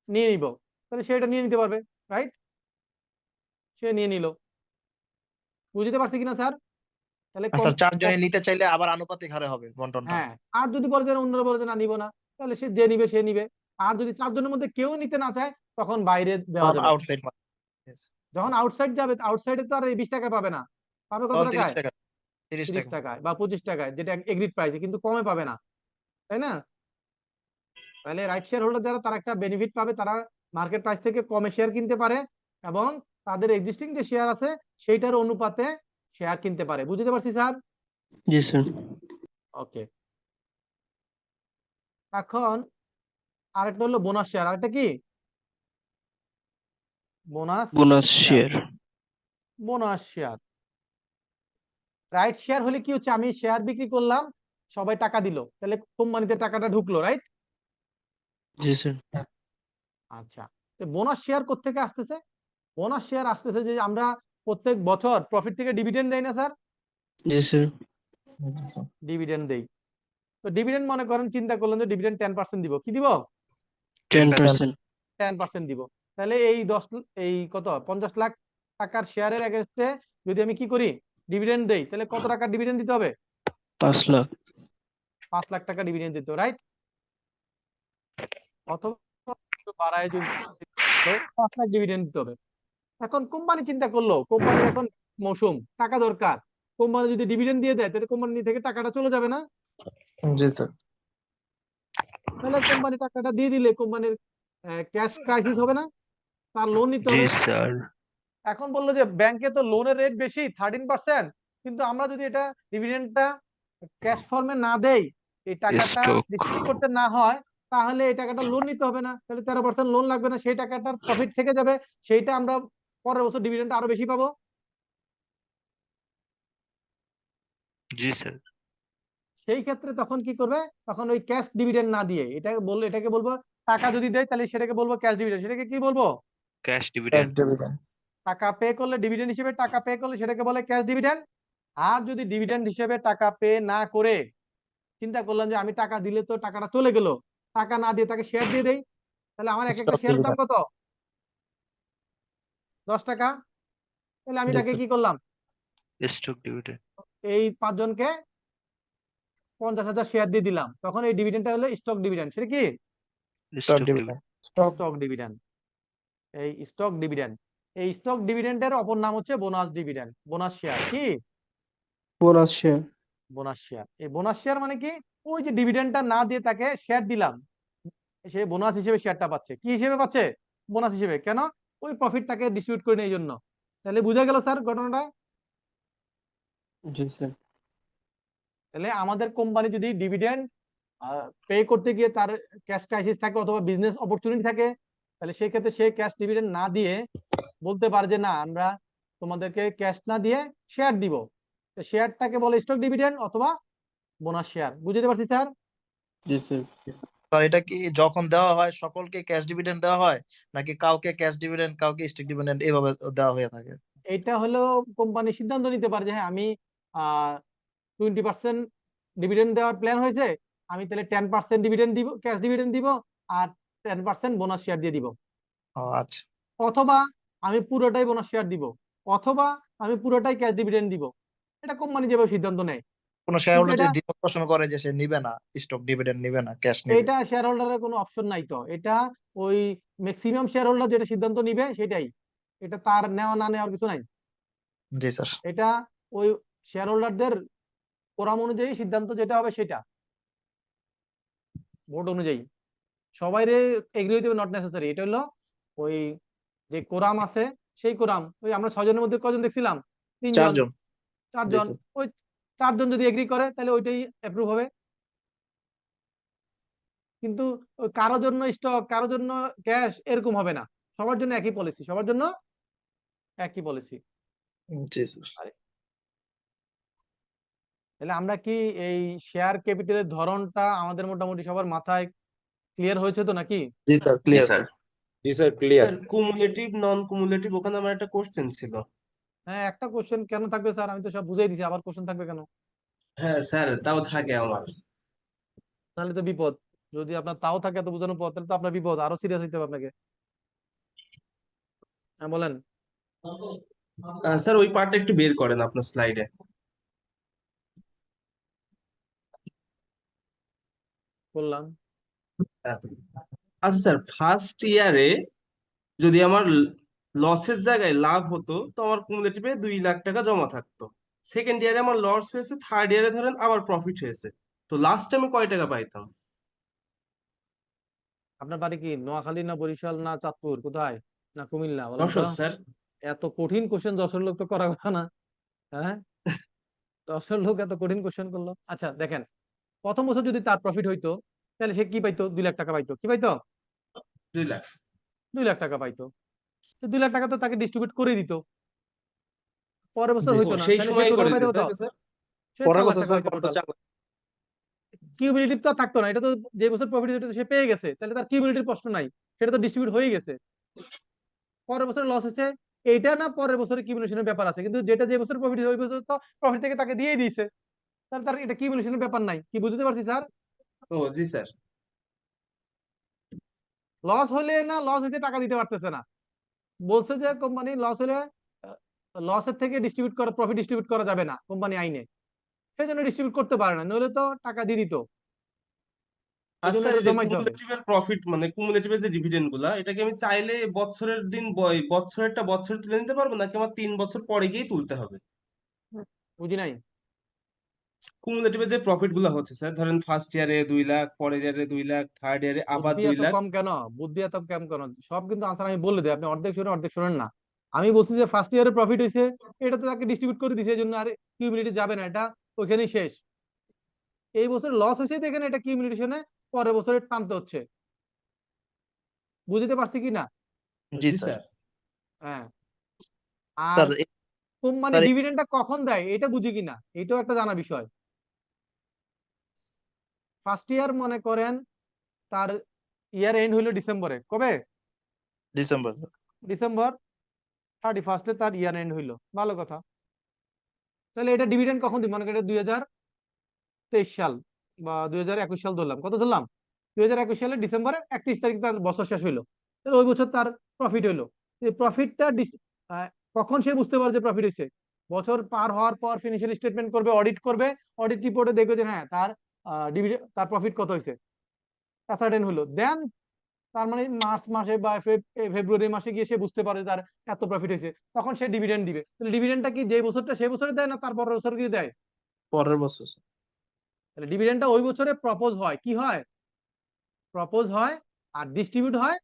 নিয়ে নিব। তাহলে সে এটা নিয়ে নিতে পারবে, রাইট? সে নিয়ে নিল। বুঝতে পারছি কিনা স্যার? তাহলে স্যার 4 জনে নিতে চাইলে আবার আনুপাতিক হারে হবে বন্টনটা। হ্যাঁ, আর যদি বলে যে অন্যরা বলে যে না নিব না, তাহলে সে যে নিবে সে নিবে। আর যদি 4 জনের মধ্যে কেউ নিতে না চায় তখন বাইরে দেওয়া যাবে। আউটসাইড যখন আউটসাইড যাবে, আউটসাইডে তো আর এই 20 টাকা পাবে না, পাবে কত 30 টাকায়? টাকা 30 30 টাকা। টাকায় বা 25 টাকায়, যেটা এগ্রিড প্রাইসে, কিন্তু কমে পাবে না, তাই না? তাহলে রাইট শেয়ার হোল্ডার যারা, তারা একটা বেনিফিট পাবে, তারা মার্কেট প্রাইস থেকে কমে শেয়ার কিনতে পারে এবং তাদের এক্সিস্টিং যে শেয়ার আছে সেইটার অনুপাতে শেয়ার কিনতে পারে। বুঝতে পারছি স্যার? জি স্যার। ওকে, এখন আরেকটা হলো বোনাস শেয়ার। আরেকটা কি? Bonus share. Bonus share. Right share হলে কি হচ্ছে, আমি শেয়ার বিক্রি করলাম, সবাই টাকা দিল, তাহলে কোম্পানিতে টাকাটা ঢুকলো, রাইট? জি স্যার। আচ্ছা, তো বোনাস শেয়ার কোত্থেকে আসতেছে? বোনাস শেয়ার আসতেছে যে আমরা প্রত্যেক বছর প্রফিট থেকে ডিভিডেন্ড দেই না স্যার? জি স্যার। ডিভিডেন্ড দেই। তো ডিভিডেন্ড মনে করেন চিন্তা করলেন যে ডিভিডেন্ড 10% দিব। কি দিব? 10%। 10% দিব। তাহলে এই কত 50 লাখ টাকার শেয়ারের এগেইনস্টে যদি আমি কি করি, ডিভিডেন্ড দেই, তাহলে কত টাকা ডিভিডেন্ড দিতে হবে? 5 লাখ। 5 লাখ টাকা ডিভিডেন্ড দিতে, রাইট? অথবা একটু বাড়ায় যদি 5 লাখ ডিভিডেন্ড দিতে হবে। এখন কোম্পানি চিন্তা করলো, কোম্পানির এখন মৌসুম, টাকা দরকার, কোম্পানি যদি ডিভিডেন্ড দিয়ে দেয় তাহলে কোম্পানি থেকে টাকাটা চলে যাবে না? জি স্যার। তাহলে কোম্পানি টাকাটা দিয়ে দিলে কোম্পানির ক্যাশ ক্রাইসিস হবে না? তার লোন নিতে হবে। স্যার। এখন বললো যে ব্যাংকে তো লোনের রেট বেশি 13%, কিন্তু আমরা যদি এটা ডিভিডেন্ডটা ক্যাশ ফর্মে না দেই, এই টাকাটা স্টক। ডিস্ট্রিবিউট করতে না হয়, তাহলে এই টাকাটা লোন নিতে হবে না, তাহলে 13% লোন লাগবে না, সেই টাকাটার প্রফিট থেকে যাবে, সেইটা আমরা পরের বছর ডিভিডেন্ড আরো বেশি পাবো। জি স্যার। সেই ক্ষেত্রে তখন কি করবে? তখন ওই ক্যাশ ডিভিডেন্ড না দিয়ে এটাকে বলবো টাকা যদি দেয় তাহলে সেটাকে বলবো ক্যাশ ডিভিডেন্ড। সেটাকে কি বলবো? Cash dividend. টাকা পে করলে, ডিভিডেন্ড হিসেবে টাকা পে করলে সেটাকে বলে ক্যাশ ডিভিডেন্ড। আর যদি ডিভিডেন্ড হিসেবে টাকা পে না করে চিন্তা করলাম যে আমি টাকা দিলে তো টাকাটা চলে গেল, টাকা না দিয়ে তাকে শেয়ার দিয়ে দেই, তাহলে আমার এক একটা শেয়ারের দাম কত? 10 টাকা। তাহলে আমি তাকে কি করলাম? Stock dividend. এই 5 জনকে 50,000 শেয়ার দিয়ে দিলাম, তখন এই ডিভিডেন্ডটা হলো স্টক ডিভিডেন্ড। সেটা কি? Stock dividend. Stock dividend. এই স্টক ডিভিডেন্ড, এই স্টক ডিভিডেন্ডের অপর নাম হচ্ছে বোনাস ডিভিডেন্ড। বোনাস শেয়ার কি? Bonus share. Bonus share. এই বোনাস শেয়ার মানে কি? ওই যে ডিভিডেন্ডটা না দিয়ে তাকে শেয়ার দিলাম, সে বোনাস হিসেবে শেয়ারটা পাচ্ছে। কি হিসেবে পাচ্ছে? বোনাস হিসেবে। কেন? ওই প্রফিটটাকে ডিস্ট্রিবিউট করে নেয় এই জন্য। তাহলে বুঝা গেল স্যার ঘটনাটা? জি স্যার। তাহলে আমাদের কোম্পানি যদি ডিভিডেন্ড পে করতে গিয়ে তার ক্যাশ ক্রাইসিস থাকে অথবা বিজনেস অপরচুনিটি থাকে, তাহলে সেই ক্ষেত্রে সে ক্যাশ ডিভিডেন্ড না দিয়ে বলতে পারে যে না আমরা তোমাদেরকে ক্যাশ না দিয়ে শেয়ার দিব। শেয়ারটাকে বলে স্টক ডিভিডেন্ড অথবা বোনাস শেয়ার। বুঝতে পারছি স্যার? জি স্যার। স্যার এটা কি যখন দেওয়া হয় সকলকে ক্যাশ ডিভিডেন্ড দেওয়া হয়, নাকি কাউকে ক্যাশ ডিভিডেন্ড কাউকে স্টক ডিভিডেন্ড এভাবে দেওয়া হয়ে থাকে? এটা হলো কোম্পানি সিদ্ধান্ত নিতে পারে যে হ্যাঁ আমি 20% ডিভিডেন্ড দেওয়ার প্ল্যান হয়েছে, আমি তাহলে 10% ডিভিডেন্ড দিব, ক্যাশ ডিভিডেন্ড দিব, আর 10% বোনাস শেয়ার দিয়ে দিব। ও আচ্ছা। অথবা আমি পুরোটাই বোনাস শেয়ার দিব, অথবা আমি পুরোটাই ক্যাশ ডিভিডেন্ড দিব। এটা কোম্পানি যেভাবে সিদ্ধান্ত নেয়। কোন শেয়ার কিন্তু হোল্ডার এটা যদি দ্বিমত পোষণ করে যে সে নিবে না, স্টক ডিভিডেন্ড নিবে না, ক্যাশ নিবে? এটা শেয়ার হোল্ডারের কোনো অপশন নাই তো। এটা ওই ম্যাক্সিমাম শেয়ার হোল্ডার যেটা সিদ্ধান্ত নিবে সেটাই, এটা তার নেওয়া না নেওয়ার কিছু নাই। জি স্যার। এটা ওই শেয়ার হোল্ডারদের কোরাম অনুযায়ী সিদ্ধান্ত যেটা হবে সেটা, ভোট অনুযায়ী। সবাইরে এগ্রি হইতে নট নেসেসারি। এটা হলো ওই যে কোরাম আছে সেই কোরাম, ওই আমরা 6 জনের মধ্যে কজন দেখছিলাম? 3 জন, 4 জন। 4 জি জন। স্যার। ওই 4 জন যদি এগ্রি করে তাহলে ওইটাই অ্যাপ্রুভ হবে। কিন্তু ওই কারো জন্য স্টক, কারো জন্য ক্যাশ এরকম হবে না। সবার জন্য একই পলিসি, সবার জন্য একই পলিসি। জি স্যার। তাহলে আমরা কি এই শেয়ার ক্যাপিটালের ধরনটা আমাদের মোটামুটি সবার মাথায় ক্লিয়ার হয়েছে তো নাকি? জি স্যার, জি ক্লিয়ার স্যার। স্যার। জি স্যার, ক্লিয়ার। স্যার কুমুলেটিভ নন কুমুলেটিভ ওখানে আমার একটা কোশ্চেন ছিল। হ্যাঁ, একটা কোশ্চেন কেন থাকবে স্যার? আমি তো সব বুঝাই দিছি, আবার কোশ্চেন থাকবে কেন? হ্যাঁ স্যার, তাও থাকে আমার। তাহলে তো বিপদ। যদি আপনার তাও থাকে এত বোঝানোর পর, তাহলে তো আপনার বিপদ, আরো সিরিয়াস হইতে হবে আপনাকে। হ্যাঁ বলেন। স্যার ওই পার্টটা একটু বের করেন আপনার স্লাইডে। বললাম। আচ্ছা স্যার, ফার্স্ট ইয়ারে যদি আমার লসের জায়গায় লাভ হতো তো আমার কুমুলেটিভে 2 লাখ টাকা জমা থাকতো। সেকেন্ড ইয়ারে আমার লস হয়েছে, থার্ড ইয়ারে ধরেন আবার প্রফিট হয়েছে, তো লাস্ট আমি কয় টাকা পাইতাম? আপনার বাড়ি কি নোয়াখালী না বরিশাল না চাঁদপুর, কোথায়? না কুমিল্লা? বলেন তো। যশোর স্যার। এত কঠিন কোশ্চেন যশোর লোক তো করার কথা না। হ্যাঁ, যশোর লোক এত কঠিন কোশ্চেন করলো। আচ্ছা দেখেন, প্রথম বছর যদি তার প্রফিট হইতো তাহলে সে কি পাইতো? 2 লাখ টাকা পাইতো। কি পাইতো? 2 লাখ। 2 লাখ টাকা পাইতো। তো 2 লাখ টাকা তো তাকে ডিস্ট্রিবিউট করে দিত। পরের বছর জি হইতো স্যার, না, সেই তাহলে সে সময় টোটাল করে পাইতো দিত, কত? তাই তো স্যার? সে 4 পরের লাখ বছর টাকা স্যার পাইতো কত? টোটাল। 4 লাখ। কিউমুলেটিভ তো থাকতো না, এটা তো যে বছর প্রফিট হয়েছে সে পেয়ে গেছে, তাহলে তার কিউমুলেটিভ প্রশ্ন নাই, সেটা তো ডিস্ট্রিবিউট হয়ে গেছে। পরের বছর লস হচ্ছে এইটা না, পরের বছরে কিউমুলেশনের ব্যাপার আছে, কিন্তু যেটা যে বছর প্রফিট ওই বছর তো প্রফিট থেকে তাকে দিয়ে দিয়েছে, তাহলে তার এটা কিউমুলেশনের ব্যাপার নাই। কি বুঝতে পারছি স্যার? ও জি স্যার। লস হলে না, লস হয়েছে টাকা দিতে পারতেছে না, বলছে যে কোম্পানি লস হলে লসের থেকে ডিস্ট্রিবিউট করা, প্রফিট ডিস্ট্রিবিউট করা যাবে না কোম্পানি আইনে, সেই জন্য ডিস্ট্রিবিউট করতে পারে না, নইলে তো টাকা দিয়ে দিত, এই আর জন্য স্যার এটা এই যে জমাইতে হবে। কুমুলেটিভের প্রফিট মানে কুমুলেটিভের যে ডিভিডেন্ড গুলা, এটাকে আমি চাইলে বছরের দিন বছরেরটা বছরে তুলে নিতে পারবো, নাকি আমার 3 বছর পরে গিয়ে তুলতে হবে? বুঝি নাই। কুমুলেটিভে যে প্রফিট গুলা হচ্ছে স্যার, ধরেন ফার্স্ট ইয়ারে 2 লাখ, পরের ইয়ারে 2 লাখ, থার্ড ইয়ারে আবার বুদ্ধি 2 এত লাখ। কম কেন? বুদ্ধি এত কম কেন? সব কিন্তু আনসার আমি বলে দিই, আপনি অর্ধেক শুনে অর্ধেক শুনেন না। আমি বলছি যে ফার্স্ট ইয়ারে প্রফিট হয়েছে, এটা তো তাকে ডিস্ট্রিবিউট করে দিয়েছে, এই জন্য আর কিউমুলেটিভ যাবে না, এটা ওইখানেই শেষ। এই বছর লস হয়েছে দেখেন, এটা কিউমুলেশনে পরের বছরে টানতে হচ্ছে। বুঝতে পারছি কি না? জি জি স্যার। স্যার। হ্যাঁ। আর স্যার কোম্পানি স্যার ডিভিডেন্ডটা কখন দেয় এটা বুঝি কিনা, এটাও একটা জানা বিষয়। ফার্স্ট ইয়ার মনে করেন তার ইয়ার এন্ড হইলো ডিসেম্বরে, কবে? ডিসেম্বর। ডিসেম্বর 31 তার ইয়ার এন্ড হইলো, ভালো কথা। তাহলে এটা ডিভিডেন্ড কখন দিই? মনে করেন 2023 সাল বা 2021 সাল ধরলাম, কত ধরলাম? 2021 সালের ডিসেম্বরের 31 তারিখ তার বছর শেষ হইলো, তাহলে ওই বছর তার প্রফিট হইলো। এই প্রফিটটা কখন সে বুঝতে পারে যে প্রফিট হয়েছে? বছর পার হওয়ার পর ফিনান্সিয়াল স্টেটমেন্ট করবে, অডিট করবে, অডিট রিপোর্টে দেখবে যে হ্যাঁ তার ডিভিডেন্ড, তার প্রফিট কত হয়েছে, অ্যাসার্টেন হলো। দেন তার মানে মার্চ মাসে বা ফেব্রুয়ারি মাসে গিয়ে সে বুঝতে পারে তার এত প্রফিট হয়েছে, তখন সে ডিভিডেন্ড দিবে। তাহলে ডিভিডেন্ডটা কি যে বছরটা সেই বছরে দেয় না তার পরের বছর কি দেয়? পরের বছর। তাহলে ডিভিডেন্ডটা ওই বছরে প্রপোজ হয়, কি হয়? প্রপোজ হয়, আর ডিস্ট্রিবিউট হয়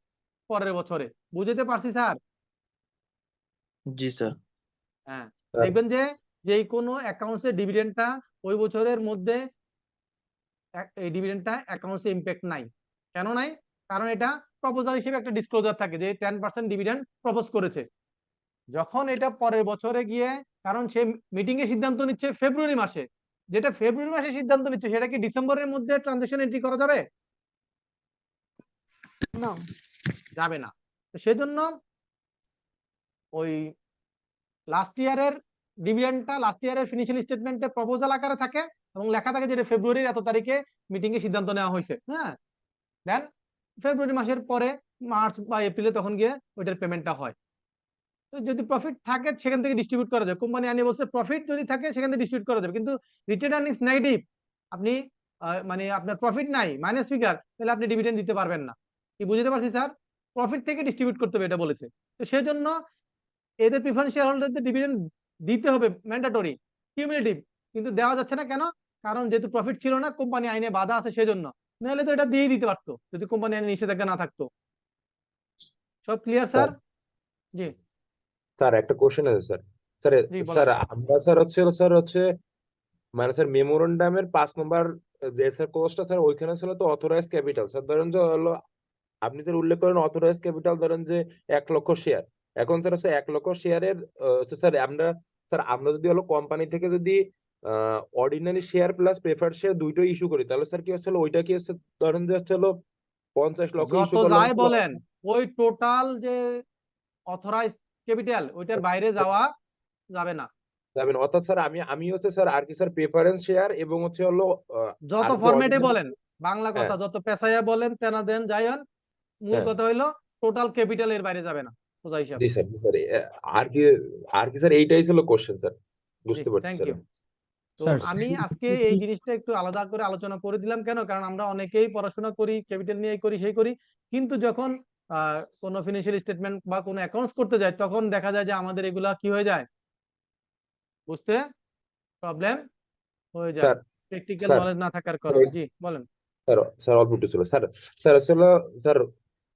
পরের বছরে। বুঝতে পারছি স্যার? জি স্যার। হ্যাঁ, স্যার দেখবেন যে যেই কোনো অ্যাকাউন্টসের ডিভিডেন্ডটা ওই বছরের মধ্যে এই ডিভিডেন্ডটা অ্যাকাউন্টসে ইম্প্যাক্ট নাই। কেন নাই? কারণ এটা প্রপোজাল হিসেবে একটা ডিসক্লোজার থাকে যে 10% ডিভিডেন্ড প্রপোজ করেছে। যখন এটা পরের বছরে গিয়ে, কারণ সে মিটিং এ সিদ্ধান্ত নিচ্ছে ফেব্রুয়ারি মাসে, যেটা ফেব্রুয়ারি মাসে সিদ্ধান্ত নিচ্ছে সেটা কি ডিসেম্বরের মধ্যে ট্রানজাকশন এন্ট্রি করা যাবে? না। যাবে না। তো সেজন্য ওই লাস্ট ইয়ারের ডিভিডেন্ডটা লাস্ট ইয়ারের ফিনান্সিয়াল স্টেটমেন্টে প্রপোজাল আকারে থাকে এবং লেখা থাকে যেটা ফেব্রুয়ারির এত তারিখে মিটিং এ সিদ্ধান্ত নেওয়া হয়েছে। হ্যাঁ, দেন ফেব্রুয়ারি মাসের পরে মার্চ বা এপ্রিলে তখন গিয়ে ওইটার পেমেন্টটা হয়। তো যদি প্রফিট থাকে সেখান থেকে ডিস্ট্রিবিউট করা যায়। কোম্পানি আনি বলছে প্রফিট যদি থাকে সেখান থেকে ডিস্ট্রিবিউট করা যাবে, কিন্তু রিটেন আর্নিংস নেগেটিভ, আপনি মানে আপনার প্রফিট নাই, মাইনাস ফিগার, তাহলে আপনি ডিভিডেন্ড দিতে পারবেন না। কি বুঝতে পারছি স্যার? প্রফিট থেকে ডিস্ট্রিবিউট করতে হবে এটা বলেছে। তো সেজন্য এদের প্রিফারেন্স শেয়ার হোল্ডারদের ডিভিডেন্ড দিতে হবে ম্যান্ডেটরি, কিউমুলেটিভ, কিন্তু দেওয়া যাচ্ছে না। কেন? কারণ যেহেতু প্রফিট ছিল না, কোম্পানি আইনে বাধা আছে সেজন্য। নাহলে তো এটা দিয়েই দিতে পারতো যদি কোম্পানি আইনে নিষেধাজ্ঞা না থাকতো। সব ক্লিয়ার স্যার? জি স্যার একটা কোশ্চেন আছে স্যার। স্যার জি স্যার বলেন। আমরা হচ্ছে মানে স্যার মেমোরেন্ডামের 5 নম্বর যে স্যার কোর্সটা স্যার ওইখানে ছিল তো অথরাইজ ক্যাপিটাল স্যার, ধরেন যে হলো আপনি স্যার উল্লেখ করেন অথরাইজ ক্যাপিটাল ধরেন যে 1 লক্ষ শেয়ার। এখন স্যার হচ্ছে 1 লক্ষ শেয়ারের স্যার আমরা যদি হলো কোম্পানি থেকে যদি ordinary share plus preferred share দুইটাই ইস্যু করি, তাহলে স্যার কি হচ্ছে ওইটা কি হচ্ছে ধরেন যে হচ্ছে 50 লক্ষ যত ইস্যু করলাম যাই বলেন, ওই টোটাল যে অথরাইজ ক্যাপিটাল ওইটার বাইরে যাওয়া যাবে না। যাবেন। অর্থাৎ স্যার আমি হচ্ছে স্যার আর কি স্যার প্রেফারেন্স শেয়ার এবং হচ্ছে হলো যত আর কি ফরম্যাটে ordinary- বলেন, বাংলা কথা হ্যাঁ যত পেশায়া বলেন তেনা দেন যাই হন, মূল হ্যাঁ কথা হইলো টোটাল ক্যাপিটাল এর বাইরে যাবে না, সোজা হিসাব। জি স্যার আর কি স্যার এইটাই ছিল কোশ্চেন স্যার, জি বুঝতে পারছি থ্যাংক স্যার। ইউ। তো স্যার আমি আজকে এই জিনিসটা একটু আলাদা করে আলোচনা করে দিলাম। কেন? কারণ আমরা অনেকেই পড়াশোনা করি, ক্যাপিটাল নিয়ে করি সেই করি, কিন্তু যখন কোনো ফিনান্সিয়াল স্টেটমেন্ট বা কোনো অ্যাকাউন্টস করতে যায় তখন দেখা যায় যে আমাদের এগুলা কি হয়ে যায়, বুঝতে প্রবলেম হয়ে যায়, স্যার প্র্যাকটিক্যাল স্যার নলেজ না থাকার কারণে। জি বলেন। স্যার স্যার অল্প একটু ছিল স্যার। স্যার আসলে স্যার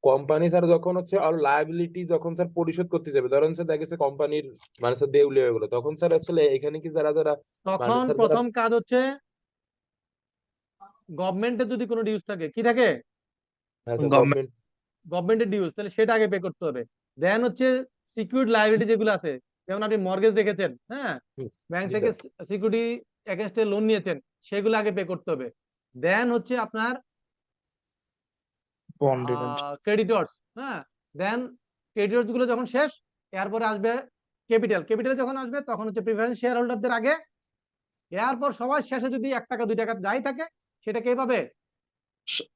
কোম্পানি স্যার যখন হচ্ছে আর লায়াবিলিটি যখন স্যার পরিশোধ করতে যাবে, ধরেন স্যার দেখেছে কোম্পানির মানে স্যার দেউলিয়া হয়ে গেলো, তখন স্যার আসলে এখানে কি যারা যারা মানে তখন স্যার যারা প্রথম কাজ হচ্ছে গভর্নমেন্টের যদি কোনো ডিউজ থাকে, কি থাকে হ্যাঁ স্যার গভর্নমেন্ট গভর্নমেন্ট গভর্নমেন্টের ডিউজ, তাহলে সেটা আগে পে করতে হবে। দেন হচ্ছে সিকিউরিড লায়াবিলিটি যেগুলো আছে, যেমন আপনি মর্গেজ রেখেছেন, হ্যাঁ, ব্যাংক জি থেকে স্যার সিকিউরিটি এগেনস্টে লোন নিয়েছেন, সেগুলো আগে পে করতে হবে। দেন হচ্ছে আপনার বন্ড ডিবেঞ্চার। ক্রেডিটর্স, হ্যাঁ, দেন ক্রেডিটর্স গুলো যখন শেষ, এরপরে আসবে ক্যাপিটাল। ক্যাপিটাল যখন আসবে তখন হচ্ছে প্রিফারেন্স শেয়ার হোল্ডারদের আগে, এরপর সবার শেষে যদি 1 টাকা 2 টাকা যাই থাকে সেটা কে পাবে?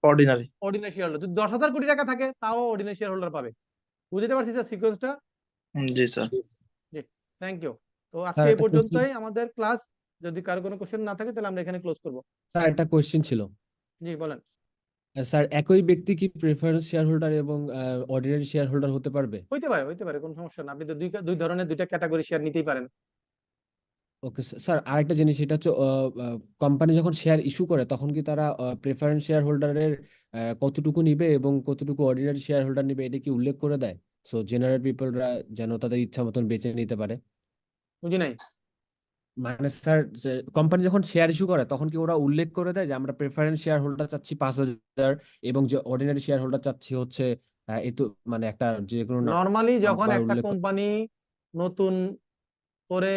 অর্ডিনারি। Ordinary share holder. যদি 10,000 কোটি টাকা থাকে তাও অর্ডিনারি শেয়ার হোল্ডার পাবে। বুঝতে পারছি স্যার সিকোয়েন্সটা? জি স্যার। জি থ্যাংক ইউ। তো আজকে স্যার এই একটা কোশ্চেন, পর্যন্তই আমাদের ক্লাস। যদি কারো কোনো কোশ্চেন না থাকে তাহলে আমরা এখানে ক্লোজ করব। স্যার একটা কোশ্চেন ছিল। জি বলেন। স্যার একই ব্যক্তি কি প্রেফারেন্স শেয়ার হোল্ডার এবং অর্ডিনারি শেয়ার হোল্ডার হতে পারবে? হইতে পারে কোনো সমস্যা না। আপনি তো দুই ধরনের দুইটা ক্যাটাগরি শেয়ার নিতেই পারেন। ওকে স্যার, আরেকটা জিনিস, সেটা হচ্ছে কোম্পানি যখন শেয়ার ইস্যু করে তখন কি তারা প্রেফারেন্স শেয়ার হোল্ডারের কতটুকু নিবে এবং কতটুকু অর্ডিনারি শেয়ার হোল্ডার নিবে, এটা কি উল্লেখ করে দেয়? সো জেনারেল পিপলরা যেন তাদের ইচ্ছা মতন বেছে নিতে পারে। বুঝি নাই। মানে স্যার, কোম্পানি যখন শেয়ার ইস্যু করে তখন কি ওরা উল্লেখ করে দেয় যে আমরা প্রেফারেন্স শেয়ার হোল্ডার চাচ্ছি 5,000 এবং যে অর্ডিনারি শেয়ার হোল্ডার চাচ্ছি হচ্ছে এত, মানে একটা যে কোনো নরমালি যখন নাম্বার একটা উল্লেখ করে? কোম্পানি নতুন করে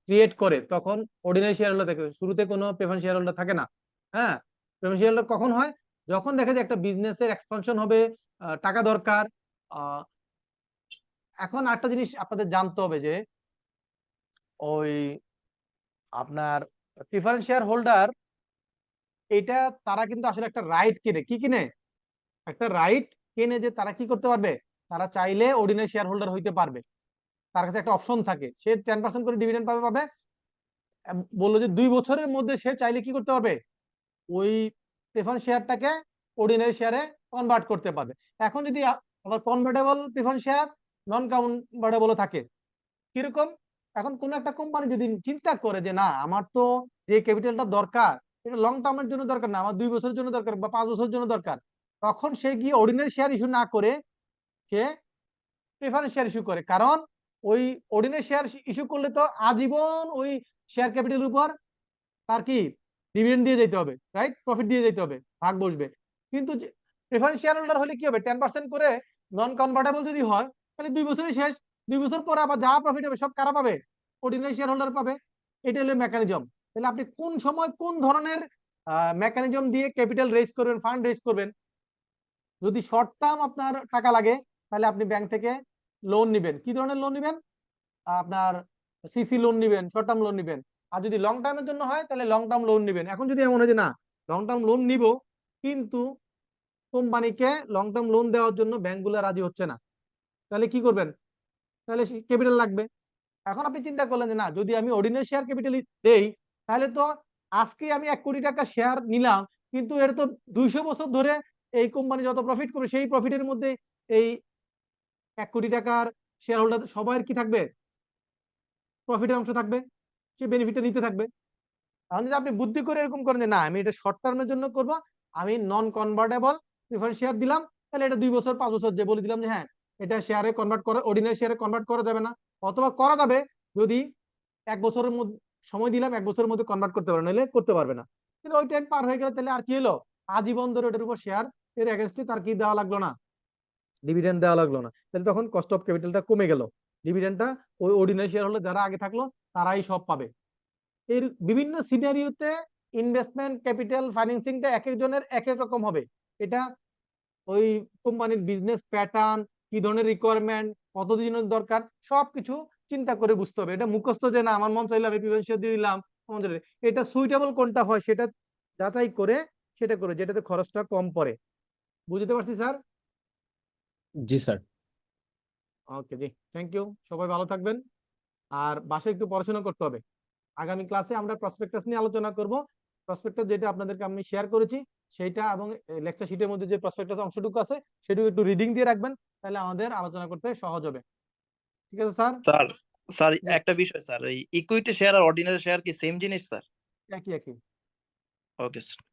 ক্রিয়েট করে তখন অর্ডিনারি শেয়ার হোল্ডার থাকে, শুরুতে কোনো প্রেফারেন্স শেয়ার হোল্ডার থাকে না। হ্যাঁ, প্রেফারেন্স শেয়ার হোল্ডার কখন হয়? যখন দেখা যায় একটা বিজনেসের এক্সপানশন হবে, টাকা দরকার। এখন একটা জিনিস আপনাদের জানতে হবে যে ওই আপনার প্রিফারেন্স শেয়ার হোল্ডার, এটা তারা কিন্তু আসলে একটা রাইট কিনে। কি কিনে? একটা রাইট কিনে, যে তারা কি করতে পারবে, তারা চাইলে অর্ডিনারি শেয়ার হোল্ডার হইতে পারবে। তার কাছে একটা অপশন থাকে, সে 10% করে ডিভিডেন্ড পাবে। বললো যে 2 বছরের মধ্যে সে চাইলে কি করতে পারবে, ওই প্রেফারেন্স শেয়ারটাকে অর্ডিনারি শেয়ারে কনভার্ট করতে পারবে। এখন যদি আবার কনভার্টেবল প্রেফারেন্স শেয়ার, নন কনভার্টেবল থাকে, কিরকম? এখন কোন একটা কোম্পানি যদি চিন্তা করে যে না, আমার তো যে ক্যাপিটালটা দরকার এটা লং টার্মের জন্য দরকার না, আমার 2 বছরের জন্য দরকার বা 5 বছরের জন্য দরকার, তখন সে গিয়ে অর্ডিনারি শেয়ার ইস্যু না করে সে প্রেফারেন্স শেয়ার ইস্যু করে। কারণ ওই অর্ডিনারি শেয়ার ইস্যু করলে তো আজীবন ওই শেয়ার ক্যাপিটালের উপর তার কি ডিভিডেন্ড দিয়ে যেতে হবে, রাইট? প্রফিট দিয়ে যেতে হবে, ভাগ বসবে। কিন্তু প্রেফারেন্স শেয়ার হোল্ডার হলে কি হবে, 10% করে নন কনভার্টেবল যদি হয় তাহলে 2 বছরই শেষ। 2 বছর পরে আবার যা প্রফিট হবে সব কারা পাবে? অর্ডিনারি শেয়ার হোল্ডার পাবে। এটা হলো মেকানিজম। তাহলে আপনি কোন সময় কোন ধরনের মেকানিজম দিয়ে ক্যাপিটাল রেজ করবেন, ফান্ড রেজ করবেন? যদি শর্ট টার্ম আপনার টাকা লাগে তাহলে আপনি ব্যাংক থেকে লোন নেবেন। কি ধরনের লোন নেবেন? আপনার সিসি লোন নেবেন, শর্ট টার্ম লোন নেবেন। আর যদি লং টার্মের জন্য হয় তাহলে লং টার্ম লোন নেবেন। এখন যদি এমন হয় যে না লং টার্ম লোন নিব কিন্তু কোম্পানিকে লং টার্ম লোন দেওয়ার জন্য ব্যাংকগুলো রাজি হচ্ছে না, তাহলে কি করবেন? তাহলে ক্যাপিটাল লাগবে। এখন আপনি চিন্তা করলেন যে না যদি আমি অর্ডিনারি শেয়ার ক্যাপিটাল দেই তাহলে তো আজকে আমি 1 কোটি টাকা শেয়ার নিলাম, কিন্তু এটা তো 200 বছর ধরে এই কোম্পানি যত প্রফিট করবে সেই প্রফিটের মধ্যে এই 1 কোটি টাকার শেয়ার হোল্ডার সবার কি থাকবে? প্রফিটের অংশ থাকবে, সে বেনিফিটটা নিতে থাকবে। এখন যদি আপনি বুদ্ধি করে এরকম করেন যে না আমি এটা শর্ট টার্মের জন্য করব, আমি নন কনভার্টেবল প্রিফারেন্স শেয়ার দিলাম, তাহলে এটা 2 বছর 5 বছর যে বলে দিলাম যে হ্যাঁ এটা শেয়ারে কনভার্ট করা, অর্ডিনারি শেয়ারে কনভার্ট করা যাবে না, অথবা করা যাবে যদি 1 বছরের মধ্যে সময় দিলাম, 1 বছরের মধ্যে কনভার্ট করতে পারবে, নাহলে করতে পারবে না। কিন্তু ওই টাইম পার হয়ে গেলে তাহলে আর কি হলো? আজীবন ধরে ওটার উপর শেয়ার এর এগেইনস্টে তার কি দেওয়া লাগলো না? ডিভিডেন্ড দেওয়া লাগলো না। তাহলে তখন কস্ট অফ ক্যাপিটালটা কমে গেল, ডিভিডেন্ডটা ওই অর্ডিনারি শেয়ার হোল্ডার যারা আগে থাকলো তারাই সব পাবে। এর বিভিন্ন সিনারিওতে ইনভেস্টমেন্ট ক্যাপিটাল ফাইন্যান্সিংটা এক একজনের এক এক রকম হবে। এটা ওই কোম্পানির বিজনেস প্যাটার্ন, কি ধরনের রিকোয়ারমেন্ট, কতদিনের দরকার, সবকিছু চিন্তা করে বুঝতে হবে। এটা মুখস্থ যে না আমার মন চাইলে আমি প্রিফারেন্স শেয়ার দিয়ে দিলাম, এটা সুইটেবল কোনটা হয় সেটা যাচাই করে সেটা করে যেটাতে খরচটা কম পড়ে। বুঝতে পারছি স্যার? জি স্যার। ওকে জি, থ্যাংক ইউ। সবাই ভালো থাকবেন, আর বাসায় একটু পড়াশোনা করতে হবে। আগামী ক্লাসে আমরা প্রসপেক্টাস নিয়ে আলোচনা করব। প্রসপেক্টাস যেটা আপনাদেরকে আমি শেয়ার করেছি সেইটা এবং লেকচার শিটের মধ্যে যে প্রসপেক্টাস অংশটুকু আছে সেটুকু একটু রিডিং দিয়ে রাখবেন, তাহলে আমাদের আলোচনা করতে সহজ হবে। ঠিক আছে স্যার? স্যার স্যার জি, একটা বিষয় স্যার, ওই ইকুইটি শেয়ার আর অর্ডিনারি শেয়ার কি সেম জিনিস স্যার? একই একই। Okay sir.